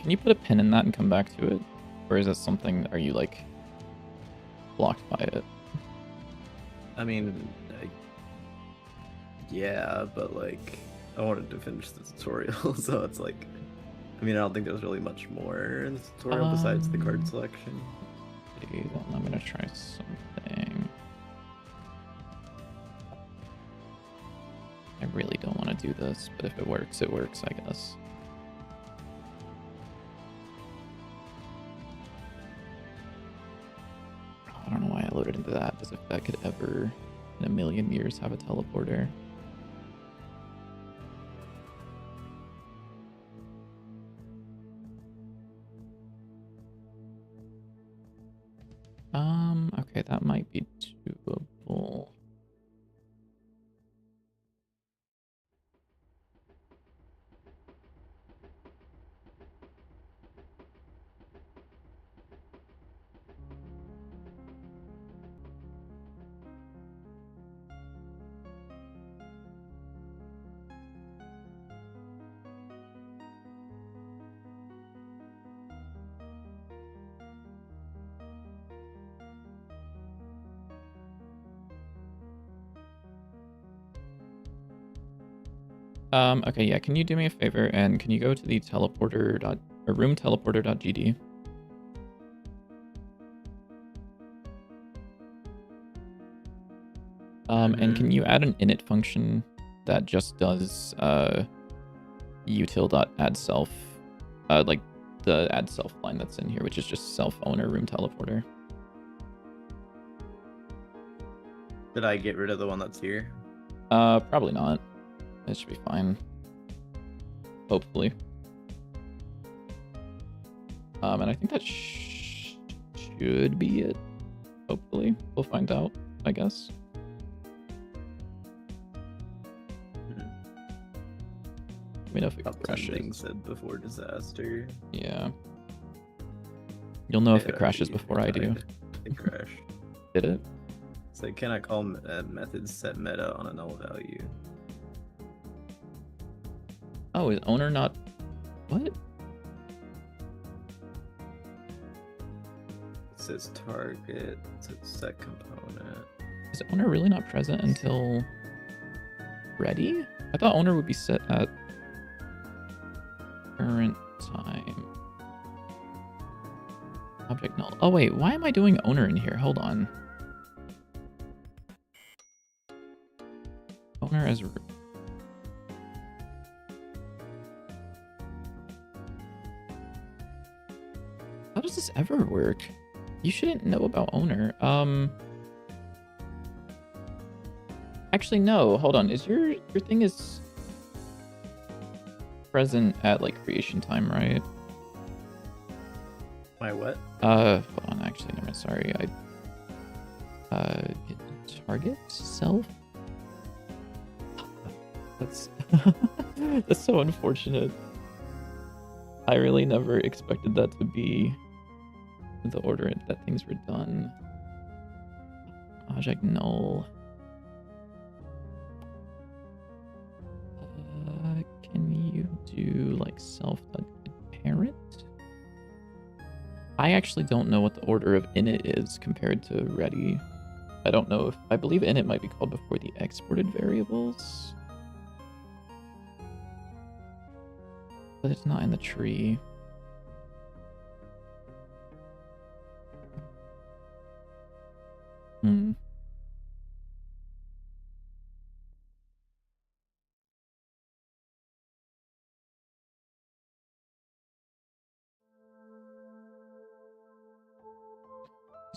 Can you put a pin in that and come back to it? Or is that something, are you like blocked by it? I mean, yeah, but like, I wanted to finish the tutorial, so it's like, I mean, I don't think there's really much more in the tutorial besides the card selection. Okay, then I'm gonna try something. I really don't want to do this, but if it works, I guess. I don't know why I loaded into that, as if that could ever, in a million years, have a teleporter. Okay, that might be doable. Okay, yeah, can you do me a favor and can you go to the room teleporter.gd? And can you add an init function that just does util.addSelf, like the add self line that's in here, which is just self owner room teleporter. Did I get rid of the one that's here? Probably not. It should be fine. Hopefully. And I think that should be it. Hopefully. We'll find out, I guess. Let me know if it crashes. Things said before disaster. Yeah. You'll know if it crashes before I do. It crashed. Did it? So can I call methods set meta on a null value? Oh, is owner not... What? It says target, so it's set component. Is owner really not present until ready? I thought owner would be set at current time. Object null. Oh wait, why am I doing owner in here? Hold on. Owner as... How does this ever work? You shouldn't know about owner. Actually, no. Hold on. Is your thing is present at like creation time, right? My what? Hold on. Actually, never mind. Sorry. Target self. That's that's so unfortunate. I really never expected that to be the order that things were done. Object null. Can you do like self.parent? I actually don't know what the order of init is compared to ready. I don't know if... I believe init might be called before the exported variables. But it's not in the tree.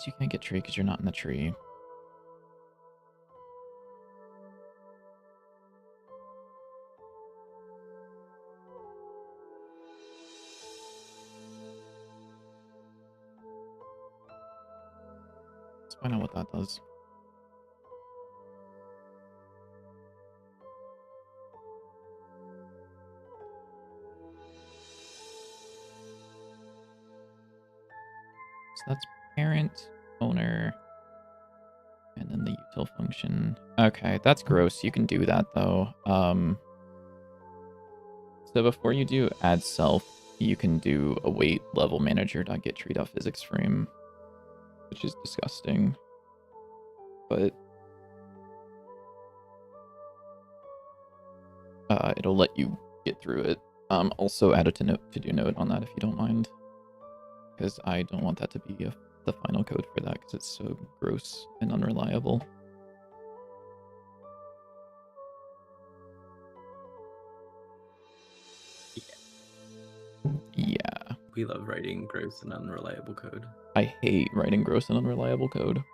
You can't get tree because you're not in the tree. Let's find out what that does. So that's parent, owner, and then the util function. Okay, that's gross. You can do that though. So before you do add self, you can do await level manager.getTree.physics frame, which is disgusting. But it'll let you get through it. Also add a to-do note on that if you don't mind, because I don't want that to be the final code for that because it's so gross and unreliable. Yeah. We love writing gross and unreliable code. I hate writing gross and unreliable code.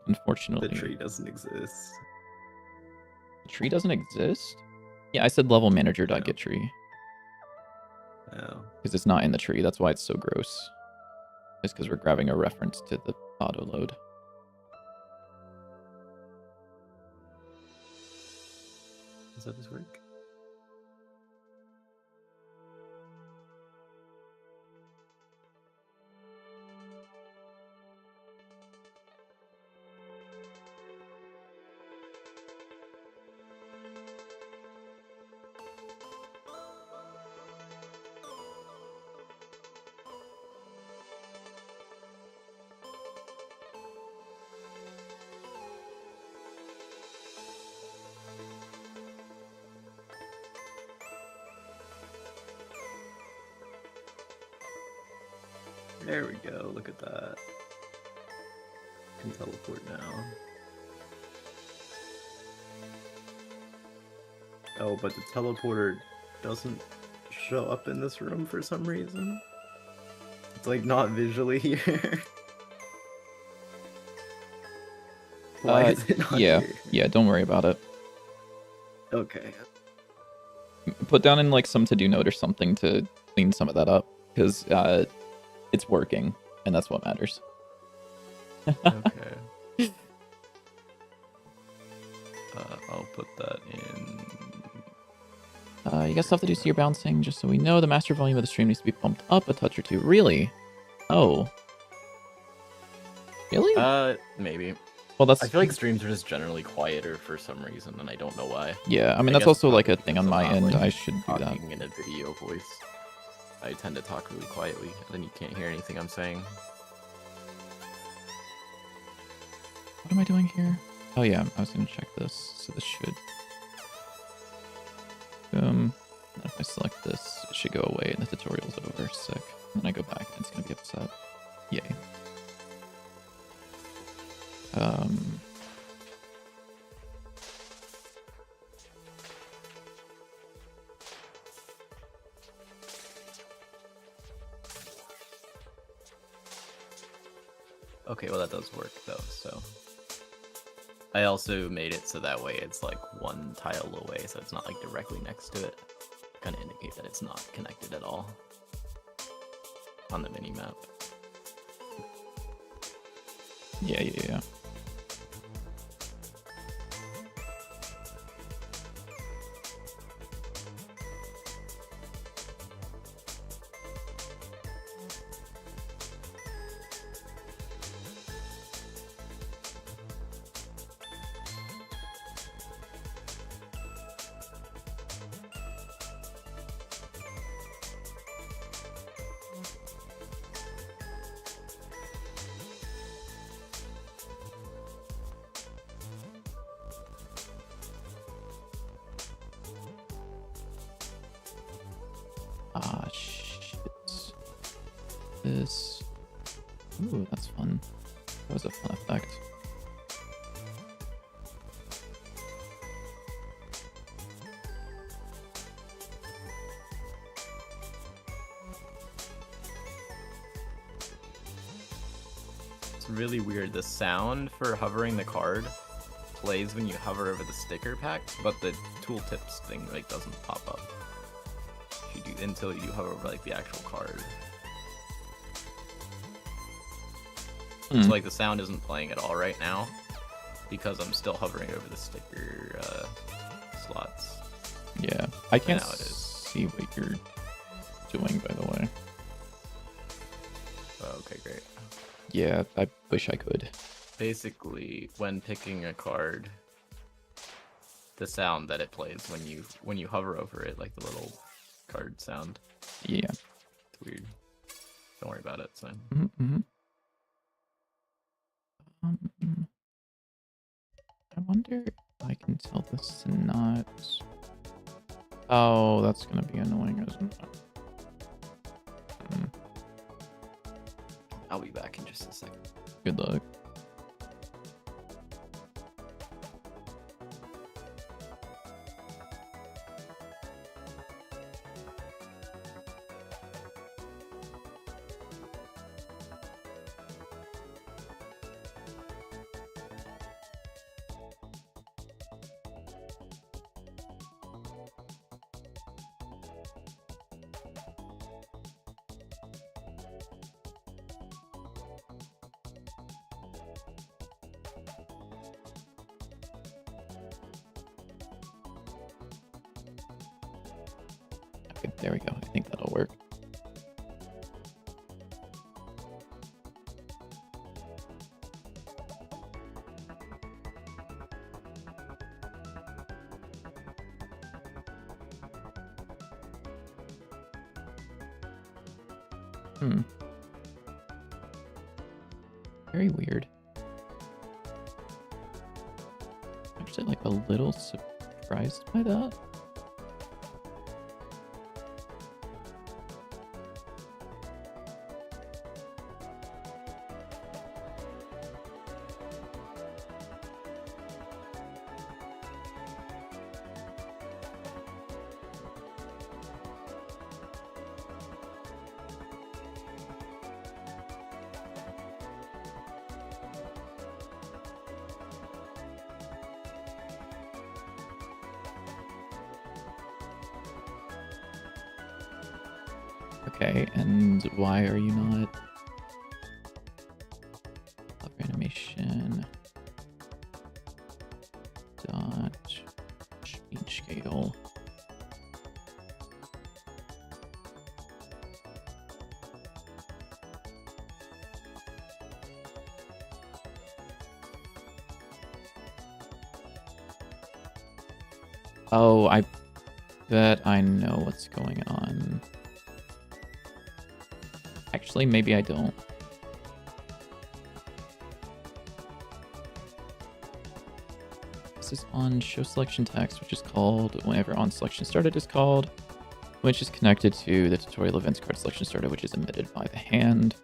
Unfortunately. The tree doesn't exist. The tree doesn't exist? Yeah, I said level manager.getTree. Oh. Because it's not in the tree. That's why it's so gross. It's because we're grabbing a reference to the auto load. Does that just work? There we go. Look at that. Can teleport now. Oh, but the teleporter doesn't show up in this room for some reason. It's like not visually here. Why is it not yeah, here? yeah, don't worry about it. Okay. Put down in like some to-do note or something to clean some of that up, because it's working, and that's what matters. Okay. I'll put that in. You got stuff to do, so you're bouncing, just so we know. The master volume of the stream needs to be pumped up a touch or two. Really? Oh. Really? Maybe. Well, that's... I feel like streams are just generally quieter for some reason, and I don't know why. Yeah, I mean, I that's guess also like probably a thing on because my I'm not, end. like, I should do that. Talking in a video voice, I tend to talk really quietly, and then you can't hear anything I'm saying. What am I doing here? Oh yeah, I was gonna check this. So this should... Boom. And if I select this, it should go away and the tutorial's over. Sick. And then I go back and it's gonna be upset. Yay. Okay, well that does work though, so. I also made it so that way it's like one tile away, so it's not like directly next to it. Kind of indicate that it's not connected at all on the mini map. Yeah. Ah, shit. This... Ooh, that's fun. That was a fun effect. It's really weird. The sound for hovering the card plays when you hover over the sticker pack, but the tooltips thing like doesn't pop up if you do until you hover over like the actual card. So like the sound isn't playing at all right now because I'm still hovering over the sticker slots. Yeah, I can't now it is. see what you're doing, by the way. Oh, okay, great. Yeah, I wish I could. Basically, when picking a card, the sound that it plays when you hover over it, like the little card sound. Yeah. It's weird. Don't worry about it. It's fine. Mm-hmm. I wonder if I can tell this to not... Oh, that's gonna be annoying, isn't it? I'll be back in just a second. Good luck. Okay, there we go. I think that'll work. Very weird. Actually, like a little surprised by that. Okay, and why are you not? Love animation. Dot speed scale. Oh, I bet I know what's going on. Actually, maybe I don't. This is on show selection text, which is called whenever on selection started is called, which is connected to the tutorial events card selection started, which is emitted by the hand,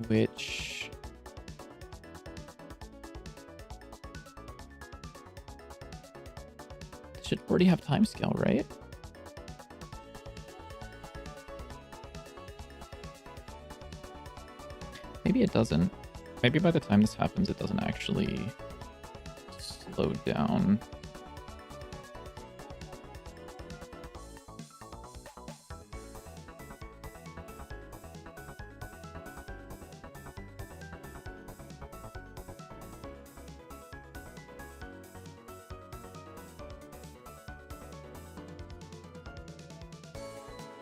which should already have timescale, right? Maybe it doesn't. Maybe by the time this happens, it doesn't actually slow down.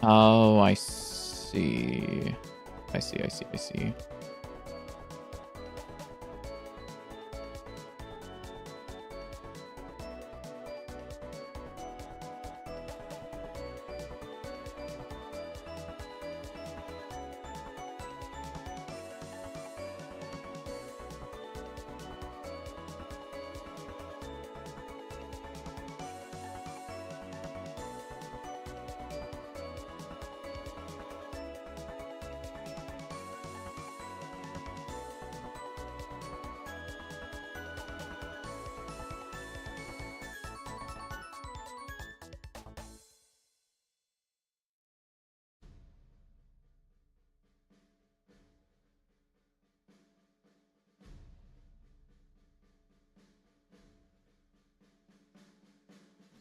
Oh, I see. I see.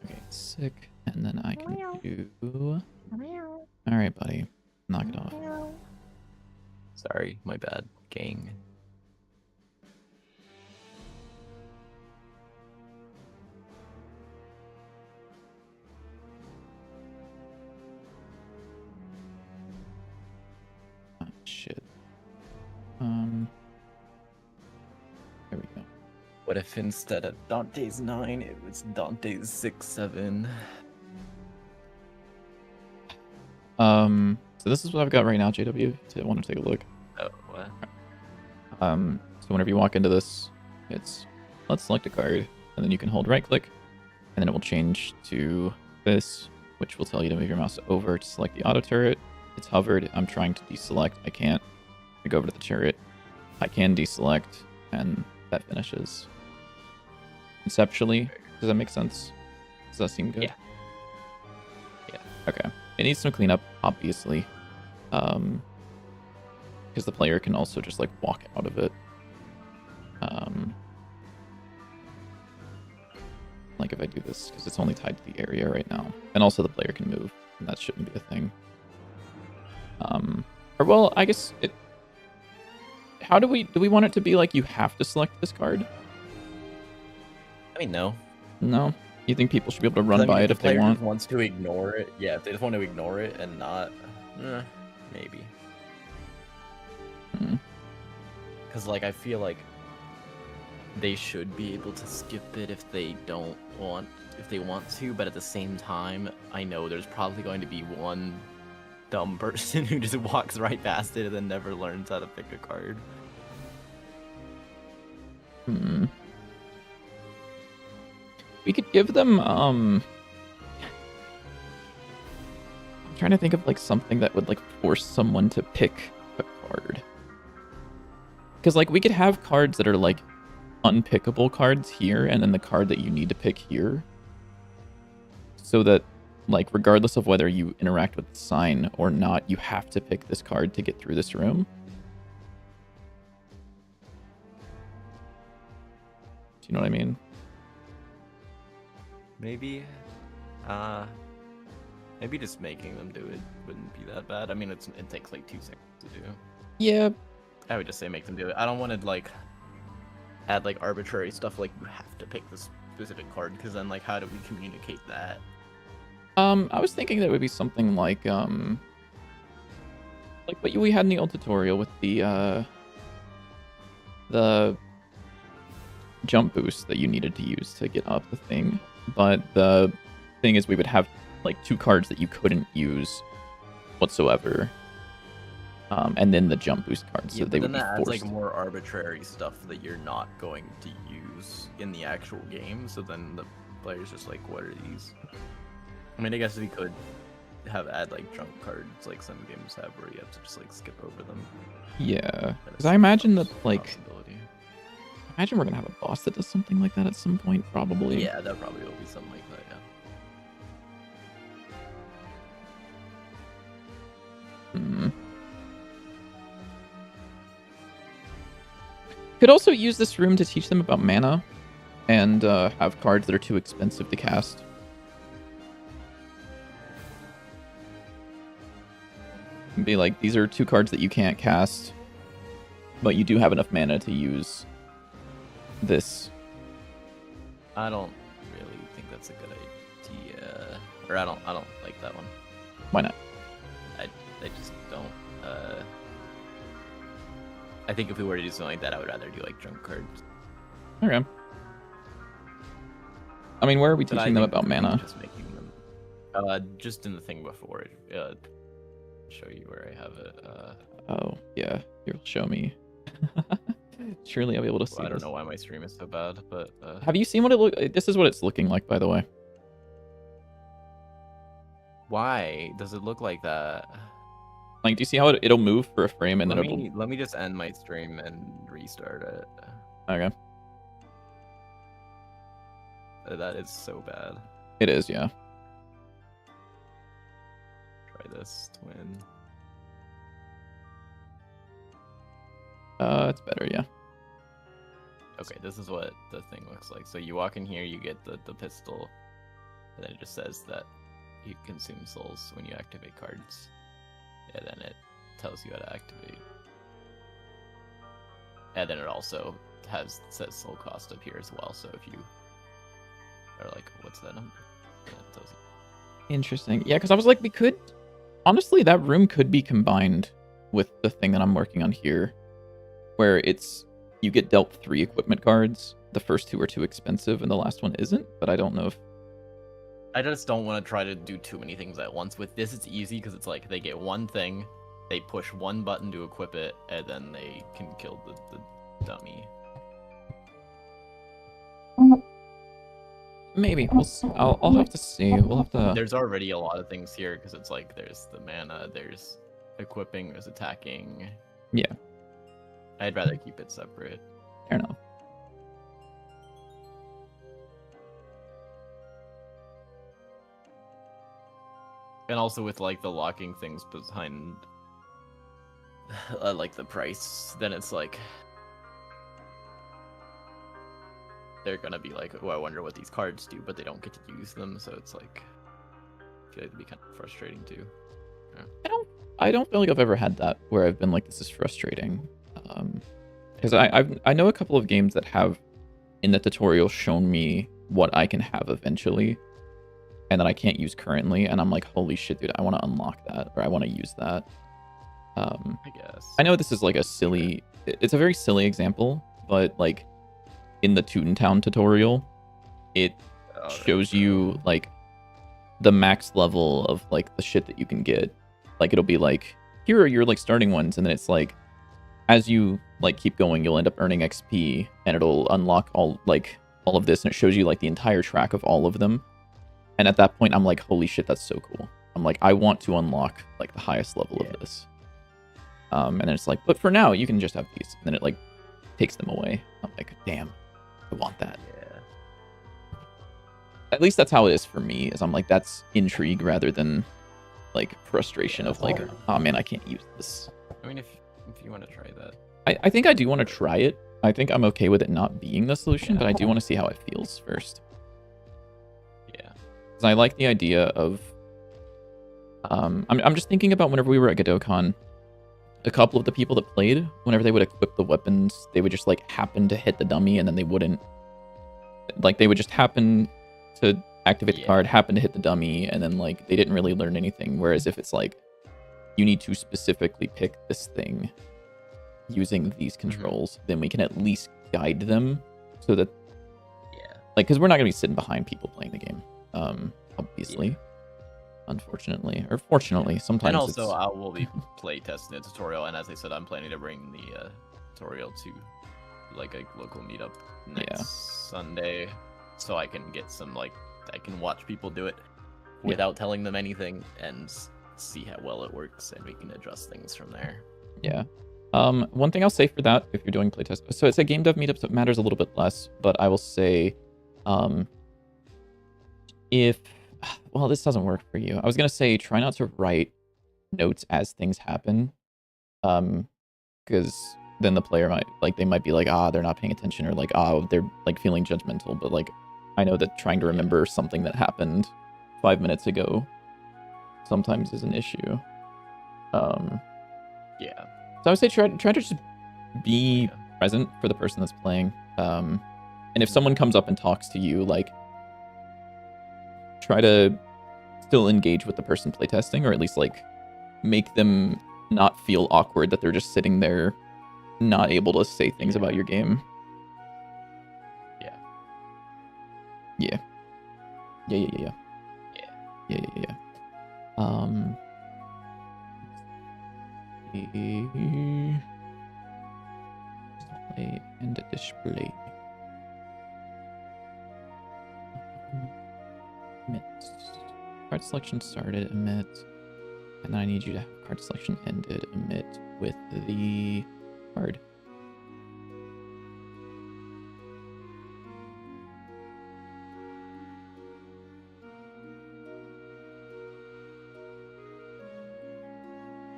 Okay, sick. And then I can do... Alright, buddy. Knock it off. Sorry, my bad, gang. Oh, shit. There we go. What if instead of Dante's 9, it was Dante's 6-7? So this is what I've got right now, JW, if you want to take a look. Oh, what? So whenever you walk into this, it's let's select a card, and then you can hold right click, and then it will change to this, which will tell you to move your mouse over to select the auto turret. It's hovered. I'm trying to deselect. I can't. I go over to the turret. I can deselect, and that finishes. Conceptually, does that make sense? Does that seem good? Yeah. Yeah. Okay. It needs some cleanup, obviously. Because the player can also just like walk out of it. Like if I do this, because it's only tied to the area right now. And also the player can move, and that shouldn't be a thing. Or well, I guess it... How do we want it to be like you have to select this card? I mean, no. No? You think people should be able to 'Cause, run I mean, by it the if they player want? just wants to ignore it. Yeah, if they just want to ignore it and not, maybe. Hmm. Because like I feel like they should be able to skip it if they want to, but at the same time, I know there's probably going to be one dumb person who just walks right past it and then never learns how to pick a card. Hmm. We could give them I'm trying to think of like something that would like force someone to pick a card. Because like we could have cards that are like unpickable cards here, and then the card that you need to pick here. So that like regardless of whether you interact with the sign or not, you have to pick this card to get through this room. Do you know what I mean? Maybe, maybe just making them do it wouldn't be that bad. I mean, it takes like 2 seconds to do. Yeah. I would just say make them do it. I don't want to like add like arbitrary stuff like you have to pick this specific card, because then like how do we communicate that? I was thinking that it would be something like what we had in the old tutorial with the jump boost that you needed to use to get up the thing. But the thing is we would have like 2 cards that you couldn't use whatsoever. And then the jump boost cards, so Yeah, they but would then be that adds forced. like more arbitrary stuff that you're not going to use in the actual game. So then the player's just like, what are these? I mean, I guess we could add like jump cards like some games have, where you have to just like skip over them. Yeah, because I imagine that like Possibility. imagine we're gonna have a boss that does something like that at some point, probably. Yeah, that probably will be something like that. Yeah. Hmm. Could also use this room to teach them about mana, and have cards that are too expensive to cast. And be like, these are 2 cards that you can't cast, but you do have enough mana to use this. I don't really think that's a good idea, or I don't like that one. Why not? I just don't. I think if we were to do something like that, I would rather do like junk cards. Okay. I mean, where are we But I teaching them think about maybe mana? just making them. Just in the thing before it. Show you where I have it. Oh, yeah. You'll show me. Surely I'll be able to see Well, I don't this. know why my stream is so bad, but Have you seen what it look? This is what it's looking like, by the way. why does it look like that? Like, do you see how it'll move for a frame and then it'll... Let me just end my stream and restart it. Okay. That is so bad. It is, yeah. Try this twin. It's better, yeah. Okay, this is what the thing looks like. So you walk in here, you get the pistol, and then it just says that you consume souls when you activate cards. And then it tells you how to activate. And then it also says soul cost up here as well. So if you are like, what's that number? And it tells you. Interesting. Yeah, because I was like, we could... Honestly, that room could be combined with the thing that I'm working on here, where it's... You get dealt 3 equipment cards. The first 2 are too expensive, and the last one isn't, but I don't know if... I just don't want to try to do too many things at once. With this, it's easy because it's like they get one thing, they push one button to equip it, and then they can kill the dummy. Maybe. I'll have to see. We'll have to... There's already a lot of things here because it's like there's the mana, there's equipping, there's attacking. Yeah. I'd rather keep it separate. Fair enough. And also with like the locking things behind like the price, then it's like they're gonna be like, oh, I wonder what these cards do, but they don't get to use them, so it's like I feel like it'd be kind of frustrating too. Yeah. I don't feel like I've ever had that where I've been like, this is frustrating. Because I know a couple of games that have in the tutorial shown me what I can have eventually and that I can't use currently, and I'm like, holy shit, dude, I want to unlock that, or I want to use that. I guess. I know this is like a silly, it's a very silly example, but like in the Toontown tutorial, it shows you like the max level of like the shit that you can get. Like it'll be like, here are your like starting ones, and then it's like, as you like keep going, you'll end up earning XP, and it'll unlock all of this, and it shows you like the entire track of all of them. And at that point, I'm like, holy shit, that's so cool. I'm like, I want to unlock like the highest level of this. And then it's like, but for now, you can just have these. And then it like takes them away. I'm like, damn, I want that. Yeah. At least that's how it is for me. Is I'm like, that's intrigue rather than like frustration of like, oh man, I can't use this. I mean, if you want to try that, I think I do want to try it. I think I'm okay with it not being the solution, but I do want to see how it feels first. yeah. Because I like the idea of, I'm just thinking about whenever we were at GodotCon, a couple of the people that played, whenever they would equip the weapons, they would just like happen to hit the dummy, and then they wouldn't, like they would just happen to activate the card, happen to hit the dummy, and then like they didn't really learn anything. Whereas if it's like, you need to specifically pick this thing using these controls, then we can at least guide them so that, like, because we're not gonna be sitting behind people playing the game, obviously, unfortunately, or fortunately, sometimes. And also, I will be play testing the tutorial, and as I said, I'm planning to bring the tutorial to like a local meetup next Sunday, so I can get some like, I can watch people do it without telling them anything and see how well it works, and we can adjust things from there. Yeah. One thing I'll say for that, if you're doing playtest, so it's a game dev meetup, so it matters a little bit less, but I will say, if, well, this doesn't work for you. I was going to say, try not to write notes as things happen, because then the player might, like, they might be like, they're not paying attention, or like, they're like feeling judgmental, but like, I know that trying to remember something that happened 5 minutes ago sometimes is an issue. Yeah. So I would say try to just be present for the person that's playing. And if someone comes up and talks to you, like, try to still engage with the person playtesting, or at least like make them not feel awkward that they're just sitting there not able to say things about your game. Yeah. Yeah. Display and display. Emit. Card selection started, emit. And then I need you to have card selection ended, emit with the card.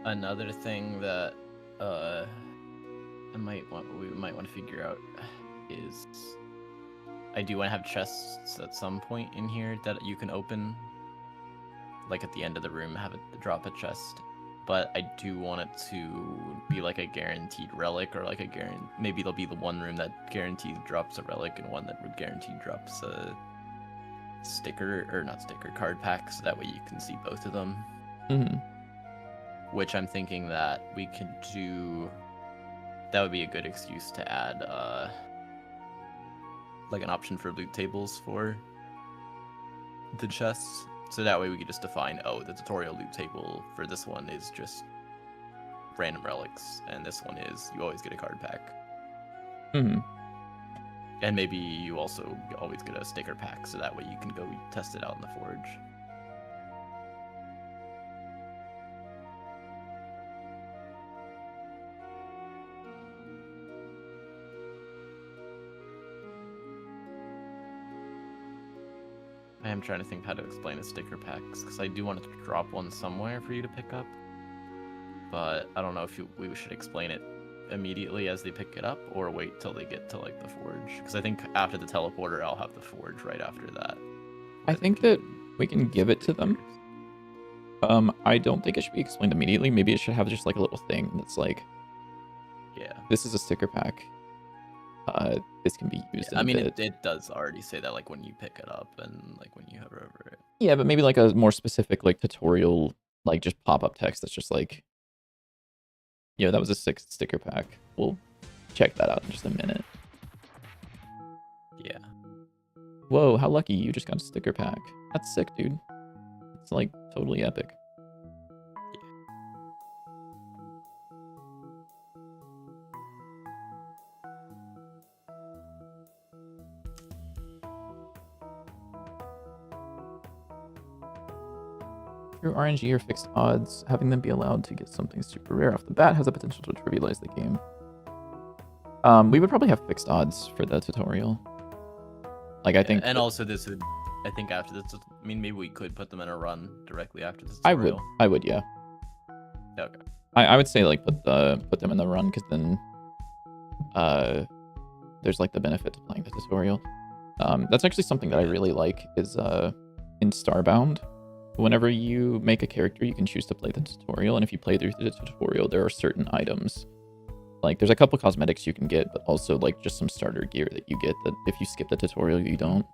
Another thing that we might want to figure out is, I do want to have chests at some point in here that you can open, like at the end of the room, have it drop a chest. But I do want it to be like a guaranteed relic, or like maybe there'll be the one room that guaranteed drops a relic, and one that would guarantee drops a card pack, so that way you can see both of them. Mm-hmm. Which I'm thinking that we could do. That would be a good excuse to add, like an option for loot tables for the chests. So that way we could just define, the tutorial loot table for this one is just random relics, and this one is you always get a card pack. Mm-hmm. And maybe you also always get a sticker pack, so that way you can go test it out in the forge. I am trying to think how to explain the sticker packs, because I do want to drop one somewhere for you to pick up. But I don't know if we should explain it immediately as they pick it up, or wait till they get to like the forge. Because I think after the teleporter, I'll have the forge right after that. I think that we can give it to them. I don't think it should be explained immediately. Maybe it should have just like a little thing that's like, yeah, this is a sticker pack. this can be used. I in a mean, bit. it does already say that like when you pick it up and like when you hover over it. Yeah, but maybe like a more specific like tutorial, like just pop-up text that's just like, that was a 6 sticker pack. We'll check that out in just a minute. Yeah. Whoa, how lucky you just got a sticker pack. That's sick, dude. It's like totally epic. Through RNG or fixed odds, having them be allowed to get something super rare off the bat has the potential to trivialize the game. We would probably have fixed odds for the tutorial. Like, I think... And also this would, I think after this, I mean, maybe we could put them in a run directly after this I tutorial. would, yeah. Okay. I would say, like, put them in the run, because then there's, like, the benefit to playing the tutorial. That's actually something that I really like, is in Starbound. Whenever you make a character, you can choose to play the tutorial, and if you play through the tutorial, there are certain items. Like, there's a couple cosmetics you can get, but also, like, just some starter gear that you get that if you skip the tutorial, you don't,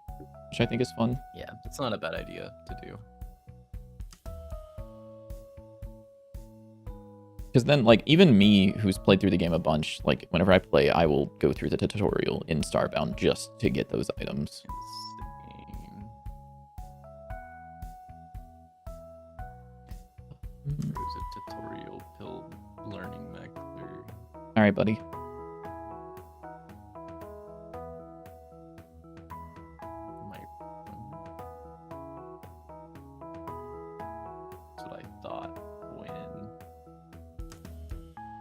which I think is fun. Yeah, it's not a bad idea to do. Because then, like, even me, who's played through the game a bunch, like, whenever I play, I will go through the tutorial in Starbound just to get those items. There's a tutorial pill learning mech there. All right, buddy. That's what I thought when...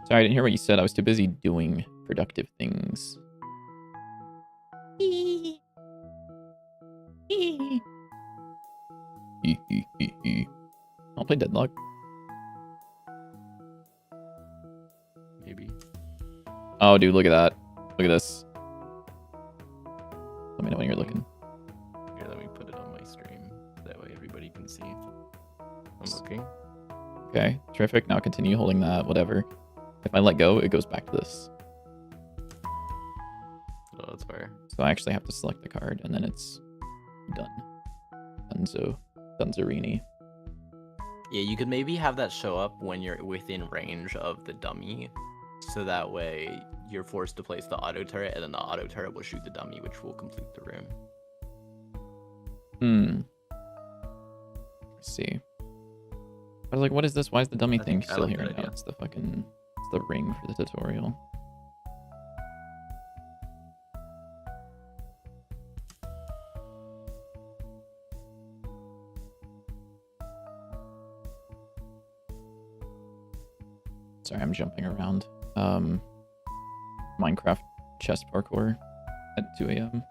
Sorry, I didn't hear what you said. I was too busy doing productive things. I'll play Deadlock. Maybe. Oh, dude, look at that. Look at this. Let me know when you're looking. Here, let me put it on my stream. That way everybody can see. I'm looking. Okay, terrific. Now continue holding that, whatever. If I let go, it goes back to this. Oh, that's fair. So I actually have to select the card, and then it's done. Dunzerini. Yeah, you could maybe have that show up when you're within range of the dummy, so that way you're forced to place the auto turret, and then the auto turret will shoot the dummy, which will complete the room. Let's see. I was like, what is this? Why is the dummy thing I still like here? that No, idea. it's the ring for the tutorial. Sorry, I'm jumping around. Minecraft chest parkour at 2 a.m.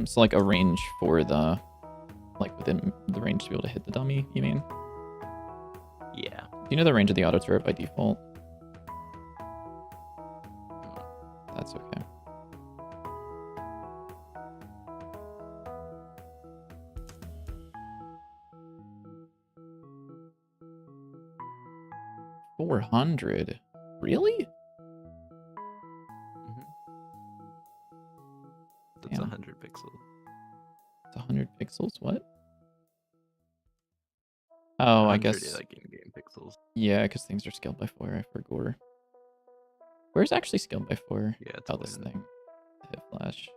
So like a range for the, like within the range to be able to hit the dummy, you mean? Yeah. Do you know the range of the auto turret by default? That's okay. $400? Really? That's Damn. 100 pixels. It's 100 pixels? What? Oh, I guess. Like in-game pixels. Yeah, because things are scaled by 4. I forgot. Where's actually scaled by 4? Yeah, it's Oh, this thing. Hit flash.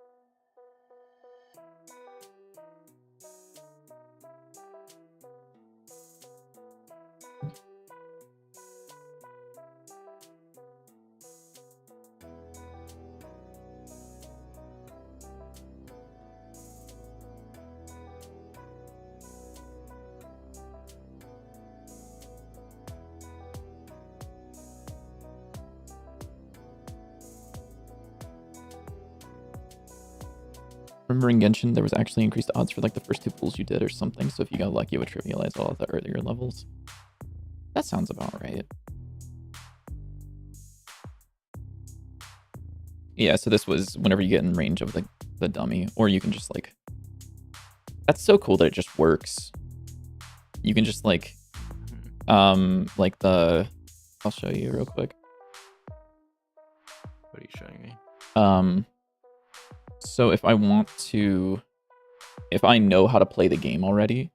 Remember in Genshin, there was actually increased odds for like the first 2 pulls you did or something, so if you got lucky, it would trivialize all of the earlier levels. That sounds about right. Yeah, so this was whenever you get in range of the dummy, or you can just like... That's so cool that it just works. You can just like the... I'll show you real quick. What are you showing me? So if I know how to play the game already,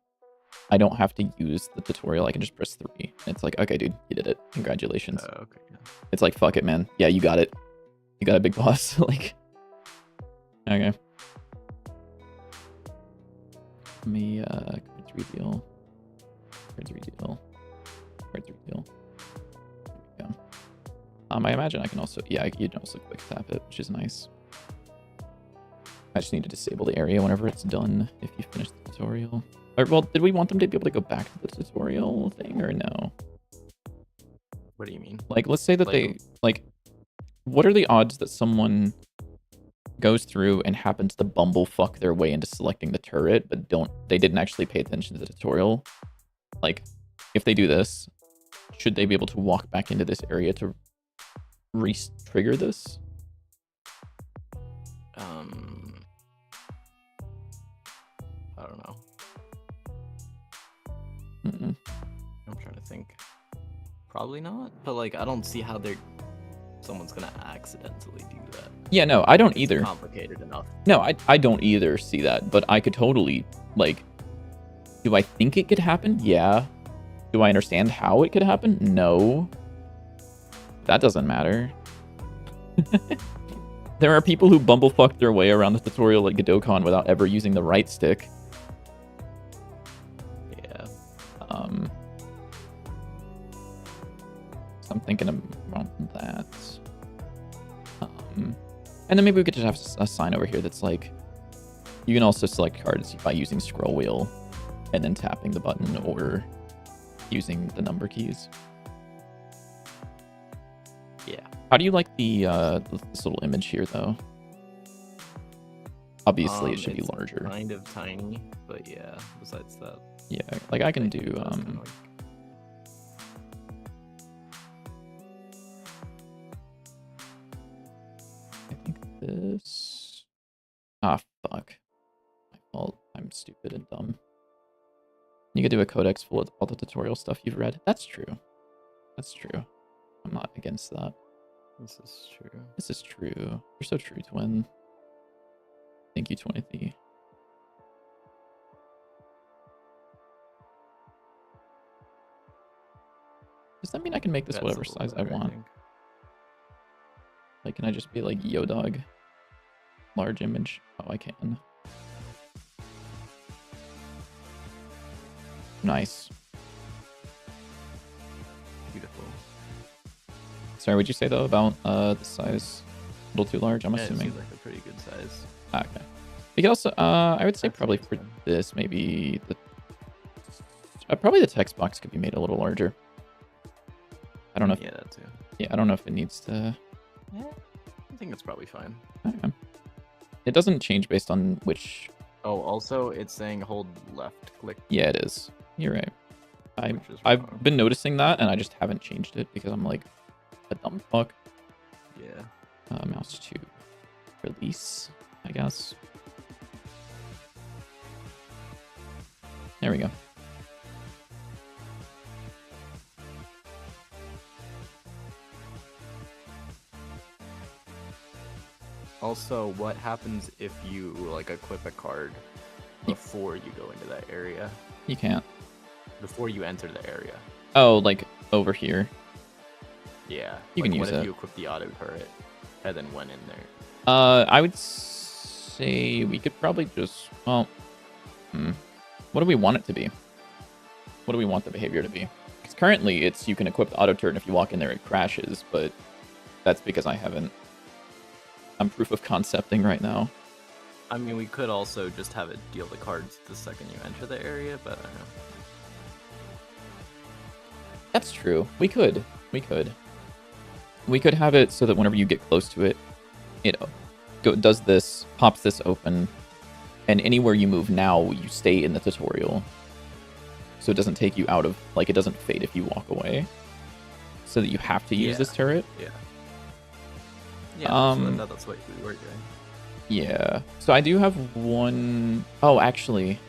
I don't have to use the tutorial. I can just press 3. And it's like, okay, dude, you did it. Congratulations. Okay. Yeah. It's like, fuck it, man. Yeah, you got it. You got a big boss. Like, okay. Let me, cards reveal. Cards reveal. Cards reveal. There we go. I imagine I can also, yeah, you can also quick tap it, which is nice. I just need to disable the area whenever it's done if you finish the tutorial. Or, well, did we want them to be able to go back to the tutorial thing or no? What do you mean? Like, let's say that they, like, what are the odds that someone goes through and happens to bumblefuck their way into selecting the turret, but they didn't actually pay attention to the tutorial? Like, if they do this, should they be able to walk back into this area to re-trigger this? I don't know. Mm-mm. I'm trying to think. Probably not, but like I don't see how someone's gonna accidentally do that. Yeah, no, I don't either. Complicated enough. No, I don't either see that, but I could totally, like, do I think it could happen? Yeah. Do I understand how it could happen? No. That doesn't matter. There are people who bumblefuck their way around the tutorial at Godokon without ever using the right stick. Yeah. So I'm thinking about that. And then maybe we could just have a sign over here that's like, you can also select cards by using scroll wheel and then tapping the button or using the number keys. Yeah. How do you like this little image here, though? Obviously, it should be larger. Kind of tiny, but yeah. Besides that, yeah, like I can do. I think this. Ah, fuck. My fault. I'm stupid and dumb. You could do a codex full of all the tutorial stuff you've read. That's true. That's true. I'm not against that. This is true. This is true. You're so true, twin. Thank you, 20. Does that mean I can make this whatever size I want? Like, can I just be like Yo-Dog? Large image? Oh, I can. Nice. Beautiful. Sorry, would you say though about the size? A little too large, I'm assuming. It seems like a pretty good size. Ah, okay. We could also, I would say probably for this, maybe probably the text box could be made a little larger. I don't know if, yeah, that too. Yeah, I don't know if it needs to. Yeah, I think it's probably fine. Okay. It doesn't change based on which. Oh, also it's saying hold left click. Yeah, it is. You're right. I've been noticing that, and I just haven't changed it because I'm like a dumb fuck. Yeah. Mouse to release, I guess. There we go. Also, what happens if you like equip a card before you go into that area? You can't. Before you enter the area. Oh, like over here. Yeah. You can use What if it. you equip the auto turret and then went in there? I would say we could probably just, well, what do we want it to be? What do we want the behavior to be? Because currently it's you can equip the auto turret and if you walk in there it crashes, but that's because I'm proof of concepting right now. I mean, we could also just have it deal the cards the second you enter the area, but I don't know. That's true. We could have it so that whenever you get close to it, it does this, pops this open, and anywhere you move now, you stay in the tutorial. So it doesn't take you out of, like, it doesn't fade if you walk away. So that you have to use this turret. Yeah. Yeah, so that's what we were doing. Yeah. So I do have one... Oh, actually...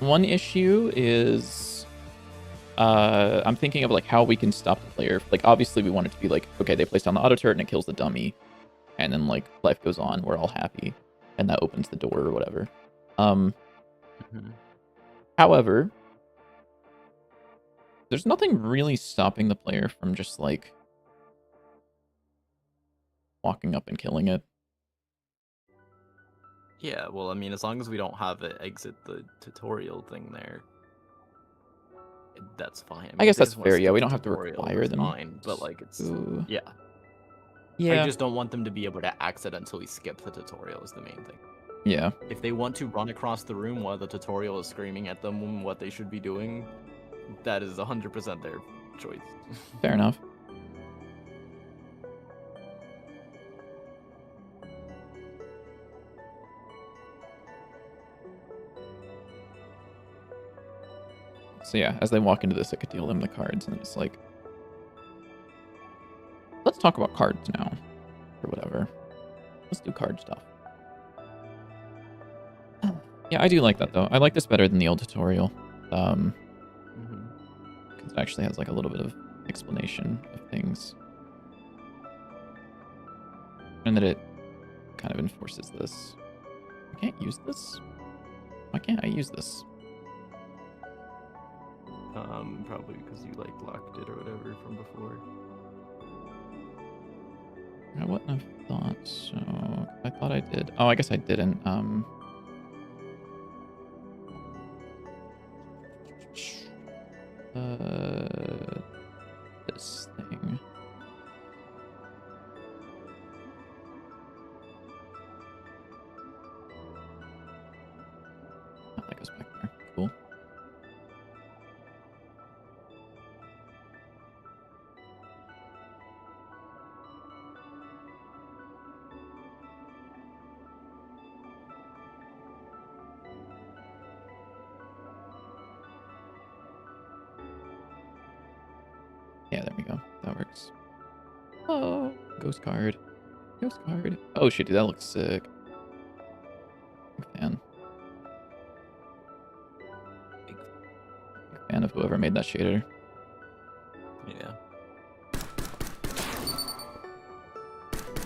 One issue is I'm thinking of like how we can stop the player. Like obviously we want it to be like, okay, they place down the auto turret and it kills the dummy, and then like life goes on. We're all happy, and that opens the door or whatever. However, there's nothing really stopping the player from just like walking up and killing it. Yeah, well, I mean, as long as we don't have it exit the tutorial thing there, that's fine. I guess if they that's just wanna fair. Yeah, skip we the don't have to tutorial, require that's them. fine, but like it's Ooh. yeah. Yeah. I just don't want them to be able to accidentally skip the tutorial is the main thing. Yeah. If they want to run across the room while the tutorial is screaming at them what they should be doing, that is 100% their choice. Fair enough. So yeah, as they walk into this, I could deal them the cards, and it's like, let's talk about cards now, or whatever. Let's do card stuff. Yeah, I do like that though. I like this better than the old tutorial. Because it actually has like a little bit of explanation of things, and that it kind of enforces this. I can't use this. Why can't I use this? Probably because you like locked it or whatever from before. I wouldn't have thought so. I thought I did. Oh, I guess I didn't. This thing. Oh, that goes back there. Cool. Yeah, there we go. That works. Oh, ghost card. Ghost card. Oh shit, dude, that looks sick. Big fan. Big fan of whoever made that shader. Yeah.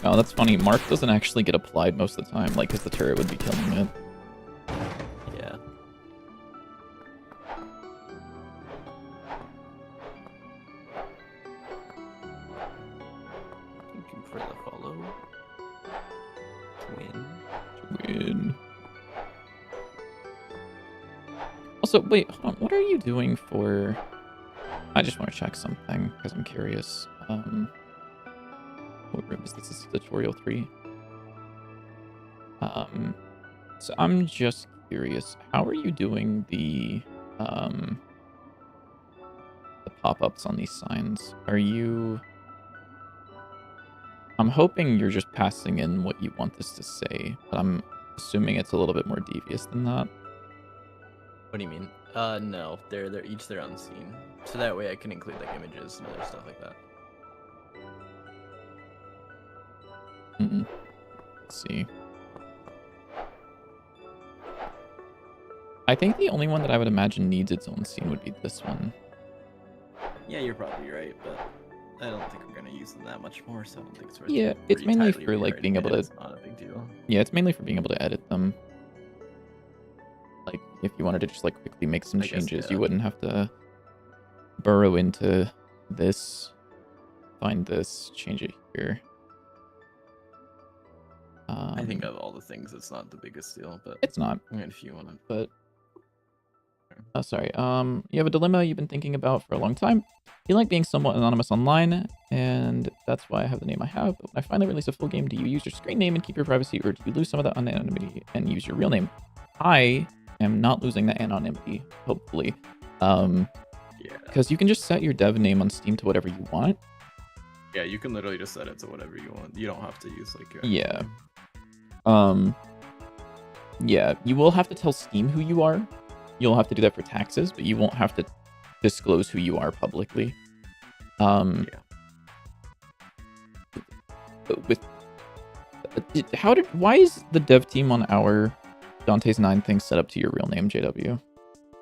Oh, that's funny. Marth doesn't actually get applied most of the time, like, because the turret would be killing it. Yeah. Thank you for the follow. Win. Also, wait, hold on. What are you doing for... I just want to check something, because I'm curious. What room is this? This is tutorial 3. So I'm just curious. How are you doing the pop-ups on these signs? Are you... I'm hoping you're just passing in what you want this to say, but I'm assuming it's a little bit more devious than that. What do you mean? No, they're each their own scene, so that way I can include like images and other stuff like that. Let's see. I think the only one that I would imagine needs its own scene would be this one. Yeah, you're probably right, but I don't think we're gonna use them that much more, so I don't think it's worth. Yeah, it's mainly for like being able to. It's not a big deal. Yeah, it's mainly for being able to edit them. Like, if you wanted to just like quickly make some changes, you wouldn't have to burrow into this, find this, change it here. I think of all the things, it's not the biggest deal, but it's not. I mean, if you want to. But sorry. You have a dilemma you've been thinking about for a long time. You like being somewhat anonymous online, and that's why I have the name I have. But when I finally release a full game, do you use your screen name and keep your privacy, or do you lose some of that anonymity and use your real name? I am not losing that anonymity, hopefully. Yeah. Because you can just set your dev name on Steam to whatever you want. Yeah, you can literally just set it to whatever you want. You don't have to use like your Yeah. Yeah, you will have to tell Steam who you are. You'll have to do that for taxes, but you won't have to disclose who you are publicly. Yeah. With why is the dev team on our Dante's 9 thing set up to your real name, JW?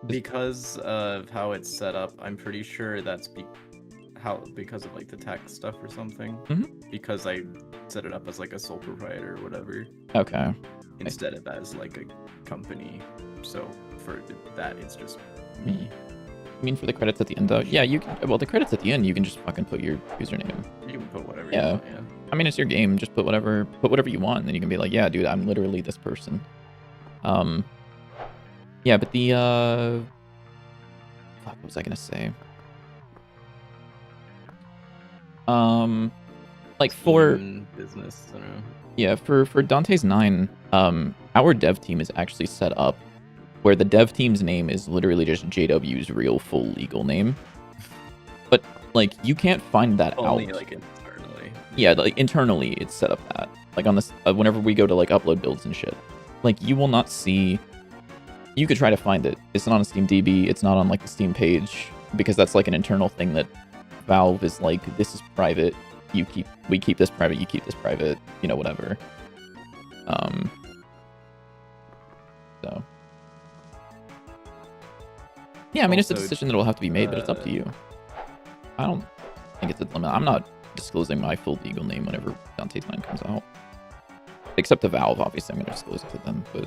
Because of how it's set up, I'm pretty sure that's because of like the tax stuff or something. Mhm. Because I set it up as like a sole proprietor or whatever Okay. instead of as like a company. So for that, it's just me. I mean, for the credits at the end, though, yeah, you can. Well, the credits at the end, you can just fucking put your username. You can put whatever. Yeah. You want, yeah. I mean, it's your game. Just put whatever you want, and then you can be like, yeah, dude, I'm literally this person. Yeah, but the fuck, what was I gonna say? Like for business, I don't know. Yeah, for Dante's 9, our dev team is actually set up where the dev team's name is literally just JW's real full legal name. But like you can't find that Only out. like internally. Yeah, like internally it's set up that. Like on this whenever we go to like upload builds and shit. Like you will not see. You could try to find it. It's not on Steam DB, it's not on like the Steam page because that's like an internal thing that Valve is like, this is private. We keep this private, you keep this private, you know, whatever. So yeah, I mean, it's a decision that will have to be made, but it's up to you. I don't think it's a limit. I'm not disclosing my full legal name whenever Dante's 9 comes out. Except to Valve, obviously, I'm going to disclose it to them, but...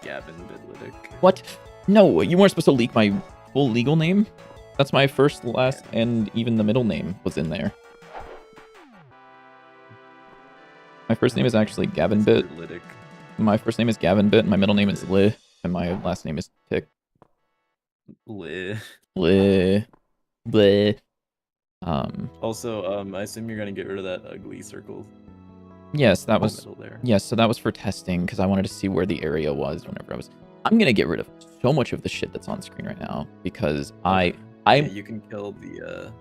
Gavin Bidlidic. What? No, you weren't supposed to leak my full legal name? That's my first, last, and even the middle name was in there. My first name is actually Gavin Bit. My first name is Gavin Bit, my middle name is Li, and my last name is Tick. Li. Bleh. Also, I assume you're gonna get rid of that ugly circle. Yes, that was there. Yes, so that was for testing because I wanted to see where the area was whenever I was. I'm gonna get rid of so much of the shit that's on screen right now because Yeah, you can kill the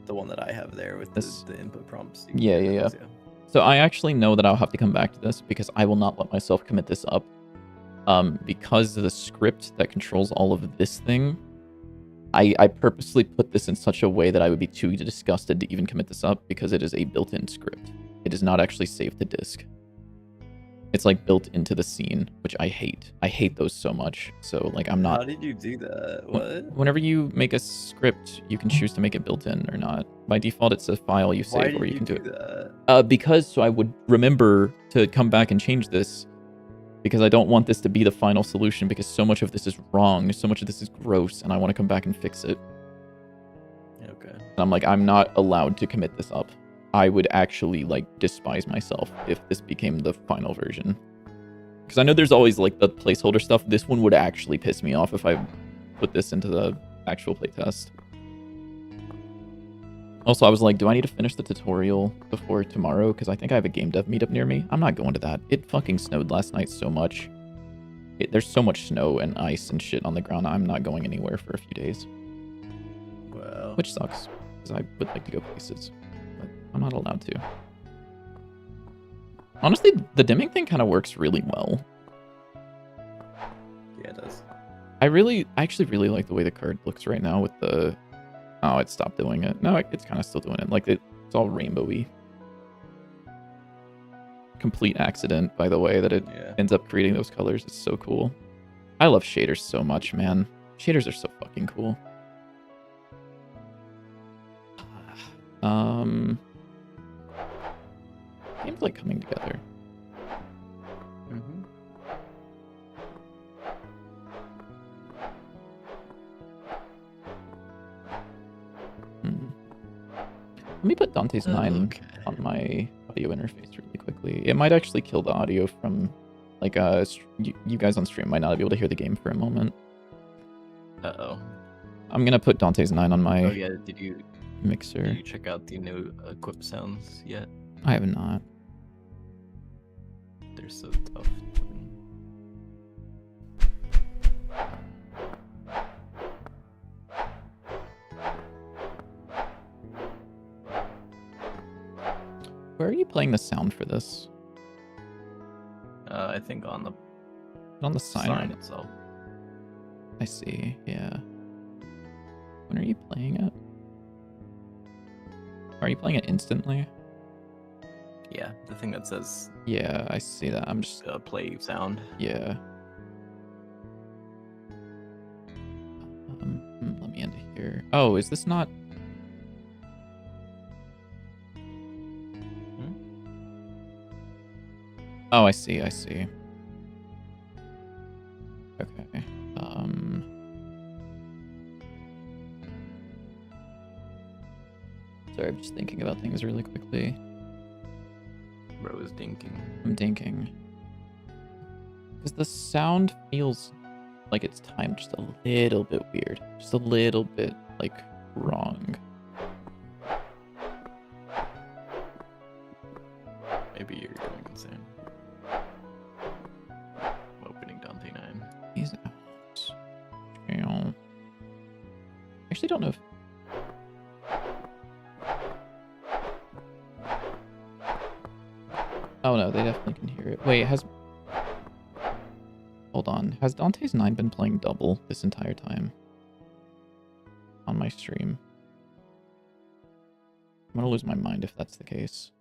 the one that I have there with the input prompts. Yeah. So I actually know that I'll have to come back to this because I will not let myself commit this up. Because the script that controls all of this thing, I purposely put this in such a way that I would be too disgusted to even commit this up because it is a built-in script. It is not actually saved to disk. It's like built into the scene, which I hate. I hate those so much. So like I'm not. How did you do that? What? Whenever you make a script, you can choose to make it built-in or not. By default, it's a file you save where you can do it. Because so I would remember to come back and change this. Because I don't want this to be the final solution because so much of this is wrong, so much of this is gross, and I want to come back and fix it. Okay. And I'm like, I'm not allowed to commit this up. I would actually, like, despise myself if this became the final version. Because I know there's always, like, the placeholder stuff. This one would actually piss me off if I put this into the actual playtest. Also, I was like, do I need to finish the tutorial before tomorrow? Because I think I have a game dev meetup near me. I'm not going to that. It fucking snowed last night so much. There's so much snow and ice and shit on the ground. I'm not going anywhere for a few days. Wow. Which sucks, because I would like to go places. But I'm not allowed to. Honestly, the dimming thing kind of works really well. Yeah, it does. I actually really like the way the card looks right now with the... Oh, it stopped doing it. No, it's kind of still doing it. Like, it's all rainbowy. Complete accident, by the way, that it ends up creating those colors. It's so cool. I love shaders so much, man. Shaders are so fucking cool. Game's like coming together. Mm-hmm. Let me put Dante's 9 on my audio interface really quickly. It might actually kill the audio from, like, you guys on stream might not be able to hear the game for a moment. Uh-oh. I'm gonna put Dante's 9 on my Did you mixer. Did you check out the new equip sounds yet? I have not. They're so tough. Where are you playing the sound for this? I think on the sign itself. I see, yeah. When are you playing it? Are you playing it instantly? Yeah, the thing that says... Yeah, I see that. I'm just... play sound. Yeah. Oh, is this not? Oh, I see. I see. Okay. Sorry, I'm just thinking about things really quickly. Bro is dinking. I'm thinking. Because the sound feels like it's timed just a little bit weird. Just a little bit, like, wrong. Maybe you're going insane. I'm opening Dante 9. He's out. I actually don't know if... Oh no, they definitely can hear it. Wait, Hold on. Has Dante's 9 been playing double this entire time? On my stream? I'm gonna lose my mind if that's the case.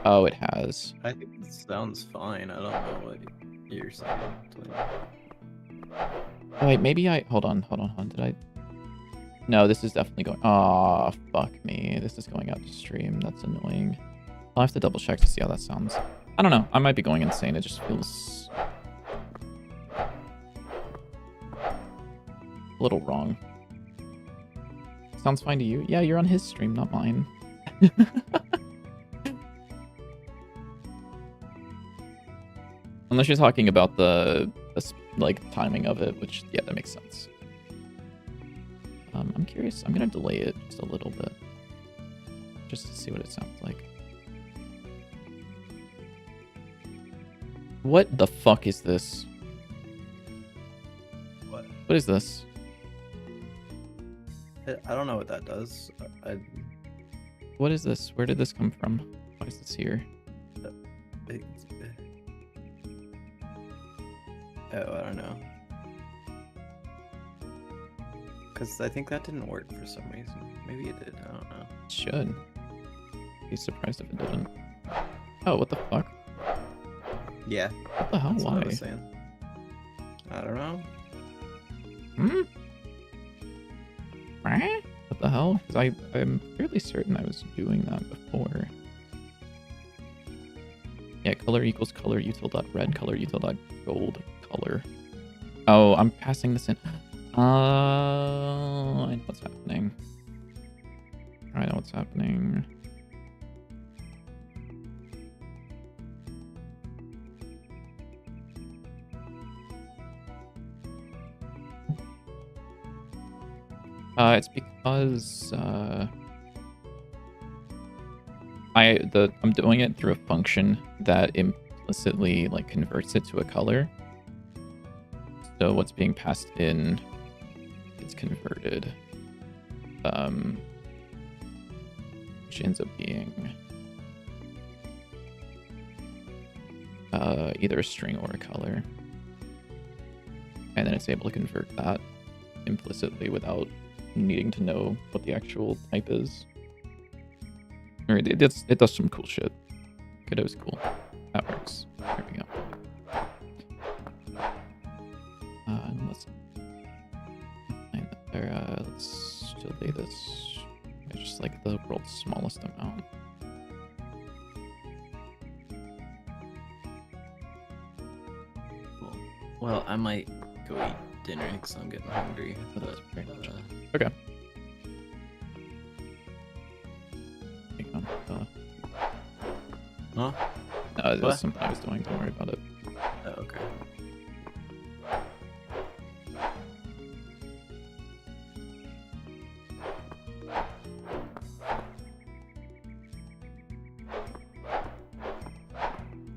Oh, it has. I think it sounds fine. I don't know what you're saying. Oh, wait, maybe I... Hold on. Did I... No, this is definitely going... Aw, fuck me. This is going out to stream. That's annoying. I'll have to double check to see how that sounds. I don't know. I might be going insane. It just feels... a little wrong. Sounds fine to you? Yeah, you're on his stream, not mine. Unless you're talking about the like timing of it, which yeah, that makes sense. I'm curious. I'm gonna delay it just a little bit, just to see what it sounds like. What the fuck is this? What? What is this? I don't know what that does. What is this? Where did this come from? Why is this here? Oh, I don't know. Because I think that didn't work for some reason. Maybe it did. I don't know. It should. Be surprised if it didn't. Oh, what the fuck? Yeah. What the hell? That's Why? what I was saying. I don't know. Hmm? What the hell? Because I'm fairly certain I was doing that before. Yeah, color equals color util.red, color util.gold, color. Oh, I'm passing this in. I know what's happening. I know what's happening. It's because I'm doing it through a function that implicitly like converts it to a color. So what's being passed in is converted, which ends up being either a string or a color, and then it's able to convert that implicitly without needing to know what the actual type is. Or it does some cool shit. Good, it was cool. That works. There we go. Let's delay this. I just like the world's smallest amount. Well, I might go eat dinner because I'm getting hungry. Oh, that's But, very much. Okay. Hang on. huh? No, it What? was something I was doing. Don't worry about it. Oh, okay.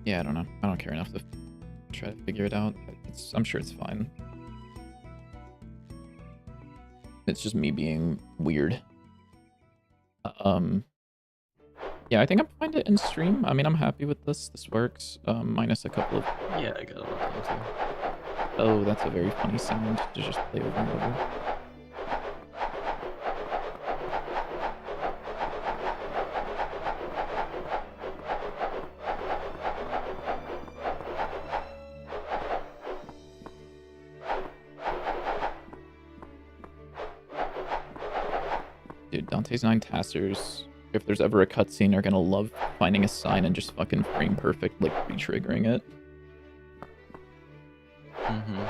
Yeah, I don't know. I don't care enough to try to figure it out. I'm sure it's fine. It's just me being weird. Yeah, I think I'm fine to end stream. I mean, I'm happy with this. This works. Minus a couple of... Yeah, I gotta look into. Oh, that's a very funny sound to just play over and over. Dude, Dante's 9 Tassers, if there's ever a cutscene, are gonna love finding a sign and just fucking frame perfect, like, re-triggering it. Mm-hmm.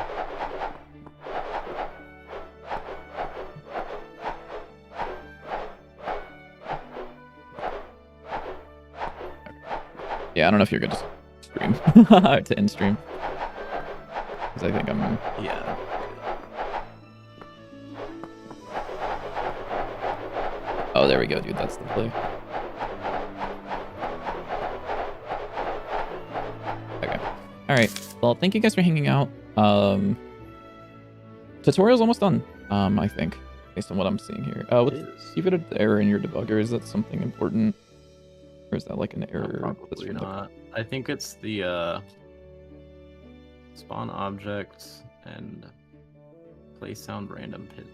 Yeah, I don't know if you're gonna stream to end stream. Because I think I'm... Yeah. Oh, there we go, dude. That's the play. Okay. Alright. Well, thank you guys for hanging out. Tutorial's almost done, I think, based on what I'm seeing here. What's see if it an error in your debugger? Is that something important? Or is that like an error? That's Probably your not. I think it's the spawn object and play sound random pit.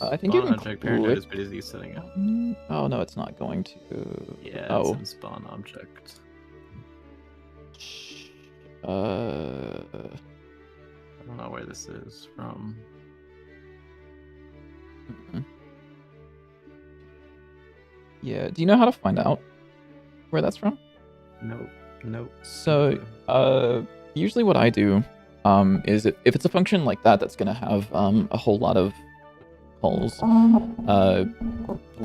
I think you spawn can object parent node click- is busy setting up. Oh, no, it's not going to. Yeah, Oh. it's in spawn object. I don't know where this is from. Yeah. Do you know how to find out where that's from? Nope. Nope. So, usually what I do, is if it's a function like that that's gonna have a whole lot of calls,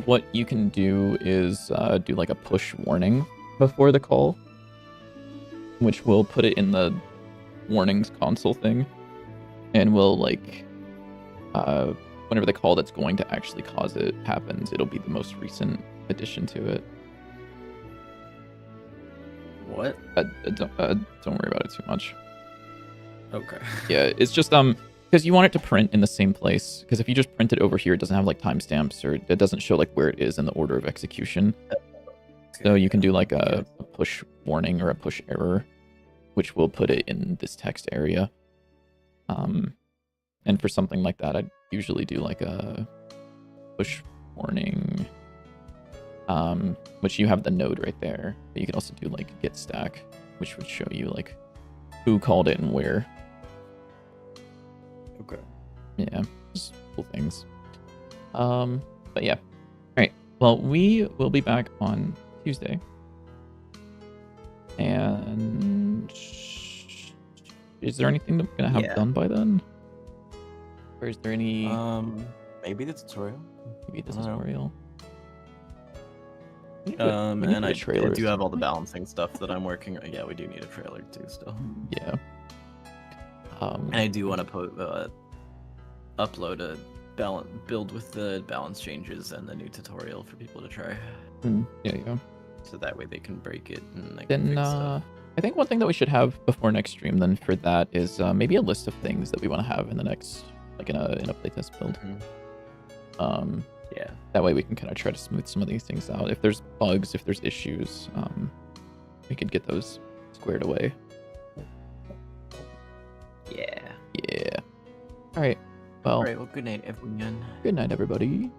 what you can do is do like a push warning before the call, which will put it in the warnings console thing, and will like whenever the call that's going to actually cause it happens, it'll be the most recent addition to it. What? Don't worry about it too much. Okay. Yeah, it's just because you want it to print in the same place. Because if you just print it over here, it doesn't have like timestamps, or it doesn't show like where it is in the order of execution. So you can do like a push warning or a push error, which will put it in this text area. And for something like that, I'd usually do like a push warning, which you have the node right there. But you can also do like git stack, which would show you like who called it and where. Okay. Yeah, just cool things. But yeah. All right. Well, we will be back on Tuesday. And is there anything that we're gonna have Yeah. done by then? Or is there any Maybe the tutorial. maybe the I don't know. tutorial? We need And I trailers. do have all the balancing stuff that I'm working on. Yeah, we do need a trailer too still. Yeah. And I do want to upload a build with the balance changes and the new tutorial for people to try. Yeah. So that way they can break it and they can Then fix stuff. I think one thing that we should have before next stream then for that is maybe a list of things that we want to have in the next, like in a playtest build. Yeah. That way we can kind of try to smooth some of these things out. If there's bugs, if there's issues, we could get those squared away. Yeah. Yeah. All right. Well, All right. Well, good night, everyone. good night, everybody.